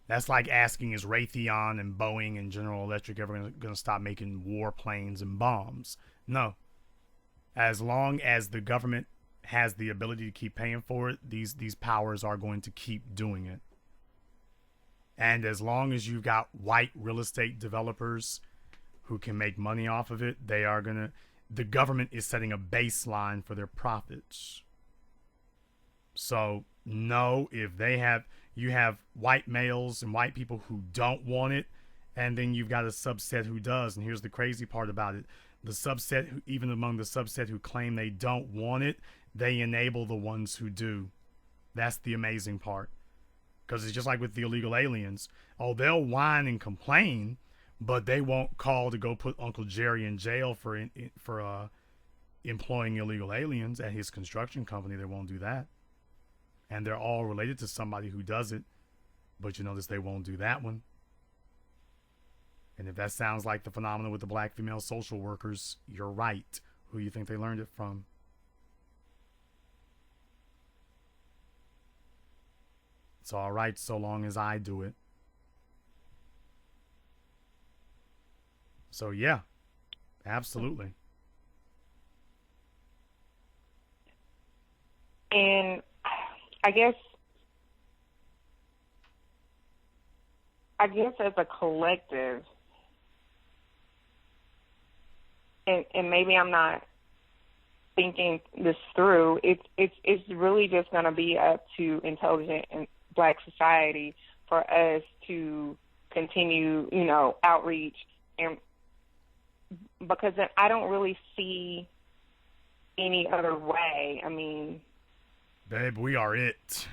That's like asking, is Raytheon and Boeing and General Electric ever going to stop making warplanes and bombs? No. As long as the government has the ability to keep paying for it, these powers are going to keep doing it. And as long as you've got white real estate developers who can make money off of it, the government is setting a baseline for their profits. So, no, if you have white males and white people who don't want it, and then you've got a subset who does. And here's the crazy part about it. The subset, even among the subset who claim they don't want it, they enable the ones who do. That's the amazing part. Because it's just like with the illegal aliens. Oh, they'll whine and complain, but they won't call to go put Uncle Jerry in jail for employing illegal aliens at his construction company. They won't do that. And they're all related to somebody who does it. But you notice they won't do that one. And if that sounds like the phenomenon with the black female social workers, you're right. Who do you think they learned it from? It's all right so long as I do it. So yeah, absolutely. And I guess as a collective, and maybe I'm not thinking this through, it's really just going to be up to intelligent and black society for us to continue, you know, outreach, and because I don't really see any other way. I mean, babe, we are it.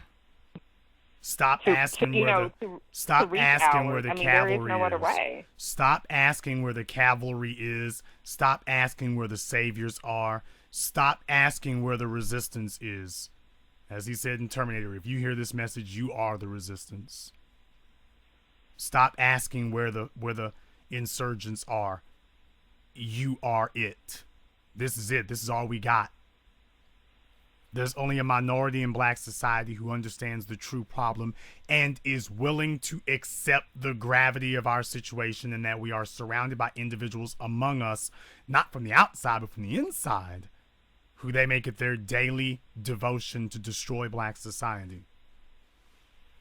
Stop asking where the cavalry there is no other is. way. Stop asking where the cavalry is. Stop asking where the saviors are. Stop asking where the resistance is. As he said in Terminator, if you hear this message, you are the resistance. Stop asking where the insurgents are. You are it. This is it. This is all we got. There's only a minority in black society who understands the true problem and is willing to accept the gravity of our situation, and that we are surrounded by individuals among us, not from the outside, but from the inside, who they make it their daily devotion to destroy black society.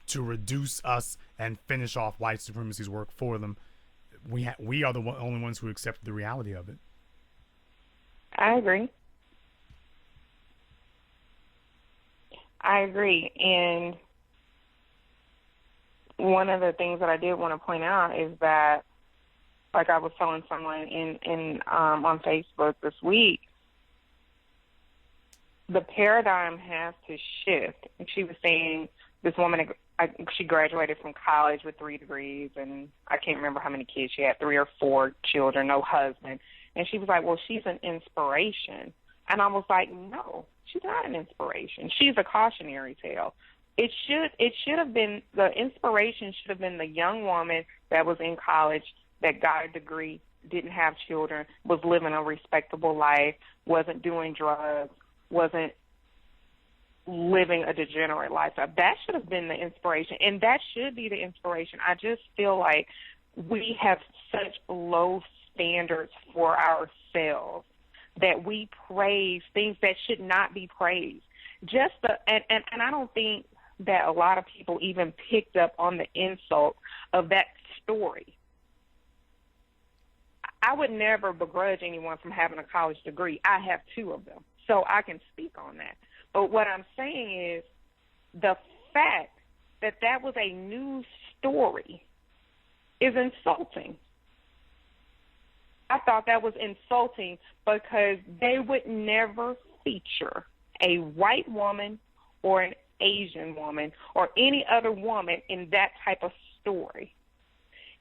to reduce us and finish off white supremacy's work for them. We are the only ones who accept the reality of it. I agree. And one of the things that I did want to point out is that, like I was telling someone on Facebook this week, the paradigm has to shift. And she was saying, this woman, she graduated from college with 3 degrees, and I can't remember how many kids she had, 3 or 4 children, no husband. And she was like, well, she's an inspiration. And I was like, no, she's not an inspiration. She's a cautionary tale. It should have been, the inspiration should have been the young woman that was in college, that got a degree, didn't have children, was living a respectable life, wasn't doing drugs, wasn't living a degenerate lifestyle. That should have been the inspiration, and that should be the inspiration. I just feel like we have such low standards for ourselves that we praise things that should not be praised. And I don't think that a lot of people even picked up on the insult of that story. I would never begrudge anyone from having a college degree. I have 2 of them, so I can speak on that. But what I'm saying is the fact that that was a news story is insulting. I thought that was insulting because they would never feature a white woman or an Asian woman or any other woman in that type of story.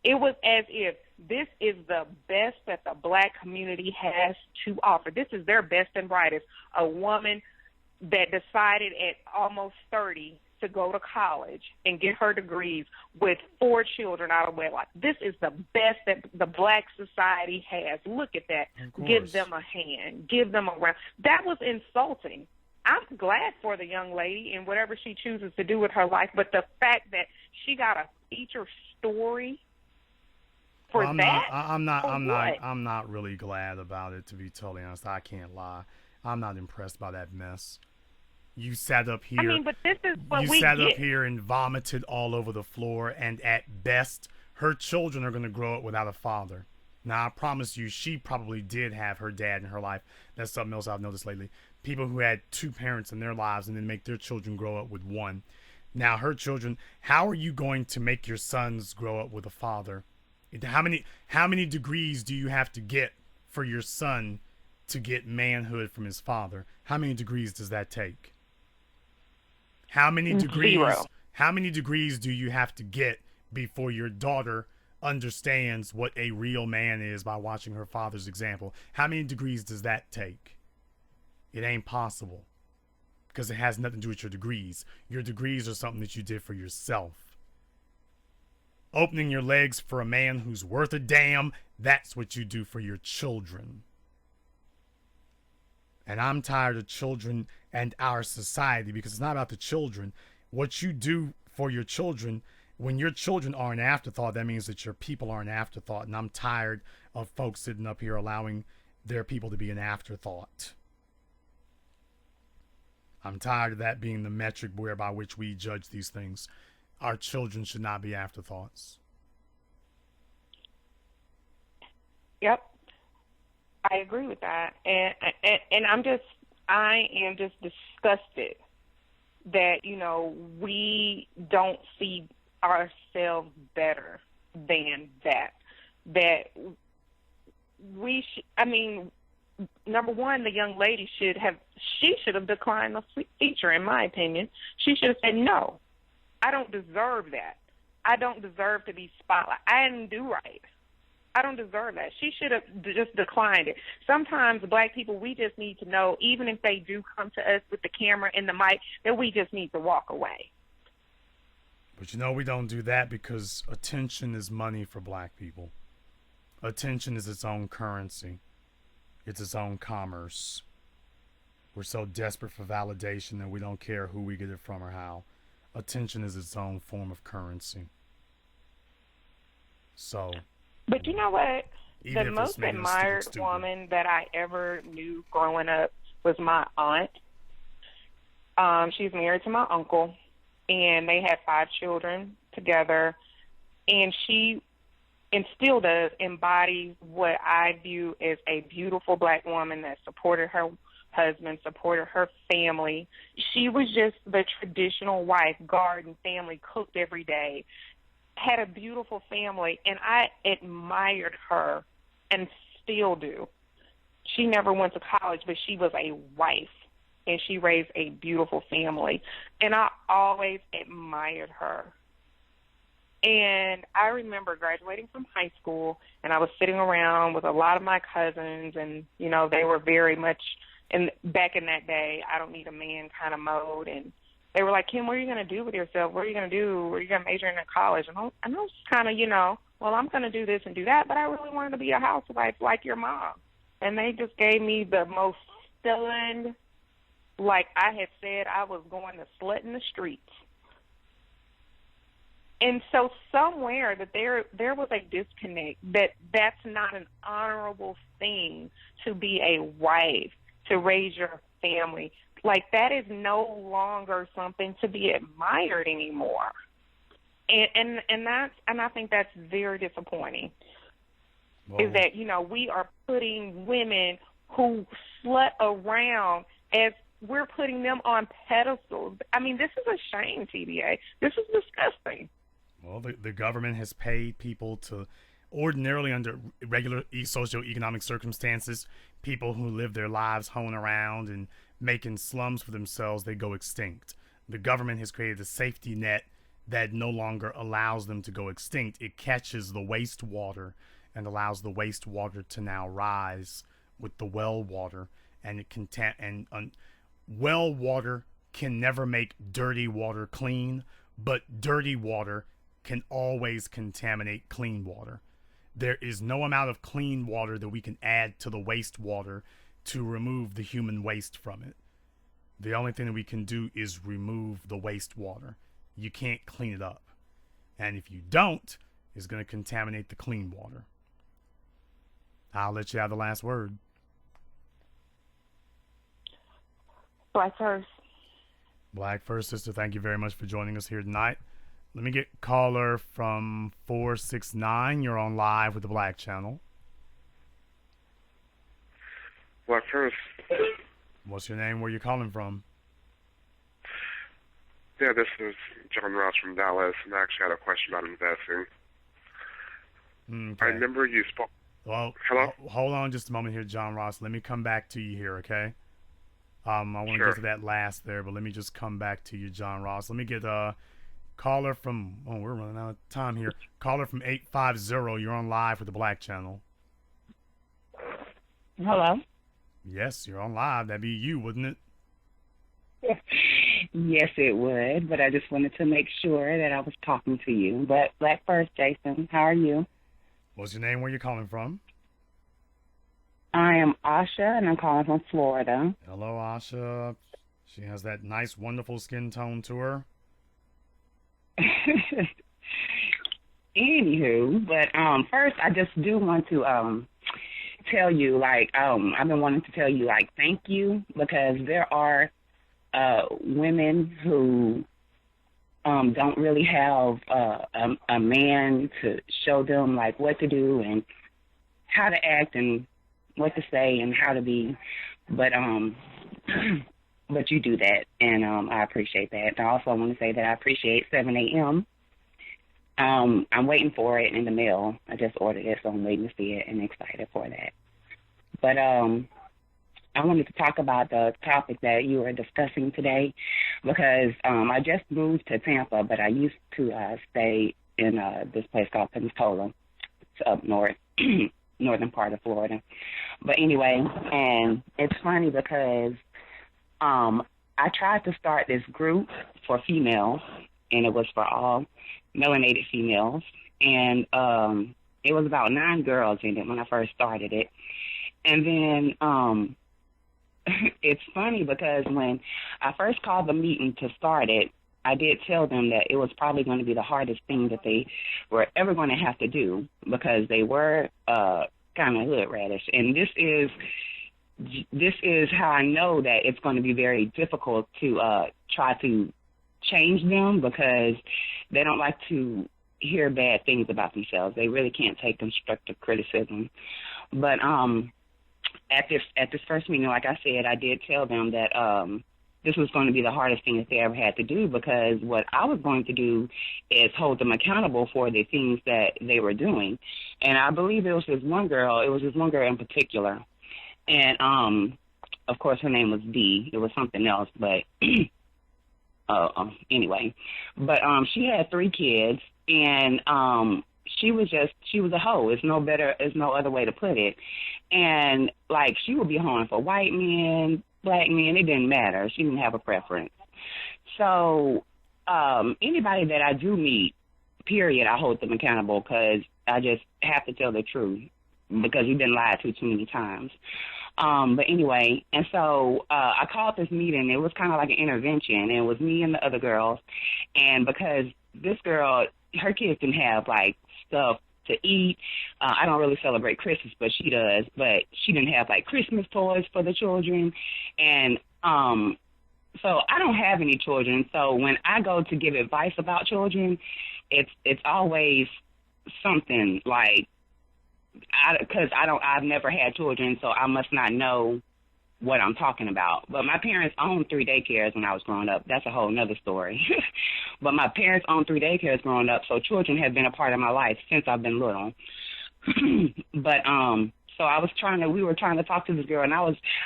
It was as if this is the best that the black community has to offer. This is their best and brightest. A woman that decided at almost 30 to go to college and get her degrees with 4 children out of wedlock. This is the best that the black society has. Look at that. Give them a hand. Give them a round. That was insulting. I'm glad for the young lady and whatever she chooses to do with her life, but the fact that she got a feature story for I'm that, I'm not really glad about it, to be totally honest. I can't lie. I'm not impressed by that mess. You sat up here. I mean, but this is what you sat up here and vomited all over the floor, and at best, her children are going to grow up without a father. Now, I promise you, she probably did have her dad in her life. That's something else I've noticed lately. People who had 2 parents in their lives and then make their children grow up with 1. Now, her children, how are you going to make your sons grow up with a father? How many degrees do you have to get for your son to get manhood from his father? How many degrees does that take? How many degrees? 0. How many degrees do you have to get before your daughter understands what a real man is by watching her father's example? How many degrees does that take? It ain't possible, because it has nothing to do with your degrees. Your degrees are something that you did for yourself. Opening your legs for a man who's worth a damn, that's what you do for your children. And I'm tired of children and our society, because it's not about the children. What you do for your children, when your children are an afterthought, that means that your people are an afterthought. And I'm tired of folks sitting up here allowing their people to be an afterthought. I'm tired of that being the metric whereby which we judge these things. Our children should not be afterthoughts. Yep. I agree with that. And I am just disgusted that, we don't see ourselves better than that. That we number one, the young lady should have declined the feature, in my opinion. She should have said, no, I don't deserve that. I don't deserve to be spotlighted. I didn't do right. I don't deserve that. She should have just declined it. Sometimes black people, we just need to know, even if they do come to us with the camera and the mic, that we just need to walk away. But we don't do that because attention is money for black people. Attention is its own currency. It's its own commerce. We're so desperate for validation that we don't care who we get it from or how. Attention is its own form of currency. So... But you know what? Even the most admired woman that I ever knew growing up was my aunt. She's married to my uncle, and they had 5 children together, and she and still does embody what I view as a beautiful black woman that supported her husband, supported her family. She was just the traditional wife, garden, family, cooked every day, had a beautiful family, and I admired her and still do. She never went to college, but she was a wife, and she raised a beautiful family, and I always admired her. And I remember graduating from high school, and I was sitting around with a lot of my cousins, and, you know, they were very much, back in that day, I don't need a man kind of mode, and they were like, Kim, what are you going to do with yourself? What are you going to do? What are you going to major in college? And I was kind of, you know, well, I'm going to do this and do that, but I really wanted to be a housewife like your mom. And they just gave me the most stunned, like I had said I was going to slut in the streets. And so somewhere that there was a disconnect, that's not an honorable thing to be a wife, to raise your family. Like, that is no longer something to be admired anymore. And I think that's very disappointing. Whoa. Is that, you know, we are putting women who slut around as we're putting them on pedestals. I mean, this is a shame, TBA. This is disgusting. Well, the government has paid people to, ordinarily under regular socioeconomic circumstances, people who live their lives hoeing around and making slums for themselves, they go extinct. The government has created a safety net that no longer allows them to go extinct. It catches the wastewater and allows the wastewater to now rise with the well water, and it well water can never make dirty water clean, but dirty water can always contaminate clean water. There is no amount of clean water that we can add to the wastewater to remove the human waste from it. The only thing that we can do is remove the wastewater. You can't clean it up. And if you don't, it's going to contaminate the clean water. I'll let you have the last word. Black first. Black first, sister. Thank you very much for joining us here tonight. Let me get caller from 469. You're on live with the Black Channel. Black first. What's your name? Where you calling from? Yeah, this is John Ross from Dallas, and I actually had a question about investing. Okay. I remember you spoke. Well, hello? Hold on just a moment here, John Ross. Let me come back to you here, okay? I want to get to that last there, but let me just come back to you, John Ross. Let me get caller from, we're running out of time here. Caller from 850, you're on live with the Black Channel. Hello? Yes, you're on live. That'd be you, wouldn't it? Yes, it would, but I just wanted to make sure that I was talking to you. But Black first, Jason, how are you? What's your name? Where you calling from? I am Asha, and I'm calling from Florida. Hello, Asha. She has that nice, wonderful skin tone to her. Anywho, but first I just do want to tell you, like, I've been wanting to tell you, like, thank you, because there are women who don't really have a man to show them, like, what to do and how to act and what to say and how to be, but but you do that, and I appreciate that. And I also want to say that I appreciate 7 a.m. I'm waiting for it in the mail. I just ordered it, so I'm waiting to see it and excited for that. But I wanted to talk about the topic that you were discussing today, because I just moved to Tampa, but I used to stay in this place called Pensacola. It's up north, northern part of Florida. But anyway, and it's funny because I tried to start this group for females, and it was for all melanated females, and it was about 9 girls in it when I first started it. And then it's funny because when I first called the meeting to start it, I did tell them that it was probably going to be the hardest thing that they were ever going to have to do, because they were kind of hood radish. And this is how I know that it's going to be very difficult to try to change them because they don't like to hear bad things about themselves. They really can't take constructive criticism. But at this first meeting, like I said, I did tell them that this was going to be the hardest thing that they ever had to do, because what I was going to do is hold them accountable for the things that they were doing. And I believe it was this one girl in particular. And, of course, her name was Dee. It was something else, but anyway. But she had 3 kids, and she was a hoe. It's no other way to put it. And, like, she would be hoeing for white men, black men, it didn't matter. She didn't have a preference. So anybody that I do meet, period, I hold them accountable, because I just have to tell the truth, because we've been lied to too many times. But anyway, and so I called this meeting. It was kind of like an intervention, and it was me and the other girls. And because this girl, her kids didn't have, like, stuff to eat. I don't really celebrate Christmas, but she does. But she didn't have, like, Christmas toys for the children. And so I don't have any children. So when I go to give advice about children, it's always something like, because I've never had children, so I must not know what I'm talking about. But my parents owned 3 daycares when I was growing up. That's a whole nother story. But my parents owned 3 daycares growing up, so children have been a part of my life since I've been little. But so we were trying to talk to this girl, and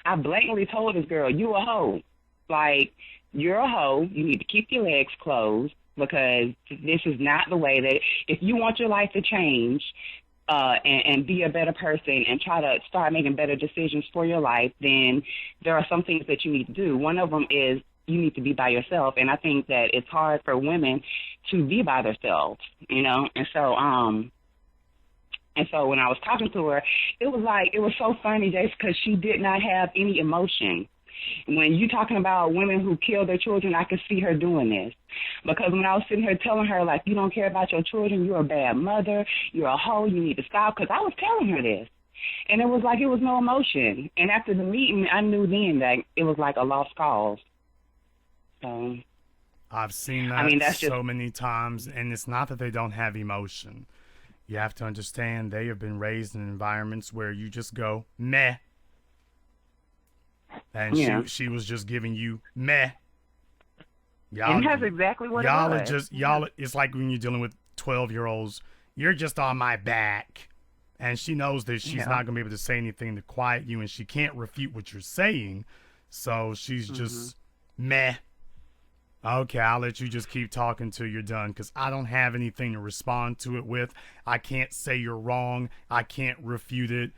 I blatantly told this girl, "You a hoe. Like, you're a hoe. You need to keep your legs closed, because this is not the way that, if you want your life to change, and be a better person and try to start making better decisions for your life, then there are some things that you need to do. One of them is you need to be by yourself. And I think that it's hard for women to be by themselves, you know? And so when I was talking to her, it was so funny, Jace, because she did not have any emotion. When you're talking about women who kill their children, I could see her doing this. Because when I was sitting here telling her, like, you don't care about your children, you're a bad mother, you're a hoe, you need to stop, because I was telling her this. And it was like it was no emotion. And after the meeting, I knew then that it was like a lost cause. So I've seen that so many times, and it's not that they don't have emotion. You have to understand they have been raised in environments where you just go, meh. And she was just giving you meh. And that's exactly what it was. It's like when you're dealing with 12-year-olds, you're just on my back. And she knows that she's not going to be able to say anything to quiet you, and she can't refute what you're saying. So she's just meh. Okay, I'll let you just keep talking till you're done, because I don't have anything to respond to it with. I can't say you're wrong. I can't refute it.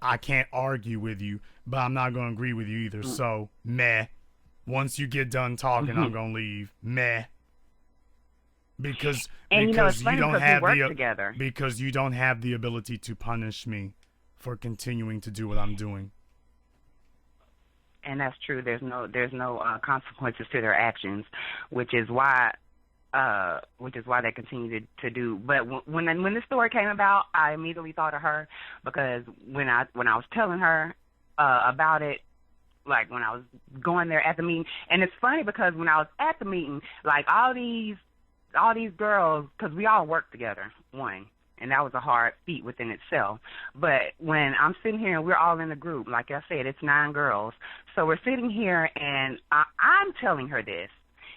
I can't argue with you, but I'm not going to agree with you either. So, meh. Once you get done talking, I'm going to leave. Meh. Because you don't have the ability to punish me for continuing to do what I'm doing. And that's true. There's no consequences to their actions, which is why they continue to do. But when the story came about, I immediately thought of her, because when I was telling her about it, like when I was going there at the meeting, and it's funny because when I was at the meeting, like all these girls, because we all worked together, and that was a hard feat within itself. But when I'm sitting here and we're all in a group, like I said, it's 9 girls, so we're sitting here and I'm telling her this.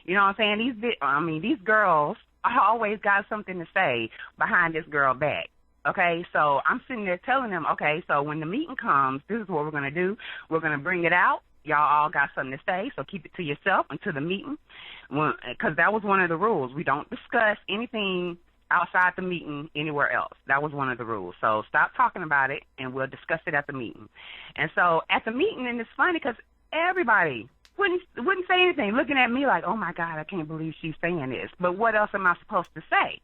You know what I'm saying? These girls always got something to say behind this girl back. Okay, so I'm sitting there telling them, okay, so when the meeting comes, this is what we're going to do. We're going to bring it out. Y'all all got something to say, so keep it to yourself until the meeting, because that was one of the rules. We don't discuss anything outside the meeting anywhere else. That was one of the rules. So stop talking about it, and we'll discuss it at the meeting. And so at the meeting, and it's funny because everybody wouldn't say anything, looking at me like, oh, my God, I can't believe she's saying this. But what else am I supposed to say?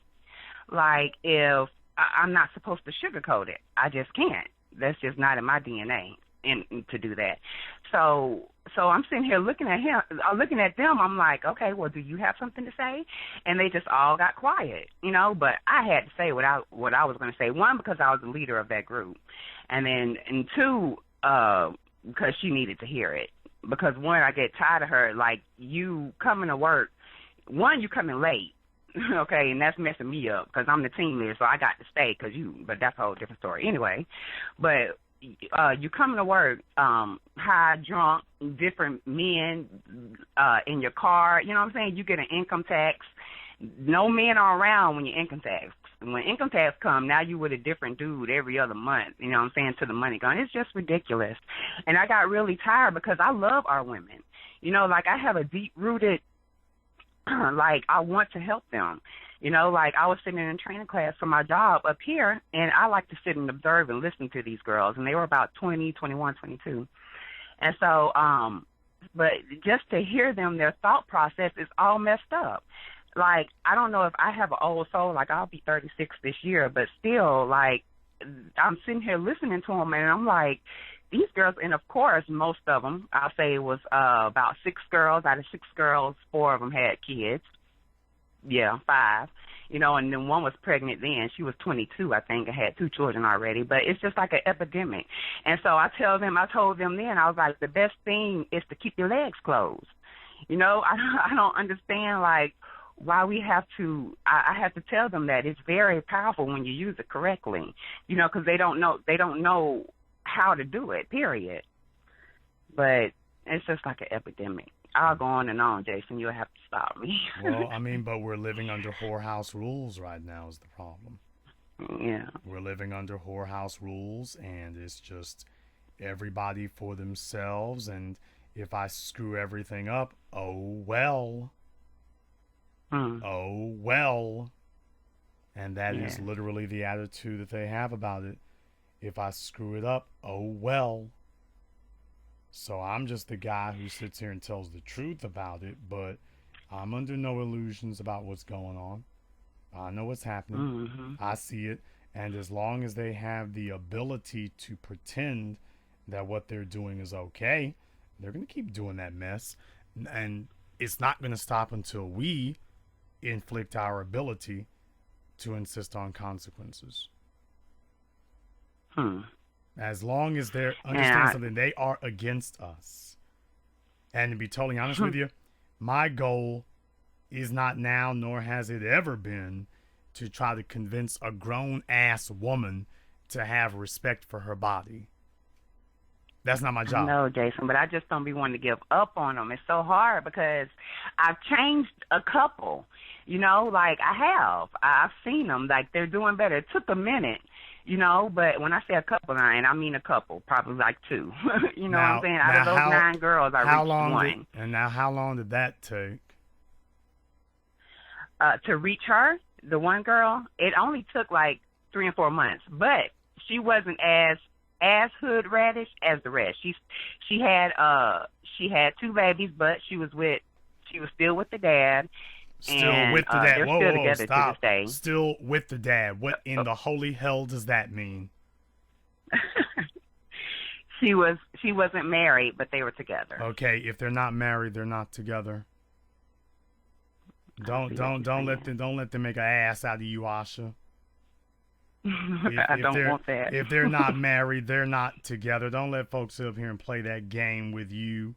Like, if I'm not supposed to sugarcoat it. I just can't. That's just not in my DNA to do that. So I'm sitting here looking at them. I'm like, okay, well, do you have something to say? And they just all got quiet, you know. But I had to say what I was going to say. 1, because I was the leader of that group, and 2, because she needed to hear it. Because 1, I get tired of her, like, you coming to work, one, you coming late, okay, and that's messing me up because I'm the team leader, so I got to stay but that's a whole different story. Anyway, but you coming to work high, drunk, different men in your car, you know what I'm saying? You get an income tax. No men are around when your income tax. When income tax come, now you with a different dude every other month, you know what I'm saying, to the money gone. It's just ridiculous. And I got really tired because I love our women. You know, like I have a deep-rooted, like I want to help them. You know, like I was sitting in a training class for my job up here, and I like to sit and observe and listen to these girls. And they were about 20, 21, 22. And so, but just to hear them, their thought process is all messed up. Like, I don't know if I have an old soul, like I'll be 36 this year, but still, like, I'm sitting here listening to them, and I'm like, these girls, and of course, most of them, I'll say it was about 6 girls. Out of 6 girls, 4 of them had kids. Yeah, 5. You know, and then one was pregnant then. She was 22, I think, and had 2 children already. But it's just like an epidemic. And so I told them then, I was like, the best thing is to keep your legs closed. You know, I don't understand, like, why we have to, I have to tell them that it's very powerful when you use it correctly, you know, because they don't know how to do it, period. But it's just like an epidemic. I'll go on and on, Jason. You'll have to stop me. Well, I mean, but we're living under whorehouse rules right now is the problem. Yeah. We're living under whorehouse rules, and it's just everybody for themselves, and if I screw everything up, oh, well. Oh, well. And that is literally the attitude that they have about it. If I screw it up, oh, well. So I'm just the guy who sits here and tells the truth about it, but I'm under no illusions about what's going on. I know what's happening. Mm-hmm. I see it. And as long as they have the ability to pretend that what they're doing is okay, they're going to keep doing that mess. And it's not going to stop until we inflict our ability to insist on consequences. As long as they understand something, they are against us. And to be totally honest with you, my goal is not now, nor has it ever been, to try to convince a grown-ass woman to have respect for her body. That's not my job. No, Jason, but I just don't be wanting to give up on them. It's so hard because I've changed a couple, you know, like I have. I've seen them, like they're doing better. It took a minute, you know, but when I say a couple, I mean a couple, probably like 2. You know what I'm saying? Out of those 9 girls, I reached 1. And now how long did that take? To reach her, the one girl, it only took like 3 and 4 months, but she wasn't as hood radish as the rest. She had 2 babies, but she was still with the dad. Still with the dad. They're still together Stop. to this day. Still with the dad. What in the holy hell does that mean? She wasn't married, but they were together. Okay, if they're not married, they're not together. Don't let them make an ass out of you, Asha. I don't want that. If they're not married, they're not together. Don't let folks sit up here and play that game with you.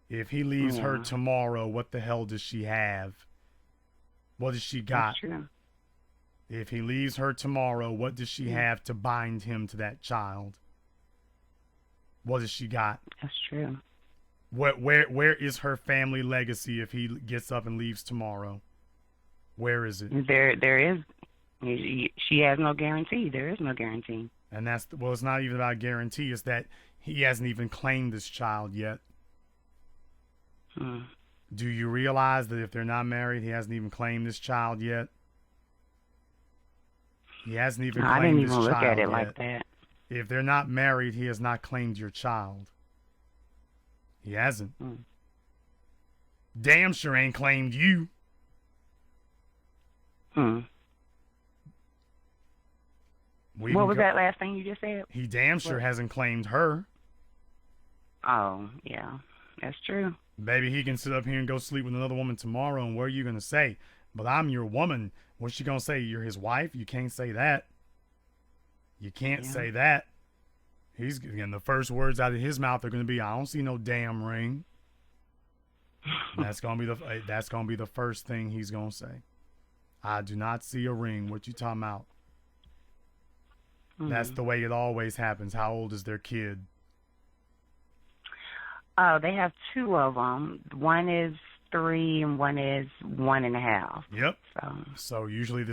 If he leaves her tomorrow, what the hell does she have? What does she got? That's true. If he leaves her tomorrow, what does she have to bind him to that child? What does she got? That's true. Where is her family legacy if he gets up and leaves tomorrow? Where is it? There is. She has no guarantee. There is no guarantee. And it's not even about guarantee. It's that he hasn't even claimed this child yet. Do you realize that if they're not married, he hasn't even claimed this child yet? He hasn't even claimed this child yet. I didn't even look at it like that. If they're not married, he has not claimed your child. He hasn't. Damn sure ain't claimed you. What was that last thing you just said? He damn sure hasn't claimed her. Oh, yeah. That's true. Baby, he can sit up here and go sleep with another woman tomorrow, and what are you going to say? But I'm your woman. What's she going to say? You're his wife? You can't say that. You can't say that. He's getting the first words out of his mouth are going to be, I don't see no damn ring. That's gonna be the first thing he's gonna say. I do not see a ring. What you talking about? That's the way it always happens. How old is their kid? They have two of them. One is 3 and one is 1.5. Yep. So usually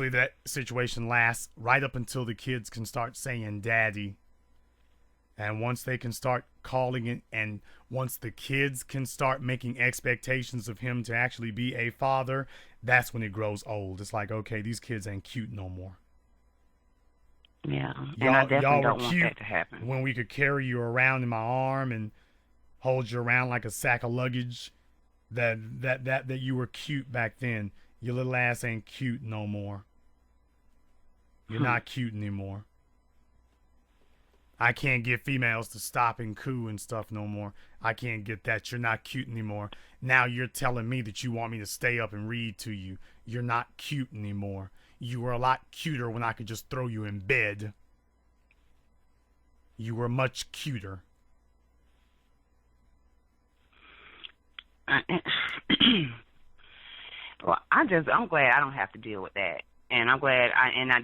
that situation lasts right up until the kids can start saying daddy. And once they can start calling it, and once the kids can start making expectations of him to actually be a father, that's when it grows old. It's like, okay, these kids ain't cute no more. Yeah, and I definitely don't want that to happen. When we could carry you around in my arm and hold you around like a sack of luggage, that you were cute back then. Your little ass ain't cute no more. You're not cute anymore. I can't get females to stop and coo and stuff no more. I can't get that. You're not cute anymore. Now you're telling me that you want me to stay up and read to you. You're not cute anymore. You were a lot cuter when I could just throw you in bed. You were much cuter. Well, I'm glad I don't have to deal with that. And I'm glad,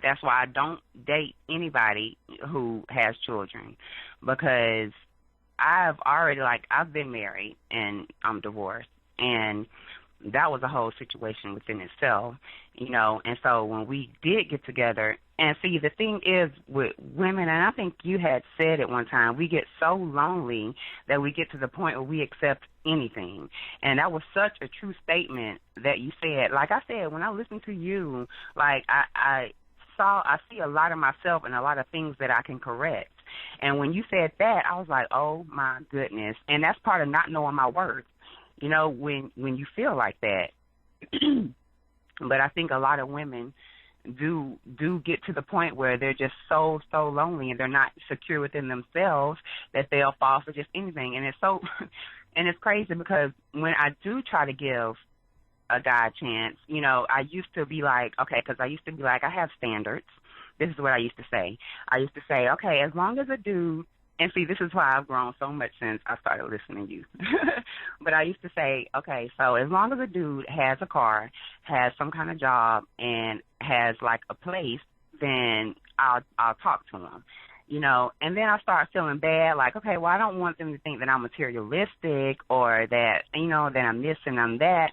that's why I don't date anybody who has children, because I've been married and I'm divorced, and that was a whole situation within itself, and so when we did get together, and see, the thing is with women, and I think you had said it one time, we get so lonely that we get to the point where we accept anything. And that was such a true statement that you said. Like I said, when I listened to you, like I see a lot of myself and a lot of things that I can correct. And when you said that, I was like, oh my goodness. And that's part of not knowing my worth, when you feel like that. But I think a lot of women do get to the point where they're just so lonely and they're not secure within themselves that they'll fall for just anything. And it's so and it's crazy, because when I do try to give a guy a chance, I used to be like, okay, because I used to be like, I have standards. This is what I used to say. I used to say, okay, as long as a dude, and see, this is why I've grown so much since I started listening to you. But I used to say, okay, so as long as a dude has a car, has some kind of job, and has like a place, then I'll talk to him. And then I start feeling bad, like, okay, well, I don't want them to think that I'm materialistic or that, that I'm this and I'm that.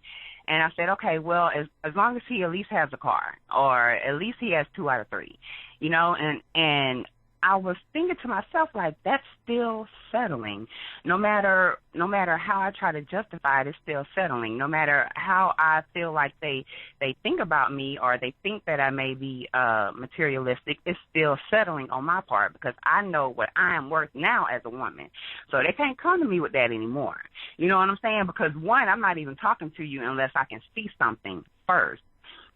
And I said, okay, well, as long as he at least has a car, or at least he has 2 out of 3, and I was thinking to myself, like, that's still settling. No matter how I try to justify it, it's still settling. No matter how I feel like they think about me, or they think that I may be materialistic, it's still settling on my part, because I know what I am worth now as a woman. So they can't come to me with that anymore. You know what I'm saying? Because, one, I'm not even talking to you unless I can see something first.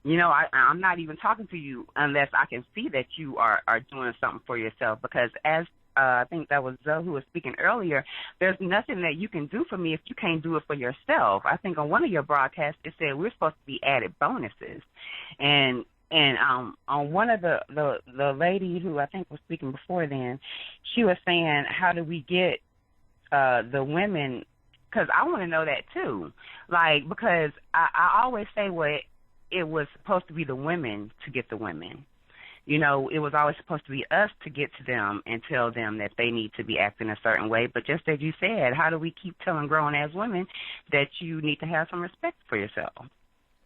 I'm not even talking to you unless I can see that you are doing something for yourself, because as I think that was Zoe who was speaking earlier, there's nothing that you can do for me if you can't do it for yourself. I think on one of your broadcasts it said we're supposed to be added bonuses. And on one of the lady who I think was speaking before then, she was saying, how do we get the women, because I want to know that too. Like, because I always say it was supposed to be the women to get the women. It was always supposed to be us to get to them and tell them that they need to be acting a certain way. But just as you said, how do we keep telling grown-ass women that you need to have some respect for yourself?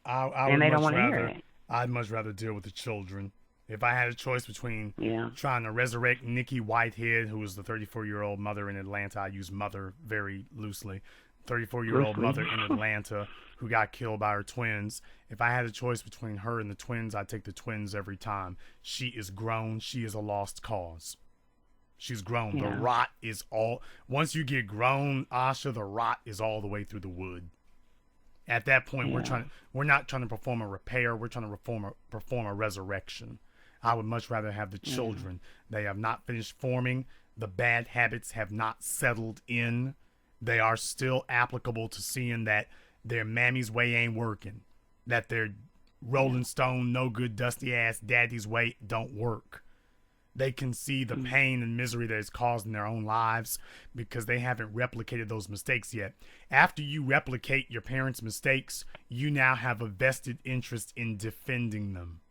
And they don't want to hear it. I'd much rather deal with the children. If I had a choice between trying to resurrect Nikki Whitehead, who was the 34-year-old mother in Atlanta, I use mother very loosely, 34-year-old mother in Atlanta who got killed by her twins. If I had a choice between her and the twins, I'd take the twins every time. She is grown. She is a lost cause. She's grown. Yeah. The rot is all... Once you get grown, Asha, the rot is all the way through the wood. At that point, we're not trying to perform a repair. We're trying to perform a resurrection. I would much rather have the children. They have not finished forming. The bad habits have not settled in. They are still applicable to seeing that their mammy's way ain't working, that their Rolling Stone, no good, dusty ass daddy's way don't work. They can see the pain and misery that it's caused in their own lives because they haven't replicated those mistakes yet. After you replicate your parents' mistakes, you now have a vested interest in defending them.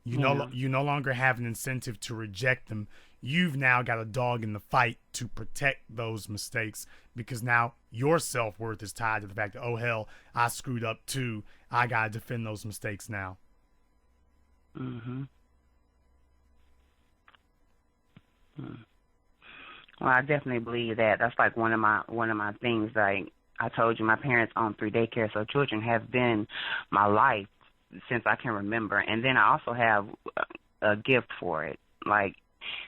You no longer have an incentive to reject them. You've now got a dog in the fight to protect those mistakes because now your self-worth is tied to the fact that, oh, hell, I screwed up too. I got to defend those mistakes now. Mm-hmm. Well, I definitely believe that. That's like one of my things. Like I told you, my parents own 3 daycares, so children have been my life since I can remember. And then I also have a gift for it. Like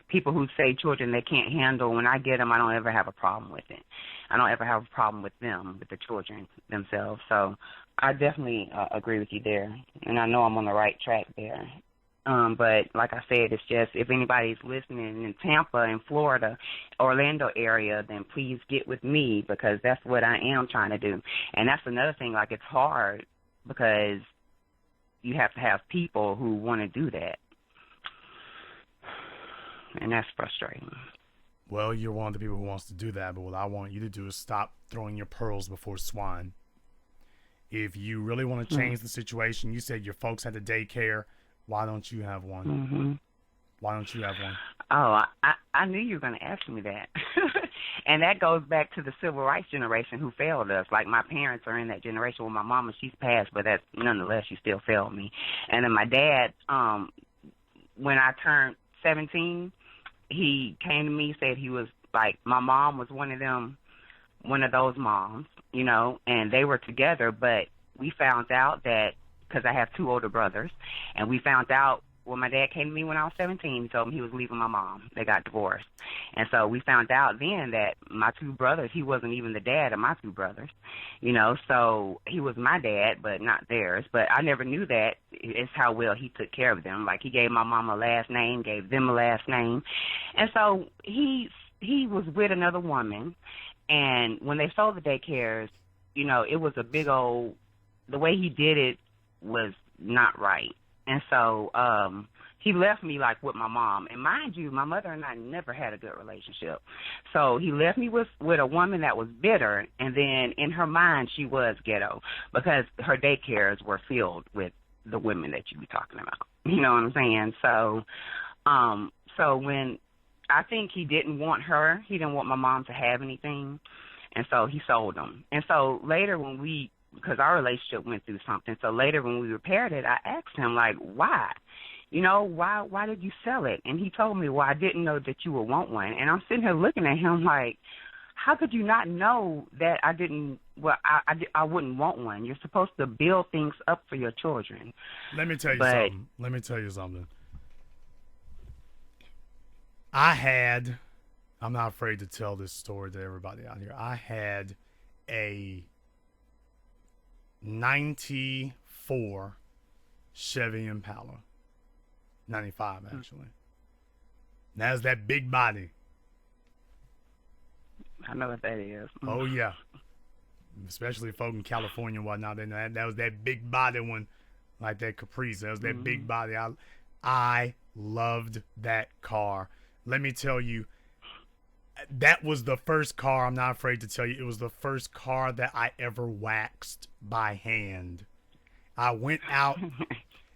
people who say children they can't handle, when I get them, I don't ever have a problem with it. I don't ever have a problem with them, with the children themselves. So I definitely agree with you there, and I know I'm on the right track there. But like I said, it's just if anybody's listening in Tampa and Florida, Orlando area, then please get with me because that's what I am trying to do. And that's another thing, like it's hard because you have to have people who want to do that. And that's frustrating. Well, you're one of the people who wants to do that, but what I want you to do is stop throwing your pearls before swine. If you really want to change the situation, you said your folks had a daycare. Why don't you have one? Mm-hmm. Why don't you have one? Oh, I knew you were going to ask me that. And that goes back to the civil rights generation who failed us. Like my parents are in that generation. Well, my mama, she's passed, but that's nonetheless, she still failed me. And then my dad, when I turned 17, he came to me, said he was like, my mom was one of those moms, you know, and they were together, but we found out that, because I have 2 older brothers, and we found out when my dad came to me when I was 17, he told me he was leaving my mom. They got divorced. And so we found out then that my 2 brothers, he wasn't even the dad of my 2 brothers, you know, so he was my dad, but not theirs. But I never knew that. It's how well he took care of them. Like he gave my mom a last name, gave them a last name. And so he was with another woman, and when they sold the daycares, you know, it was a big old, the way he did it was not right. And so he left me like with my mom. And mind you, my mother and I never had a good relationship. So he left me with a woman that was bitter, and then in her mind she was ghetto because her daycares were filled with the women that you be talking about. You know what I'm saying? So so when I think he didn't want her, he didn't want my mom to have anything, and so he sold them. And so later when because our relationship went through something. So later when we repaired it, I asked him, like, why? You know, why did you sell it? And he told me, well, I didn't know that you would want one. And I'm sitting here looking at him like, how could you not know that I wouldn't want one? You're supposed to build things up for your children. Let me tell you something. I'm not afraid to tell this story to everybody out here. I had a 94 Chevy Impala. 95, actually. That's that big body. I know what that is. Oh, yeah. Especially folk in California and whatnot. They know that was that big body one, like that Caprice. That was that big body. I loved that car. Let me tell you, that was the first car, I'm not afraid to tell you, it was the first car that I ever waxed by hand. I went out,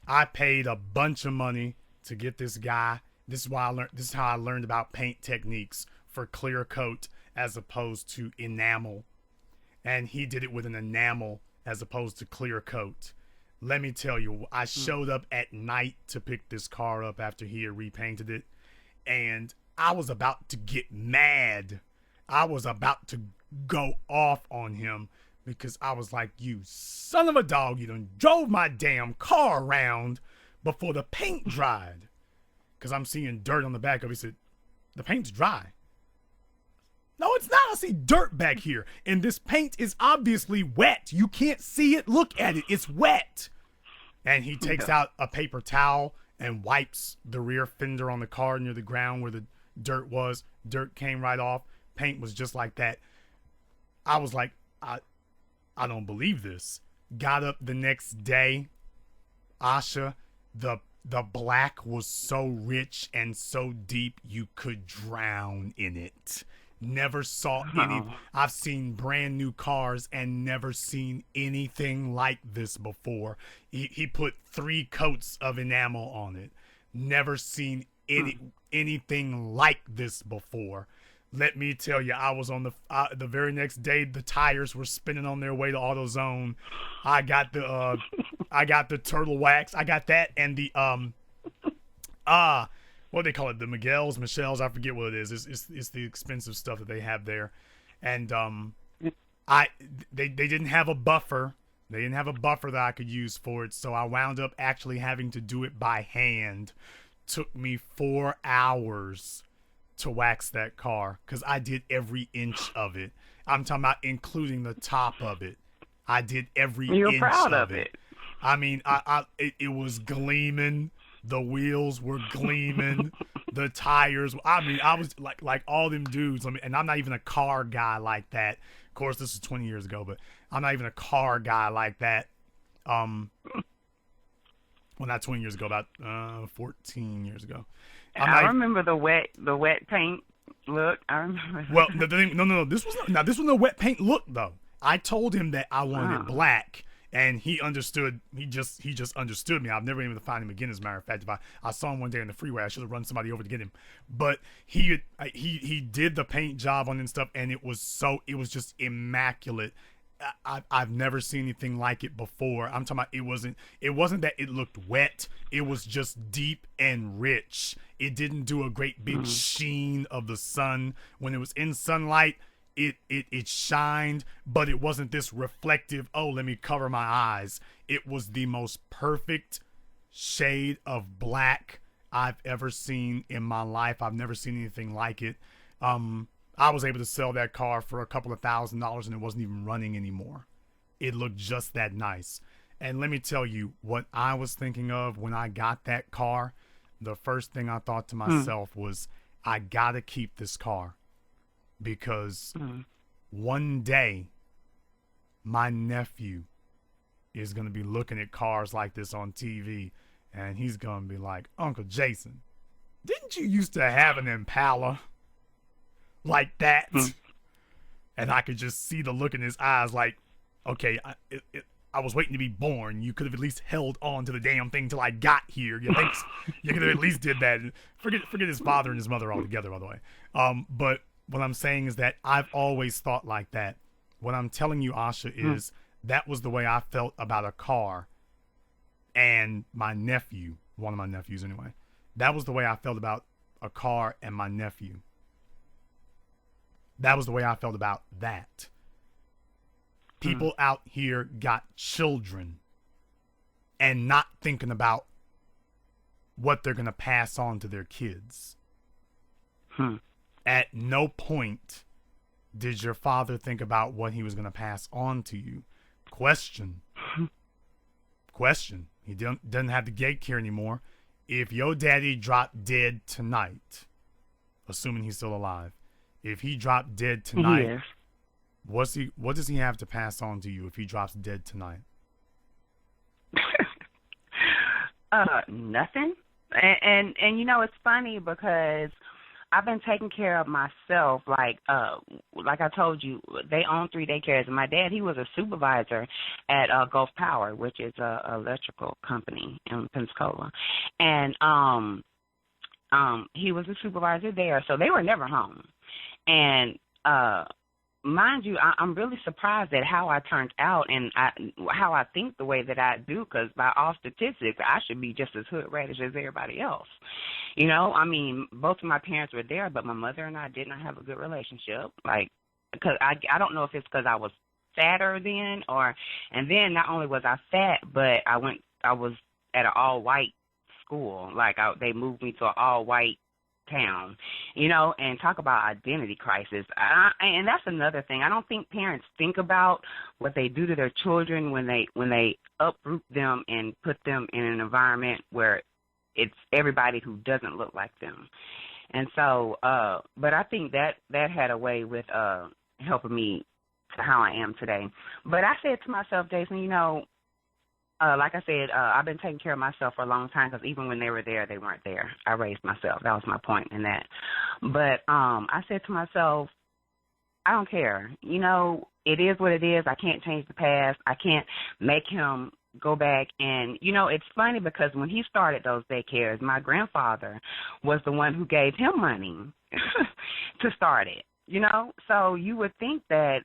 I paid a bunch of money to get this guy. This is how I learned about paint techniques for clear coat as opposed to enamel. And he did it with an enamel as opposed to clear coat. Let me tell you, I showed up at night to pick this car up after he had repainted it, and I was about to get mad. I was about to go off on him because I was like, you son of a dog, you done drove my damn car around before the paint dried. Because I'm seeing dirt on the back of it. He said, the paint's dry. No, it's not. I see dirt back here. And this paint is obviously wet. You can't see it. Look at it. It's wet. And he takes out a paper towel and wipes the rear fender on the car near the ground where the dirt was. Dirt came right off. Paint was just like that. I was like, I don't believe this. Got up the next day. Asha, the The black was so rich and so deep you could drown in it. Never saw any. I've seen brand new cars and never seen anything like this before. He put 3 coats of enamel on it. Never seen anything like this before. Let me tell you, I was on the very next day. The tires were spinning on their way to AutoZone. I got the turtle wax. I got that and the what do they call it? The Michelle's. I forget what it is. It's the expensive stuff that they have there, and they didn't have a buffer. They didn't have a buffer that I could use for it, so I wound up actually having to do it by hand. Took me 4 hours to wax that car because I did every inch of it. I'm talking about including the top of it. I did every You're inch proud of it. I mean, it was gleaming. The wheels were gleaming. The tires. I mean, I was like all them dudes. And I'm not even a car guy like that. Of course, this is 20 years ago, but I'm not even a car guy like that. Well, not 20 years ago, about 14 years ago. I remember the wet paint look. I remember. Well, the thing, no. This wasn't a wet paint look though. I told him that I wanted it black. And he understood. He just understood me. I've never been able to find him again. As a matter of fact, if I saw him one day in the freeway, I should have run somebody over to get him. But he did the paint job on and stuff, and it was just immaculate. I've never seen anything like it before. I'm talking about it wasn't that it looked wet. It was just deep and rich. It didn't do a great big sheen of the sun when it was in sunlight. It shined, but it wasn't this reflective, oh, let me cover my eyes. It was the most perfect shade of black I've ever seen in my life. I've never seen anything like it. I was able to sell that car for a couple of $1,000 and it wasn't even running anymore. It looked just that nice. And let me tell you what I was thinking of when I got that car. The first thing I thought to myself was, I gotta keep this car. Because one day, my nephew is going to be looking at cars like this on TV, and he's going to be like, Uncle Jason, didn't you used to have an Impala like that? And I could just see the look in his eyes like, okay, I was waiting to be born. You could have at least held on to the damn thing till I got here. You think you could have at least did that? Forget his father and his mother altogether, by the way. But what I'm saying is that I've always thought like that. What I'm telling you, Asha, is that was the way I felt about a car and my nephew, one of my nephews anyway. That was the way I felt about a car and my nephew. That was the way I felt about that. People out here got children and not thinking about what they're going to pass on to their kids. At no point did your father think about what he was going to pass on to you. Question. He doesn't have the gate care anymore. If your daddy dropped dead tonight, assuming he's still alive, if he dropped dead tonight, what does he have to pass on to you if he drops dead tonight? Nothing. And you know, it's funny because I've been taking care of myself. Like I told you, they own 3 daycares. And my dad, he was a supervisor at Gulf Power, which is a electrical company in Pensacola. And he was a supervisor there, so they were never home. And mind you, I'm really surprised at how I turned out and how I think the way that I do, because by all statistics, I should be just as hood ratish as everybody else. You know, I mean, both of my parents were there, but my mother and I did not have a good relationship. Like, because I don't know if it's because I was fatter then, and then not only was I fat, but I was at an all-white school. Like, they moved me to an all-white town, you know, and talk about identity crisis. And that's another thing. I don't think parents think about what they do to their children when they uproot them and put them in an environment where it's everybody who doesn't look like them. And so, but I think that had a way with helping me to how I am today. But I said to myself, Jason, you know, like I said, I've been taking care of myself for a long time because even when they were there, they weren't there. I raised myself. That was my point in that. But I said to myself, I don't care. You know, it is what it is. I can't change the past. I can't make him go back. And, you know, it's funny because when he started those daycares, my grandfather was the one who gave him money to start it, you know. So you would think that,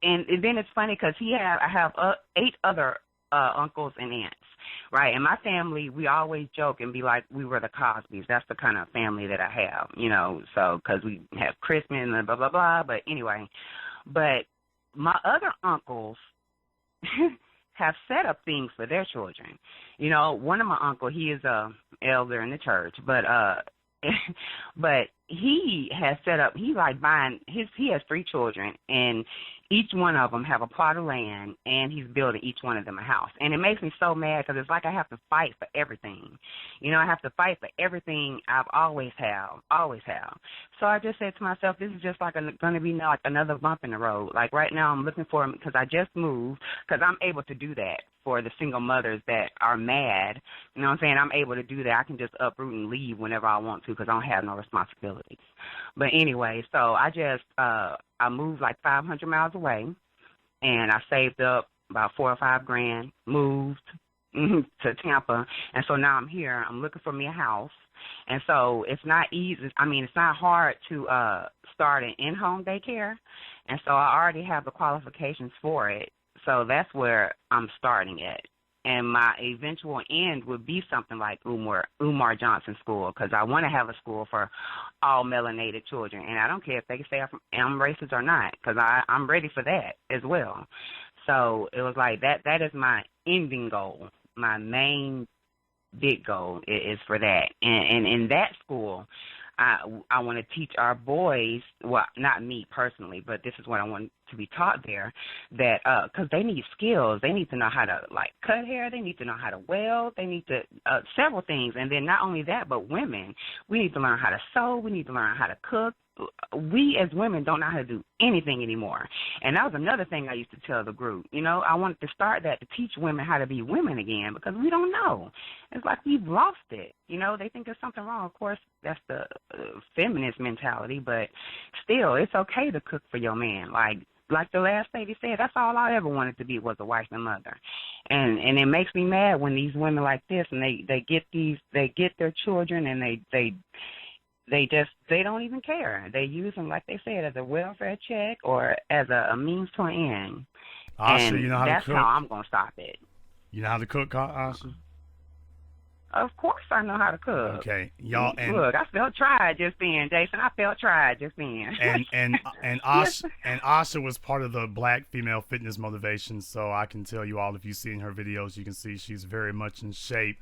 and then it's funny because I have 8 other uncles and aunts, right? In my family, we always joke and be like, we were the Cosbys. That's the kind of family that I have, you know, so because we have Christmas and blah, blah, blah. But anyway, but my other uncles have set up things for their children. You know, one of my uncle, he is a elder in the church, but but he has set up, he has 3 children, and each one of them have a plot of land, and he's building each one of them a house. And it makes me so mad because it's like I have to fight for everything. You know, I have to fight for everything I've always have. So I just said to myself, this is just like going to be like another bump in the road. Like right now I'm looking for him because I just moved, because I'm able to do that for the single mothers that are mad. You know what I'm saying? I'm able to do that. I can just uproot and leave whenever I want to because I don't have no responsibilities. But anyway, so I moved like 500 miles away, and I saved up about $4 or $5 grand, moved to Tampa, and so now I'm here. I'm looking for me a house, and so it's not easy. I mean, it's not hard to start an in-home daycare, and so I already have the qualifications for it. So that's where I'm starting at. And my eventual end would be something like Umar Johnson School, because I want to have a school for all melanated children. And I don't care if they say I'm racist or not, because I'm ready for that as well. So it was like that is my ending goal. My main big goal is for that. And in that school, I want to teach our boys, well, not me personally, but this is what I want to be taught there, that because they need skills. They need to know how to, like, cut hair. They need to know how to weld. They need to, several things. And then not only that, but women. We need to learn how to sew. We need to learn how to cook. We as women don't know how to do anything anymore. And that was another thing I used to tell the group. You know, I wanted to start that to teach women how to be women again, because we don't know. It's like we've lost it. You know, they think there's something wrong. Of course, that's the feminist mentality, but still, it's okay to cook for your man. Like the last lady said, that's all I ever wanted to be, was a wife and mother. And it makes me mad when these women like this, and they get their children, and they don't even care. They use them, like they said, as a welfare check or as a means to an end. Asha, and you know how that's to cook? how I'm going to stop it. You know how to cook, Asha? Of course I know how to cook. Okay, y'all, and look, I felt tried just then, Jason. I felt tried just then. and Asha was part of the Black Female Fitness Motivation, so I can tell you all, if you've seen her videos, you can see she's very much in shape,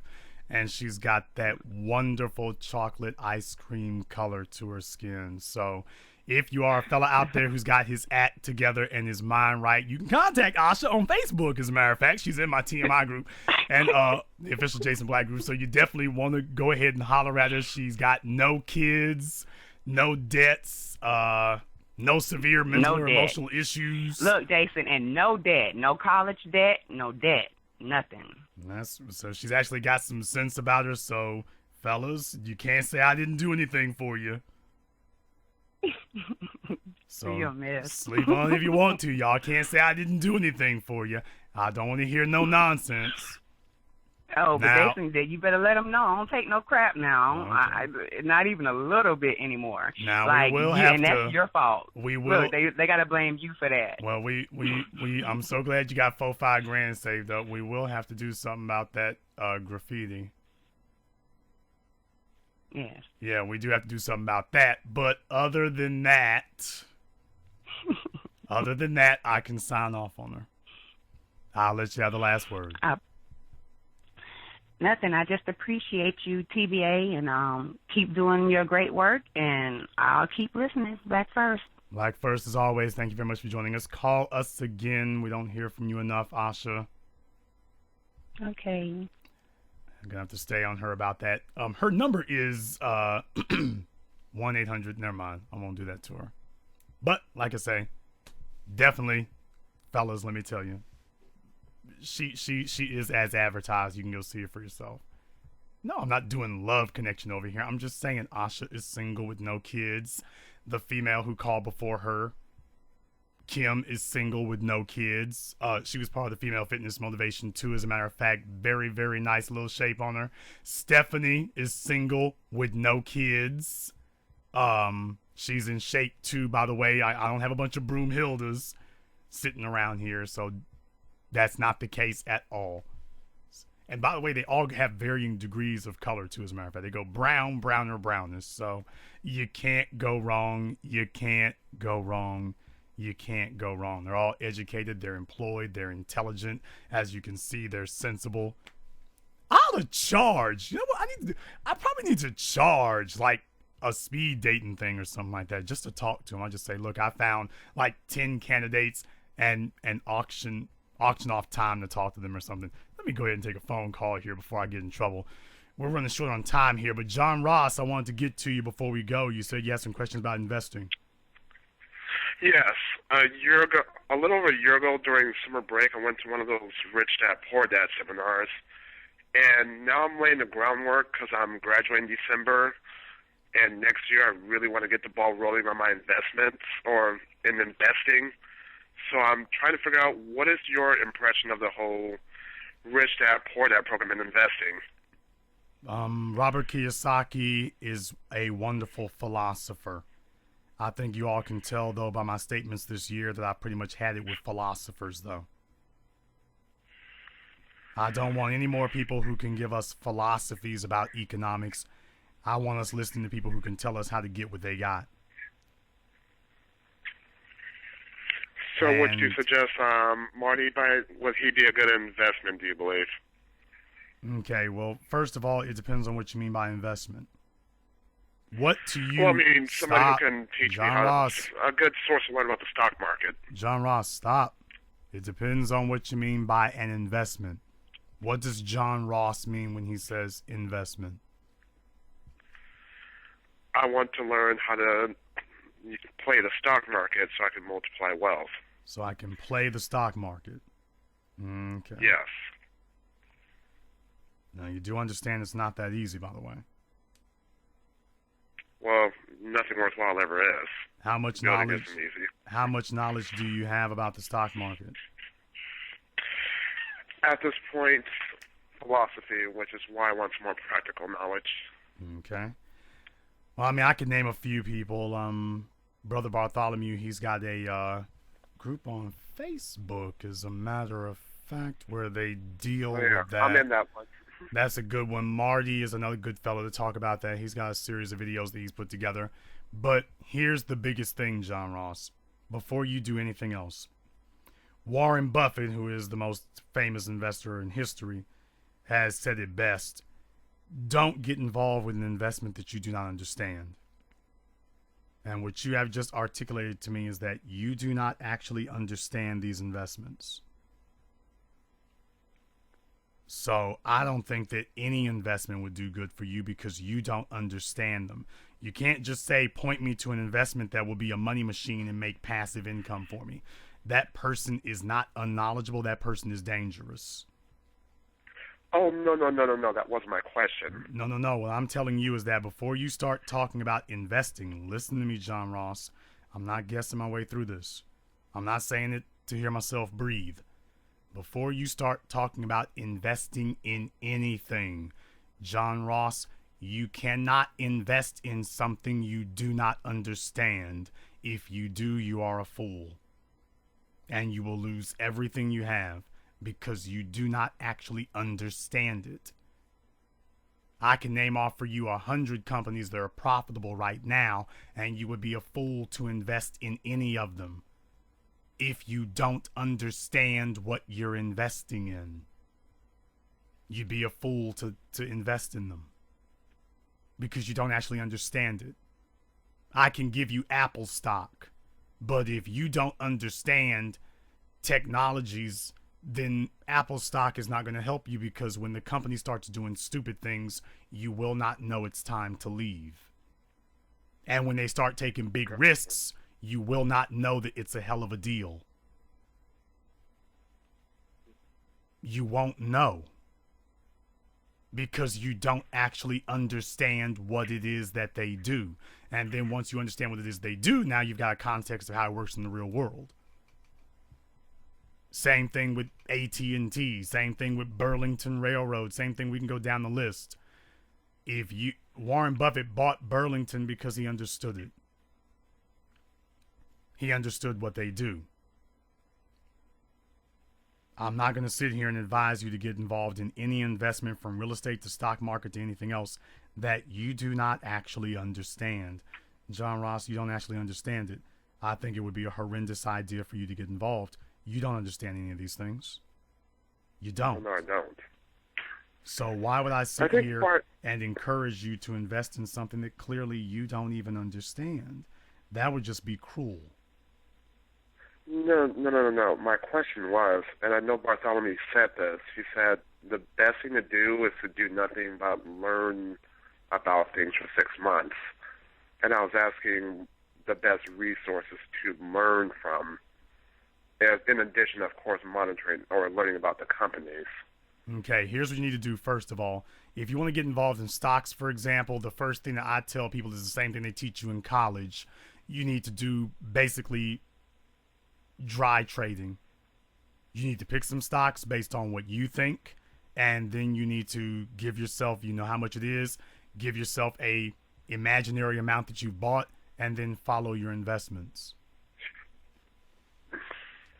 and she's got that wonderful chocolate ice cream color to her skin. So if you are a fella out there who's got his act together and his mind right, you can contact Asha on Facebook, as a matter of fact. She's in my TMI group and the official Jason Black group. So you definitely want to go ahead and holler at her. She's got no kids, no debts, no severe mental or emotional issues. Look, Jason, and no debt. No college debt, no debt. Nothing. So she's actually got some sense about her. So, fellas, you can't say I didn't do anything for you. So you're a mess. Sleep on it if you want to. Y'all can't say I didn't do anything for you. I don't want to hear no nonsense. Oh, now, but Jason said you better let them know. I don't take no crap now. Okay. Not even a little bit anymore. Now like, we will have and to. that's your fault. We will. Look, they got to blame you for that. Well, we I'm so glad you got $4-5 grand saved up. We will have to do something about that graffiti. Yes. Yeah, we do have to do something about that. But other than that, I can sign off on her. I'll let you have the last word. Nothing. I just appreciate you, TBA, and keep doing your great work, and I'll keep listening. Black First. Black First, as always, thank you very much for joining us. Call us again. We don't hear from you enough, Asha. Okay. I'm going to have to stay on her about that. Her number is 1-800. Never mind. I won't do that to her. But, like I say, definitely, fellas, let me tell you, She is as advertised. You can go see it for yourself. No, I'm not doing love connection over here. I'm just saying Asha is single with no kids. The female who called before her, Kim, is single with no kids. She was part of the Female Fitness Motivation too, as a matter of fact. Very, very nice little shape on her. Stephanie is single with no kids. She's in shape too, by the way. I don't have a bunch of Broomhildas sitting around here, so that's not the case at all. And by the way, they all have varying degrees of color too, as a matter of fact. They go brown, browner, brownish. So you can't go wrong. You can't go wrong. You can't go wrong. They're all educated. They're employed. They're intelligent. As you can see, they're sensible. I'll charge. You know what? I probably need to charge like a speed dating thing or something like that just to talk to them. I'll just say, look, I found like 10 candidates and auction off time to talk to them or something. Let me go ahead and take a phone call here before I get in trouble. We're running short on time here, but John Ross, I wanted to get to you before we go. You said you had some questions about investing. Yes. A little over a year ago during summer break, I went to one of those Rich Dad Poor Dad seminars, and now I'm laying the groundwork because I'm graduating December, and next year I really want to get the ball rolling on my investments or in investing. So I'm trying to figure out, what is your impression of the whole Rich Dad Poor Dad program in investing? Robert Kiyosaki is a wonderful philosopher. I think you all can tell, though, by my statements this year that I pretty much had it with philosophers, though. I don't want any more people who can give us philosophies about economics. I want us listening to people who can tell us how to get what they got. So would you suggest Marty, would he be a good investment, do you believe? Okay, well, first of all, it depends on what you mean by investment. What to you... Well, I mean, somebody stop. who can teach John me how Ross. a good source to learn about the stock market. John Ross, stop. It depends on what you mean by an investment. What does John Ross mean when he says investment? I want to learn how to play the stock market so I can multiply wealth. So I can play the stock market. Okay. Yes. Now, you do understand it's not that easy, by the way. Well, nothing worthwhile ever is. How much Building knowledge? isn't easy. How much knowledge do you have about the stock market? At this point, philosophy, which is why I want some more practical knowledge. Okay. Well, I mean, I could name a few people. Brother Bartholomew, he's got a group on Facebook, as a matter of fact, where they deal with that. I'm in that one. That's a good one. Marty is another good fellow to talk about that. He's got a series of videos that he's put together. But here's the biggest thing, John Ross, before you do anything else. Warren Buffett, who is the most famous investor in history, has said it best. Don't get involved with an investment that you do not understand. And what you have just articulated to me is that you do not actually understand these investments. So I don't think that any investment would do good for you because you don't understand them. You can't just say, point me to an investment that will be a money machine and make passive income for me. That person is not unknowledgeable. That person is dangerous. Oh, no. That wasn't my question. No. What I'm telling you is that before you start talking about investing, listen to me, John Ross. I'm not guessing my way through this. I'm not saying it to hear myself breathe. Before you start talking about investing in anything, John Ross, you cannot invest in something you do not understand. If you do, you are a fool. And you will lose everything you have because you do not actually understand it. I can name off for you 100 companies that are profitable right now, and you would be a fool to invest in any of them if you don't understand what you're investing in. You'd be a fool to invest in them because you don't actually understand it. I can give you Apple stock, but if you don't understand technologies, then Apple stock is not going to help you because when the company starts doing stupid things, you will not know it's time to leave. And when they start taking big risks, you will not know that it's a hell of a deal. you won't know because you don't actually understand what it is that they do. And then once you understand what it is they do, now you've got a context of how it works in the real world. Same thing with AT&T, same thing with Burlington Railroad, same thing, we can go down the list. Warren Buffett bought Burlington because he understood it. He understood what they do. I'm not going to sit here and advise you to get involved in any investment from real estate to stock market to anything else that you do not actually understand. John Ross, you don't actually understand it. I think it would be a horrendous idea for you to get involved. You don't understand any of these things. You don't. No, I don't. So why would I sit here and encourage you to invest in something that clearly you don't even understand? That would just be cruel. No. My question was, and I know Bartholomew said this, he said the best thing to do is to do nothing but learn about things for 6 months. And I was asking the best resources to learn from, in addition, of course, monitoring or learning about the companies. Okay, here's what you need to do first of all. If you want to get involved in stocks, for example, the first thing that I tell people is the same thing they teach you in college. You need to do basically dry trading. You need to pick some stocks based on what you think, and then you need to give yourself, you know how much it is, give yourself a imaginary amount that you've bought, and then follow your investments.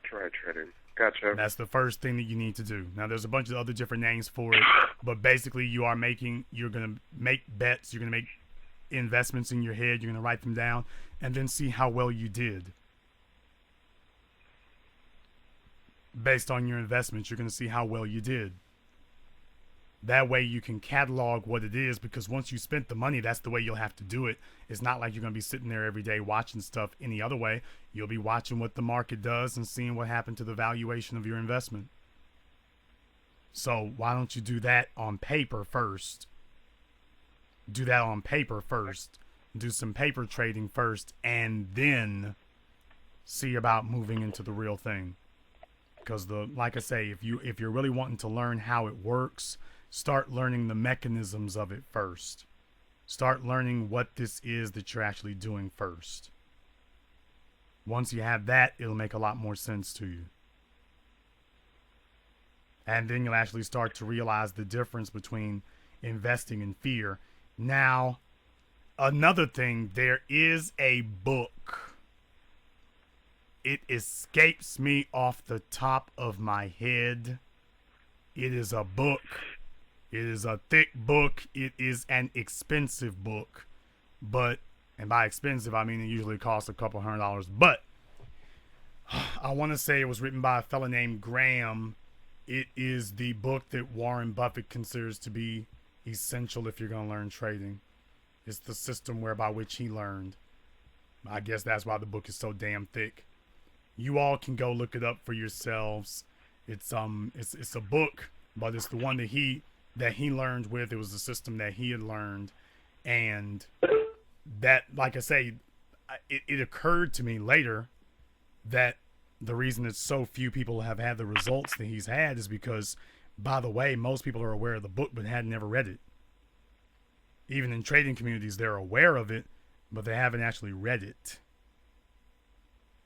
Dry trading. Gotcha. That's the first thing that you need to do. Now, there's a bunch of other different names for it, but basically you're going to make bets, you're going to make investments in your head, you're going to write them down, and then see how well you did. Based on your investments, you're going to see how well you did. That way you can catalog what it is, because once you spent the money, that's the way you'll have to do it. It's not like you're going to be sitting there every day watching stuff any other way. You'll be watching what the market does and seeing what happened to the valuation of your investment. So why don't you do that on paper first? Do that on paper first. Do some paper trading first, and then see about moving into the real thing. Because like I say, if you're really wanting to learn how it works, start learning the mechanisms of it first. Start learning what this is that you're actually doing first. Once you have that, it'll make a lot more sense to you. And then you'll actually start to realize the difference between investing and fear. Now, another thing, there is a book. It escapes me off the top of my head. It is a book. It is a thick book. It is an expensive book. But, and by expensive, I mean it usually costs a couple $100. But, I want to say it was written by a fella named Graham. It is the book that Warren Buffett considers to be essential if you're going to learn trading. It's the system whereby which he learned. I guess that's why the book is so damn thick. You all can go look it up for yourselves. It's a book, but it's the one that he learned with. It was the system that he had learned, and that, like I say, it occurred to me later that the reason that so few people have had the results that he's had is because, by the way, most people are aware of the book but had never read it. Even in trading communities, they're aware of it, but they haven't actually read it.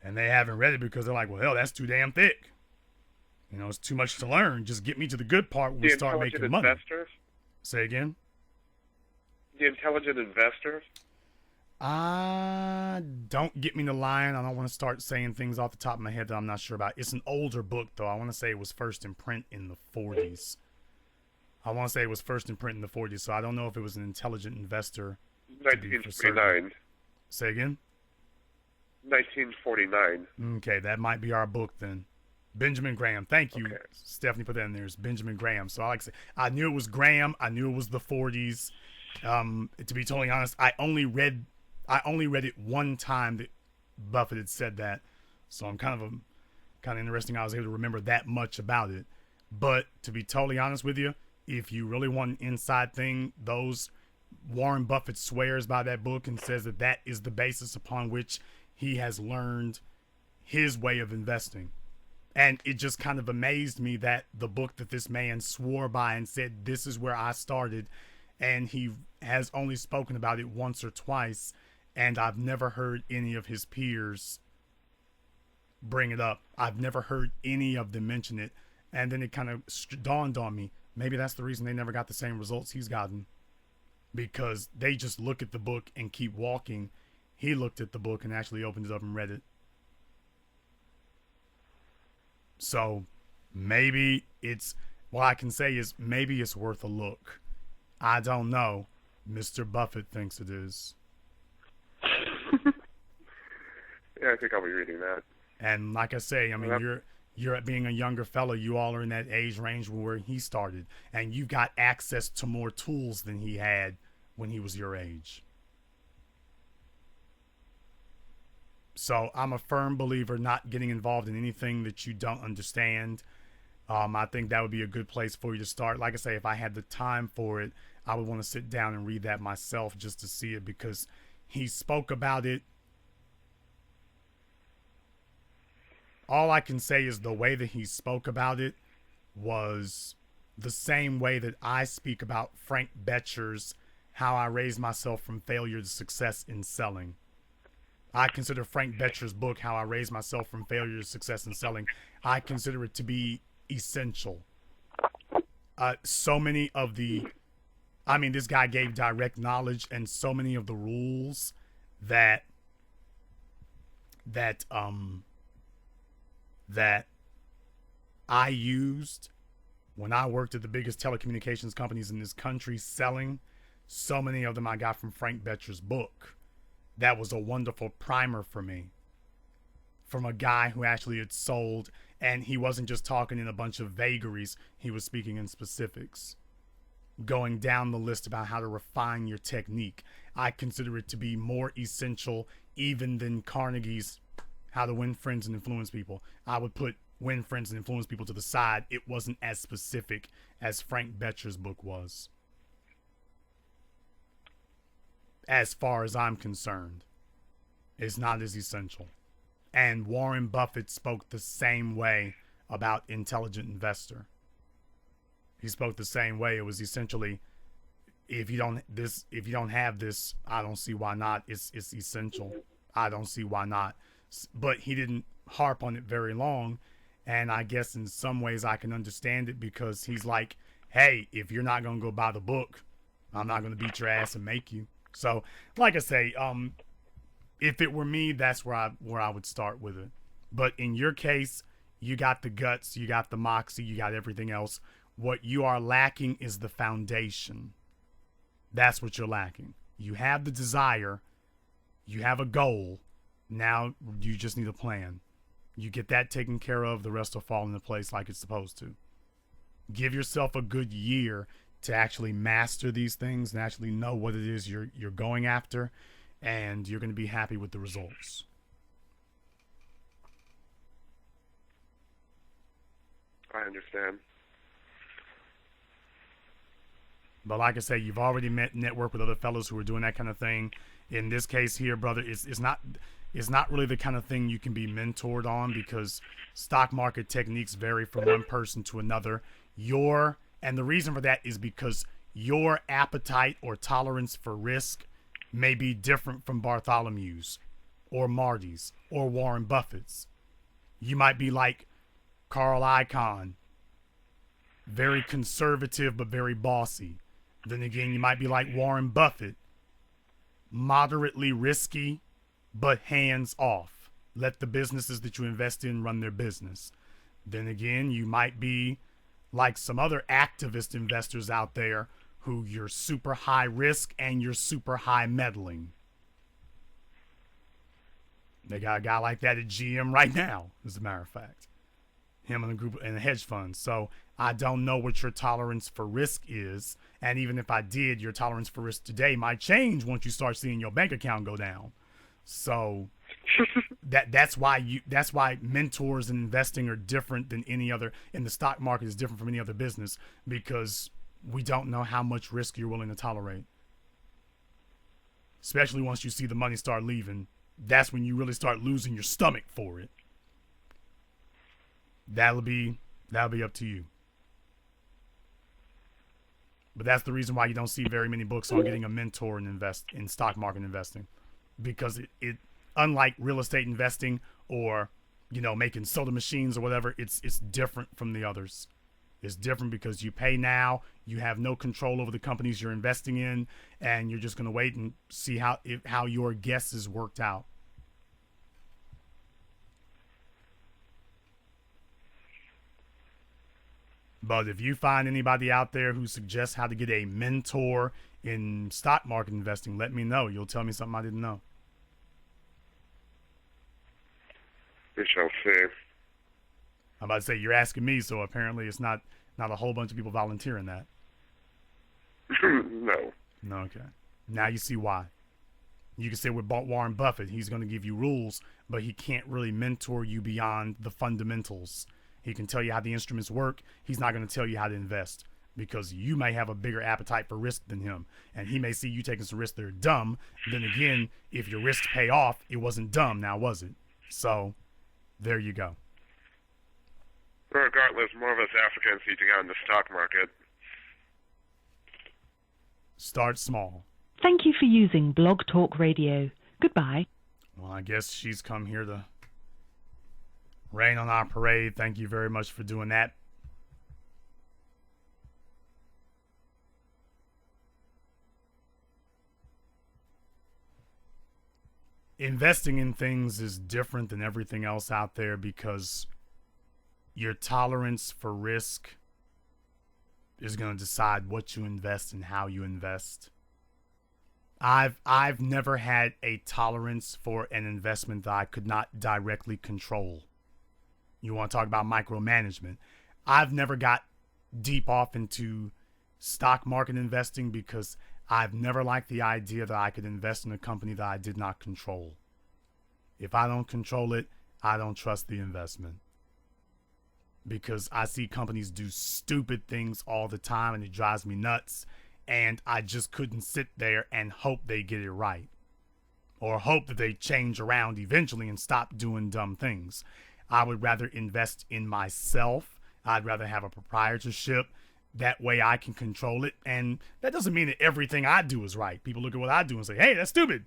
And they haven't read it because they're like, well, hell, that's too damn thick. You know, it's too much to learn. Just get me to the good part when we start making money. Investors? Say again? The Intelligent Investors? Don't get me to lying. I don't want to start saying things off the top of my head that I'm not sure about. It's an older book, though. I want to say it was first in print in the 40s. So I don't know if it was an Intelligent Investor. 1949. Say again? 1949. Okay, that might be our book then. Benjamin Graham. Thank you. Okay. Stephanie put that in there. It's Benjamin Graham. So I knew it was Graham. I knew it was the 40s. To be totally honest, I only read it one time that Buffett had said that. So I'm kind of interesting. I was able to remember that much about it. But to be totally honest with you, if you really want an inside thing, Warren Buffett swears by that book and says that is the basis upon which he has learned his way of investing. And it just kind of amazed me that the book that this man swore by and said, this is where I started, and he has only spoken about it once or twice, and I've never heard any of his peers bring it up. I've never heard any of them mention it. And then it kind of dawned on me, maybe that's the reason they never got the same results he's gotten. Because they just look at the book and keep walking. He looked at the book and actually opened it up and read it. So maybe it's, what I can say is maybe it's worth a look. I don't know. Mr. Buffett thinks it is. Yeah, I think I'll be reading that. And like I say, I mean, you're being a younger fellow, you all are in that age range where he started, and you've got access to more tools than he had when he was your age. So I'm a firm believer not getting involved in anything that you don't understand. I think that would be a good place for you to start. Like I say, if I had the time for it, I would want to sit down and read that myself just to see it, because he spoke about it. All I can say is the way that he spoke about it was the same way that I speak about Frank Bettcher's How I Raised Myself from Failure to Success in Selling. I consider Frank Bettcher's book, How I Raised Myself from Failure to Success in Selling, I consider it to be essential. So many of the, I mean, this guy gave direct knowledge, and so many of the rules that I used when I worked at the biggest telecommunications companies in this country selling, so many of them I got from Frank Bettcher's book. That was a wonderful primer for me, from a guy who actually had sold, and he wasn't just talking in a bunch of vagaries, he was speaking in specifics, going down the list about how to refine your technique. I consider it to be more essential even than Carnegie's How to Win Friends and Influence People. I would put Win Friends and Influence People to the side. It wasn't as specific as Frank Bettcher's book was, as far as I'm concerned. It's not as essential. And Warren Buffett spoke the same way about Intelligent Investor. He spoke the same way. It was essentially, if you don't have this, I don't see why not. It's essential. I don't see why not. But he didn't harp on it very long, and I guess in some ways I can understand it, because he's like, hey, if you're not going to go buy the book, I'm not going to beat your ass and make you. So, like I say, if it were me, that's where I would start with it. But in your case, you got the guts, you got the moxie, you got everything else. What you are lacking is the foundation. That's what you're lacking. You have the desire, you have a goal. Now you just need a plan. You get that taken care of, the rest will fall into place like it's supposed to. Give yourself a good year to actually master these things and actually know what it is you're going after, and you're going to be happy with the results. I understand. But like I say, you've already networked with other fellows who are doing that kind of thing. In this case here, brother, it's not really the kind of thing you can be mentored on, because stock market techniques vary from one person to another. And the reason for that is because your appetite or tolerance for risk may be different from Bartholomew's or Marty's or Warren Buffett's. You might be like Carl Icahn, very conservative but very bossy. Then again, you might be like Warren Buffett, moderately risky but hands off. Let the businesses that you invest in run their business. Then again, you might be like some other activist investors out there who you're super high risk and you're super high meddling. They got a guy like that at GM right now, as a matter of fact. Him and a group in a hedge fund. So I don't know what your tolerance for risk is. And even if I did, your tolerance for risk today might change once you start seeing your bank account go down. So that's why mentors and investing are different than any other, in the stock market is different from any other business, because we don't know how much risk you're willing to tolerate. Especially once you see the money start leaving, that's when you really start losing your stomach for it. that'll be up to you. But that's the reason why you don't see very many books on getting a mentor and invest in stock market investing, because it unlike real estate investing or making soda machines or whatever, it's different from the others. It's different because you pay now, you have no control over the companies you're investing in, and you're just going to wait and see how your guess is worked out. But if you find anybody out there who suggests how to get a mentor in stock market investing, let me know. You'll tell me something I didn't know. We shall see. I'm about to say, you're asking me, so apparently it's not a whole bunch of people volunteering that. No. Okay. Now you see why. You can say with Warren Buffett, he's going to give you rules, but he can't really mentor you beyond the fundamentals. He can tell you how the instruments work. He's not going to tell you how to invest, because you may have a bigger appetite for risk than him, and he may see you taking some risks that are dumb. Then again, if your risks pay off, it wasn't dumb, now was it? So, there you go. Regardless, more of us Africans need to get in the stock market. Start small. Thank you for using Blog Talk Radio. Goodbye. Well, I guess she's come here to rain on our parade. Thank you very much for doing that. Investing in things is different than everything else out there because your tolerance for risk is going to decide what you invest and how you invest. I've never had a tolerance for an investment that I could not directly control. You want to talk about micromanagement? I've never got deep off into stock market investing because I've never liked the idea that I could invest in a company that I did not control. If I don't control it, I don't trust the investment. Because I see companies do stupid things all the time and it drives me nuts. And I just couldn't sit there and hope they get it right. Or hope that they change around eventually and stop doing dumb things. I would rather invest in myself. I'd rather have a proprietorship. That way I can control it. And that doesn't mean that everything I do is right. People look at what I do and say, hey, that's stupid.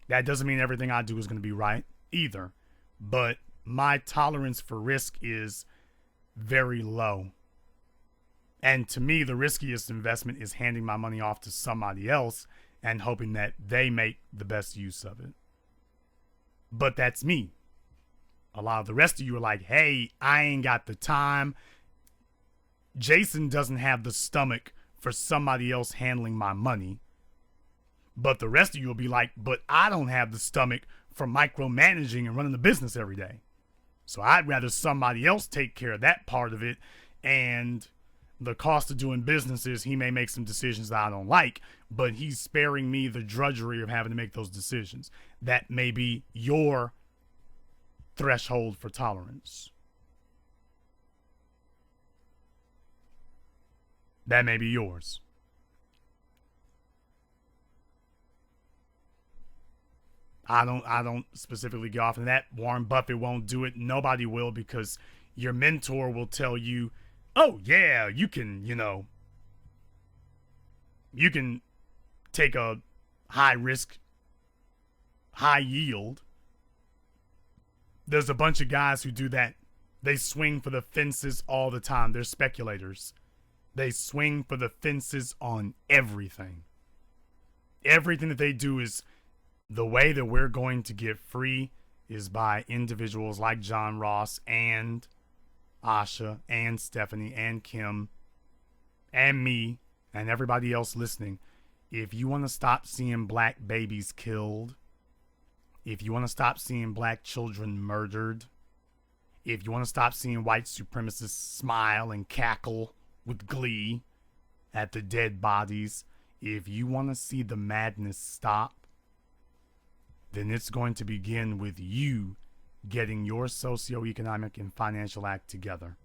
That doesn't mean everything I do is going to be right either. But my tolerance for risk is very low. And to me, the riskiest investment is handing my money off to somebody else and hoping that they make the best use of it. But that's me. A lot of the rest of you are like, hey, I ain't got the time. Jason doesn't have the stomach for somebody else handling my money. But the rest of you will be like, but I don't have the stomach for micromanaging and running the business every day. So I'd rather somebody else take care of that part of it. And the cost of doing business is he may make some decisions that I don't like, but he's sparing me the drudgery of having to make those decisions. That may be your threshold for tolerance. That may be yours. I don't specifically get off on that. Warren Buffett won't do it. Nobody will, because your mentor will tell you, oh yeah, you can take a high risk, high yield. There's a bunch of guys who do that. They swing for the fences all the time. They're speculators. They swing for the fences on everything. Everything that they do is the way that we're going to get free is by individuals like John Ross and Asha and Stephanie and Kim and me and everybody else listening. If you want to stop seeing black babies killed, if you want to stop seeing black children murdered, if you want to stop seeing white supremacists smile and cackle with glee at the dead bodies, if you want to see the madness stop, then it's going to begin with you getting your socioeconomic and financial act together.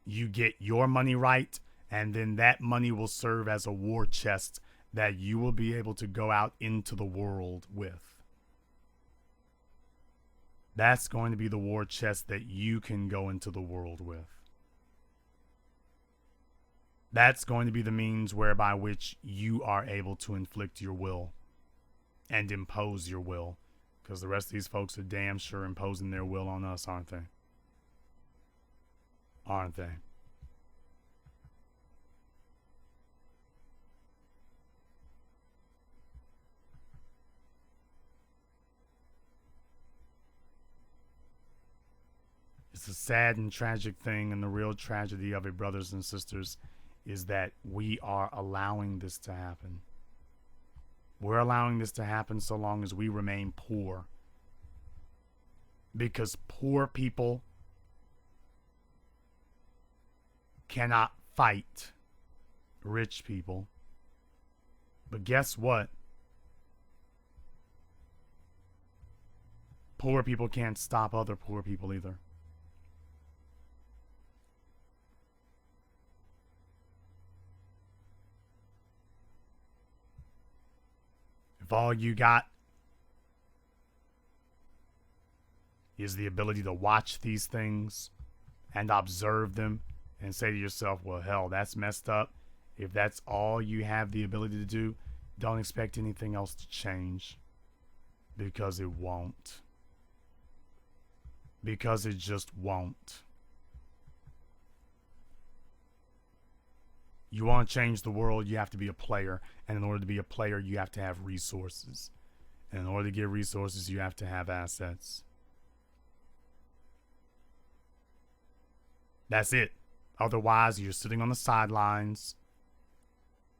You get your money right, and then that money will serve as a war chest that you will be able to go out into the world with. That's going to be the war chest that you can go into the world with. That's going to be the means whereby which you are able to inflict your will and impose your will. Because the rest of these folks are damn sure imposing their will on us, aren't they? Aren't they? It's a sad and tragic thing, and the real tragedy of it, brothers and sisters, is that we are allowing this to happen. We're allowing this to happen so long as we remain poor. Because poor people cannot fight rich people. But guess what? Poor people can't stop other poor people either. If all you got is the ability to watch these things and observe them and say to yourself, well, hell, that's messed up. If that's all you have the ability to do, don't expect anything else to change. Because it won't. Because it just won't. You want to change the world, you have to be a player. And in order to be a player, you have to have resources. And in order to get resources, you have to have assets. That's it. Otherwise, you're sitting on the sidelines,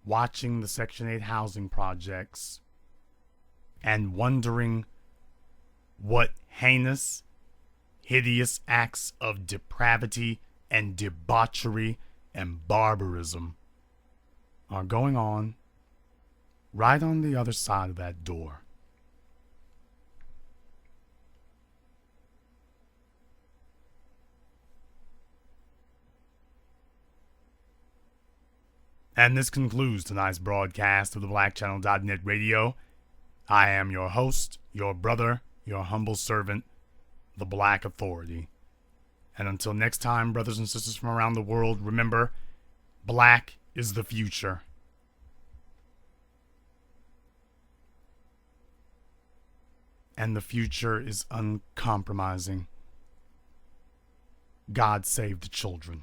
watching the Section 8 housing projects, and wondering what heinous, hideous acts of depravity and debauchery and barbarism are going on right on the other side of that door. And this concludes tonight's broadcast of the BlackChannel.net radio. I am your host, your brother, your humble servant, the Black Authority. And until next time, brothers and sisters from around the world, remember, black is the future. And the future is uncompromising. God save the children.